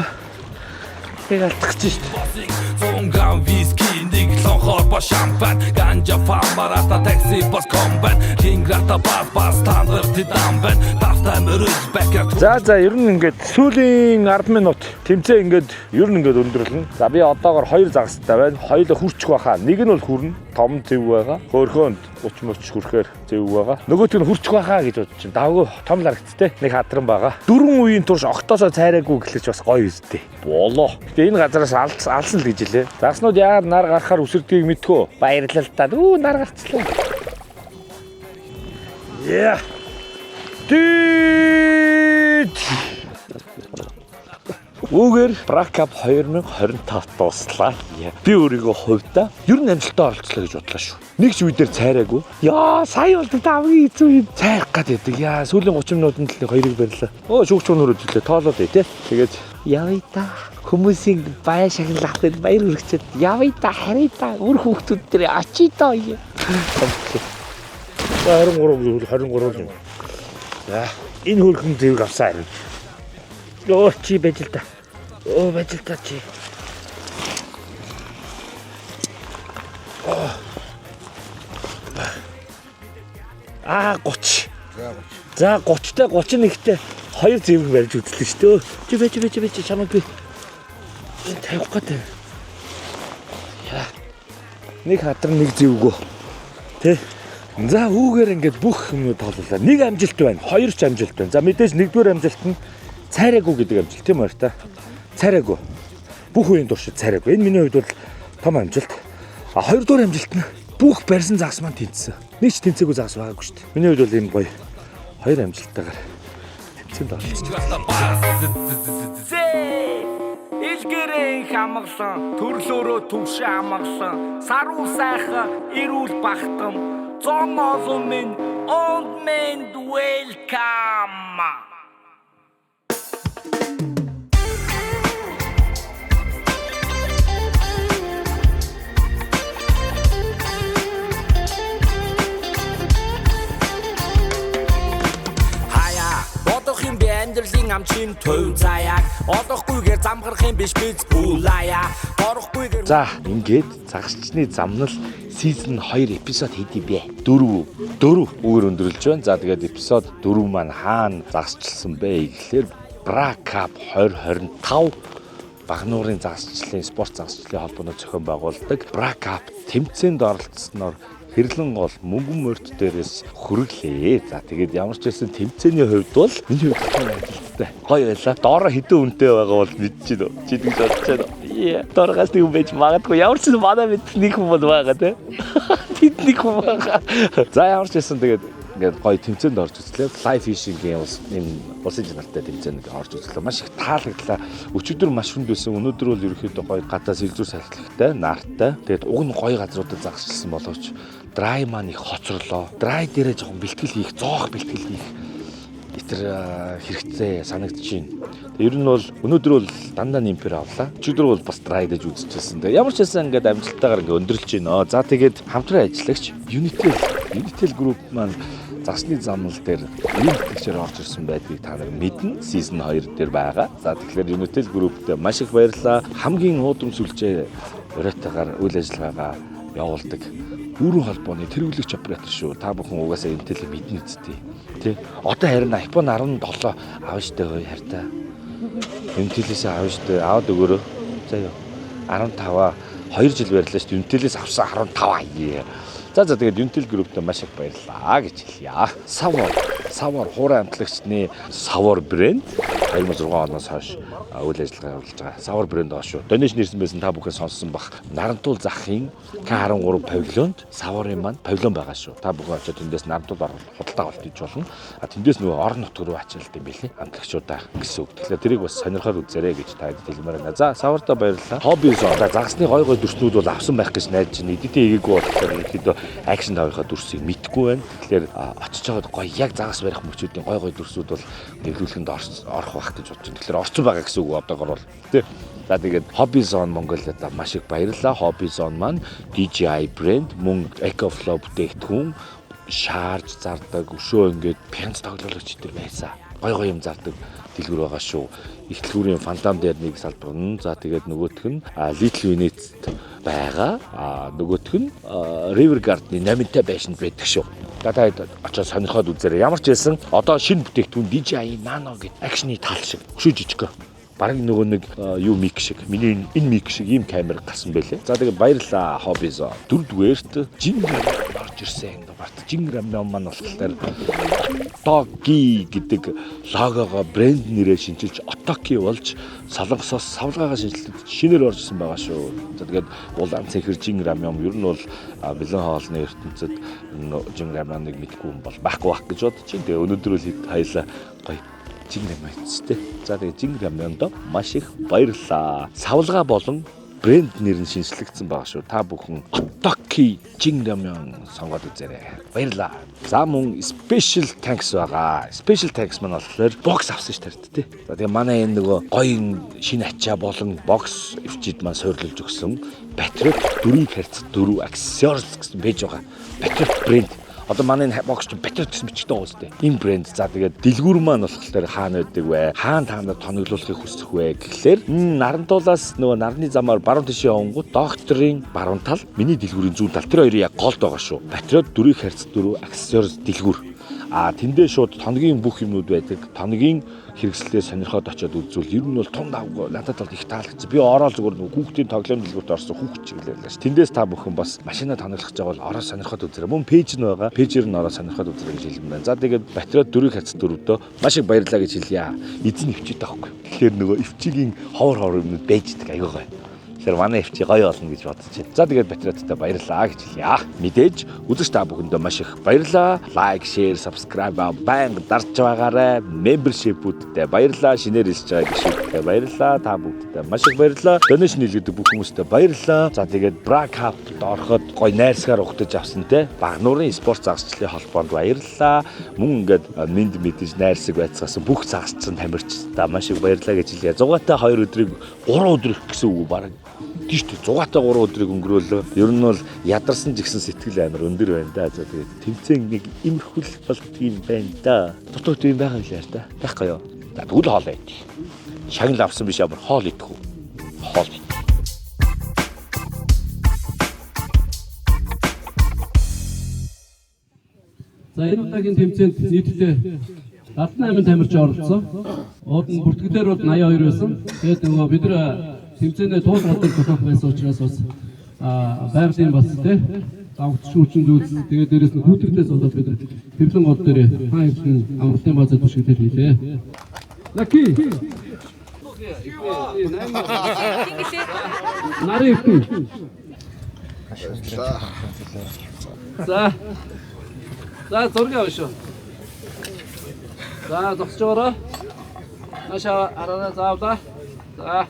яг алдах гэж шүү дээ. Зунган виски нэг лонхоор ба шампан ганжа фамарата такси бас комбан кинграта бас стандарт дамбан тавтай мөрөж бэкер. За ер нь ингээд сүүлийн 10 минут тэмцээ ингээд ер нь ингээд өндөрлөн. За би одоогоор 2 загастай байна. Хоёулаа хүрчих байхаа. Нэг нь бол хүрнэ. Том зэв байгаа. Хөөхөнд 30 мөч хүрэхээр зэв байгаа. Нөгөөт нь хүрчих байхаа гэж бодож чинь. Давгүй том харагдтээ. Нэг хатран байгаа. 4 үеийн турш огтоосоо цайраагүй гэхлэж бас гоё үстэй. Болоо. Гэтэ энэ газараас алсан л гэж хэлээ. Загснууд яагаад нар гарахаар үсэрдгийг мэдхөө. Баярлал та. Нар гарцлаа. Яа. Үгээр Бракап 2025 дуслаа. Би өөрийгөө хувьдаа ер нь амжилттай оролцлоо гэж бодлоо шүү. Нэг ч үе дээр цайраагүй. Яа, сая бол тавгийн эзүү юм. Цайрах гэдэг. Яа, сүүлийн 30 минутанд л хоёрыг барьлаа. Оо, шүүгч өнөрөд хэлээ. Тоолоод бай тээ. Тэгээд явъя та. Хүмүүсийн бая шагнал авахд баяр хүрчээд явъя та, харъя та. Өөр хүүхдүүд дээр очие тоо. 23 юм. За, энэ хөрхөн зэвг авсан. Оо, чи байж л та. Оо, байж л та чи. Аа 30. За 30-тай 31-тэй 2 зэвэг барьж үзлээ шүү дээ. Чи байж чамайг би тавих гэдэг. Яа. Нэг хадар нэг зэвгөө. Тэ. За үүгээр ингээд бүх юмнууд тооллоо. Нэг амжилт байна, хоёр ч амжилт байна. За мэдээж нэгдүгээр амжилт нь цайраагүй гэдэг амжилт тийм үү та. Цайраагүй. Бүх үеийн туршид цайраагүй. Энэ миний хувьд бол том амжилт. А хоёрдугаар амжилт нь бүх барьсан загас маань тэнцсэн. Нэг ч тэнцээгүй загас байгаагүй шүү дээ. Миний хувьд бол энэ гоё. Хоёр амжилттайгаар тэнцээнд оролцсон. Илгэрэн хамглан төрлөөрөө төвшин амгалан саруу сайхан эрүүл бахтам зон олон минь old men welcome. Амьдралын амчин төв заяаг олохгүйгээр замгарах юм биш биз бүлаяа борохгүйгээр. За ингээд загасчны замнал season 2 эпизод хийдий бэ. 4 үгээр өндөрлж байна. За тэгээд эпизод 4 маань хаана загасчлсан бэ гэхлээр Бракап 2025 Багнуурын загасчлалын спорт загасчлалын холбооны зохион байгуулдаг Бракап тэмцээнд оролцсноор хэрлэн гол мөнгөн морьт дээрээс хүргэлээ. За тэгээд ямар ч байсан тэмцээний хувьд бол миний хувьд ажилттай. Гоё байлаа. Доороо хэдэн үнэтэй байгаа бол мэдчихэв. Чи тэгж бодож байна. Доорогоос нэг юм байж магадгүй. Ямар ч юм манай мэд нэг хүн бол байгаа те. Тэд нэг хүн байгаа. За ямар ч байсан тэгээд ингээд гоё тэмцээнд орж үзлээ. Live fishing-ийн энэ улсын чанартай тэмцээнд орж үзлээ. Маш их таалагдлаа. Өчигдөр маш хүнд байсан. Өнөөдөр бол ерөөхдөө гоё гадаас илзүүр салхилагтай, наартай. Тэгээд уг нь гоё газруудад загасчилсан боловч драй маань их хоцорлоо. Драй дээрээ жоохон бэлтгэл хийх, зоох бэлтгэл хийх хэрэгтэй санагдчихээн. Ер нь бол өнөөдөр бол дандаа нимпер авлаа. Өчигдөр бол бас драй дэж үзчихсэн. Тэгээ ямар ч байсан ингээд амжилттайгаар ингээд өндөрлж байна. За тэгээд хамтран ажиллагч Unitel Group маань загсны замнал дээр ийм итгэгчээр орж ирсэн байдгийг та нар мэднэ. Season 2 дээр байгаа. За тэгэхээр Unitel Group-д маш их баярлалаа. Хамгийн уудам сүлжээ өрөөтэйгээр үйл ажиллагаагаа явуулдаг үүрэн холбооны тэргүүлэгч оператор шүү. Та бүхэн угаасаа Intel мэднэ үстэй. Тэ. Одоо харин iPhone 17 аав штэ гоё хайртай. Intel-ээс аав штэ аваад өгөөрөө. За юу. 15 2 жил барьлаа штэ. Intel-ээс авсан 15. За тэгээд Unitel Group-д маш их баярлалаа гэж хэлье. Savor хуурай амтлагчны Savor брэнд 2006 оноос хойш үйл ажиллагаа явуулж байгаа. Savor брэнд аа шүү. Donation ирсэн байсан та бүхэн сонссон бах. Нарантуул захын К13 павильонд Savor-ын маань павильон байгаа шүү. Та бүхэн очиод тэндээс нарантуул худалдаа авалт хийж болно. Тэндээс нөгөө орон нутг руу ачаалт юм билээ. Амтлагчудаа гэсэн үг. Тэгэхээр тэрийг бас сонирхоод үзээрэй гэж та хэд хэлмээр байна. За Savor-д баярлалаа. Hobby Zone загсны гой дүрснүүд бол авсан байх гэж найдаж байна. Эдитээ хийгээгүй болохоор ихэд акшн тавийнхаа дүрсийг мэдгүй байна. Тэгэхээр очиж байгаад гоё яг загас барих мөчүүдийн гой дүрсүүд бол нэвлүүлэхэнд орох байх гэж бодож байна. Тэгэхээр орсон байгаа гэсэн үг одоогор бол тий. За тэгээд Hobby Zone Mongolia-д маш их баярлалаа. Hobby Zone маань DJI брэнд мөн EcoFlow бүтээгдэхүүн шаарж зардаг өшөө ингээд пянц тоглоулогч төр байсан. Гой юм зардаг дэлгүүр байгаа шүү. Их дэлгүүрийн фантам дээр нэг салбар нь. За тэгээд нөгөөх нь Little Unit байгаа. Нөгөөх нь River Garden-ы 8-тай байшинд байдаг шүү. За та очоод сонирхоод үзээрэй. Ямар ч хэлсэн одоо шинэ бүтээгдэхүүн DJI Nano гэдэг акшны тал шиг өшөө жижиг. Бараг нөгөө нэг юу мик шиг. Миний энэ мик шиг ийм камер гарсан байлээ. За тэгээд баярлалаа Hobby Zone. Дөрөвдүгээрт Jingram орж ирсэн. Jingram маань болохоор Otoki гэдэг логогоо брэнд нэрээр шинжилж Otoki болж солонгосоос савлгаагаа шинжилдэг шинээр орж ирсэн байгаа шүү. За тэгээд улаан цэнхэр Jingram юм ер нь бол бэлэн хоолны ертөнцид Jingram-ыг мэдгүй юм бол байхгүй байх гэж бодож чинь. Тэгээ өнөөдөр л хайлаа гоё Jingram мэдстэй. За тэгээ Jingram-д маш их баярлалаа. Савлгаа болон брэнд нэр нь шинжлэгдсэн байгаа шүү. Та бүхэн Otoki Jingram сонгоод үзээрэй. Баярлалаа. За мөн special thanks байгаа. Special thanks маань болохоор бокс авсан ш тарт тий. За тэгээ манай энэ нөгөө гоё шинэ ачаа болон бокс өвчид маань суйрлуулж өгсөн Patriot 4x4 accessories гэсэн байж байгаа. Patriot брэнд. Одоо манай бокс Patriot гэсэн бичигтэй байгаа үстэй. Энэ брэнд. За тэгээд дэлгүүр маань болохоор хаана байдаг вэ? Хаана та нар тоноглуулахыг хүсэх вэ гэхлээр Нарантуулаас нөгөө нарны замаар баруун тишээ явангууд докторийн баруун тал, миний дэлгүүрийн зүүн тал тэр хоёрын яг голд байгаа шүү. Patriot 4x4 accessories дэлгүүр. Тэндээ шууд тоногийн бүх юмнууд байдаг. Тоногийн хэрэгслээ сонирхоод очиод үзвэл ер нь бол тун давгүй надад бол их таалагдсан. Би ороод зүгээр нөгөө хүүхдийн тоглоом дэлгүүрт орсон хүүхд чиглэлээ ш. Тэндээс та бүхэн бас машина тоноглох гэж байгаа бол ороод сонирхоод үзээрэй. Мөн пэйж нь байгаа. Пэйжээр нь ороод сонирхоод үзээрэй гэж хэлсэн байна. За тэгээд Patriot 4x4-дөө маш их баярлалаа гэж хэлье. Эзэн өвчтэй таахгүй. Тэгэхээр нөгөө өвчигийн ховор юмнууд байждаг аягүй гоё. Тэгэхээр манай өвчи гоё болно гэж бодож байна. За тэгээд Patriot-тай баярлалаа гэж хэлье. Мэдээж үзэж та бүхэндээ маш их баярлалаа. Лайк, шеэр, subscribe банг дарж байгаарай. Membership-үүдтэй баярлалаа. Шинээр ирж байгаа гишүүдтэй баярлалаа. Та бүгдтэй маш их баярлалаа. Donation хийлгэдэг бүх хүмүүстээ баярлалаа. За тэгээд Bracup-д ороход гоё найрсгаар ухтаж авсан те. Багнуурын спорт загасчлалын холбоонд баярлалаа. Мөн ингээд мэд мэдээж найрсаг байцгаасан бүх загасчсан тамирчдаа маш их баярлалаа гэж хэлье. Зугаатай 2 өдрийг 3 өдөр гэсэн үг баг. Тийш үү 6-тай 3 өдрийг өнгөрөөлөө. Ер нь бол ядарсан ч гэсэн сэтгэл амар өндөр байна да. За тэгээд тэмцээн нэг имерхүүл болдог юм байна да. Дутуу юм байгаа юм л та. Байхгүй юу? За тэгвэл хоол идэх. Шагнал авсан биш ямар хоол идэх үү? Хоол. За энэ удаагийн тэмцээнд нийтдээ 78 тамирч оролцсон. Уудан бүртгэлээр бол 82 байсан. Тэгээд нөгөө бид нар тэмцээнээ туул бодлого тогтоох байсан учраас бас байгалийн бас тий давхц шүүчин зүйлс тэгээд дээрэс нь хүүтрдээс болоод бид тэмцээн гол дээр хаан хэвхэн амралтын базар төшгөлтэй хийлээ. Лаки. Нарийн хэвхэн. За зураг авъя шүү. За зогсож байгаарай. Наша араараа заавда. За.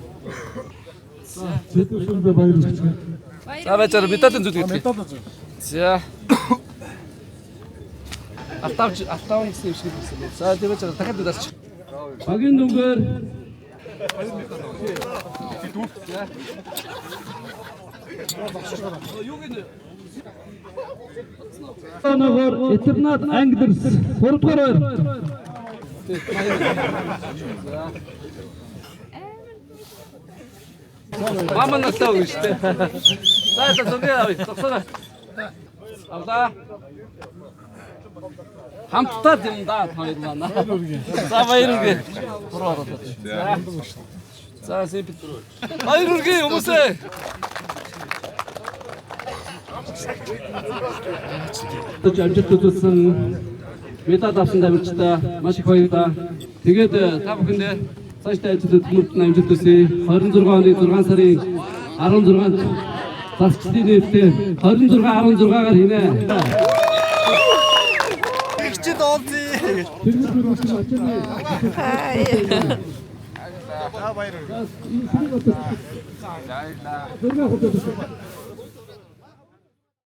Зөвхөн баярлалаа. За баяжаар медалийн зүйл гэдэг. За. алтаавын гэсэн юм шиг хэлсэн. За тэгвэл дахиад удаач. Багийн дүнгээр Анагор Этернат Англерс 3 дугаар ойр. Маман насаа үү штэ. За зөвхөн авъя. Цогцоо. Авлаа. Хамтдаа юм да хоёр маань. За баяр үргээ. За сэпэт. Баяр үргээ хүмүүсээ. Амжилт үзүүлсэн медаль авсан дамжтай маш их баярлалаа. Тэгээд та бүхэндээ цаашдаа ажиллаж хүмүүст амжилт хүсье. 26 оны 6 сарын 16-нд засчлын нэртэй 26-16-гаар хийнэ. Чи дооци. За баярлалаа.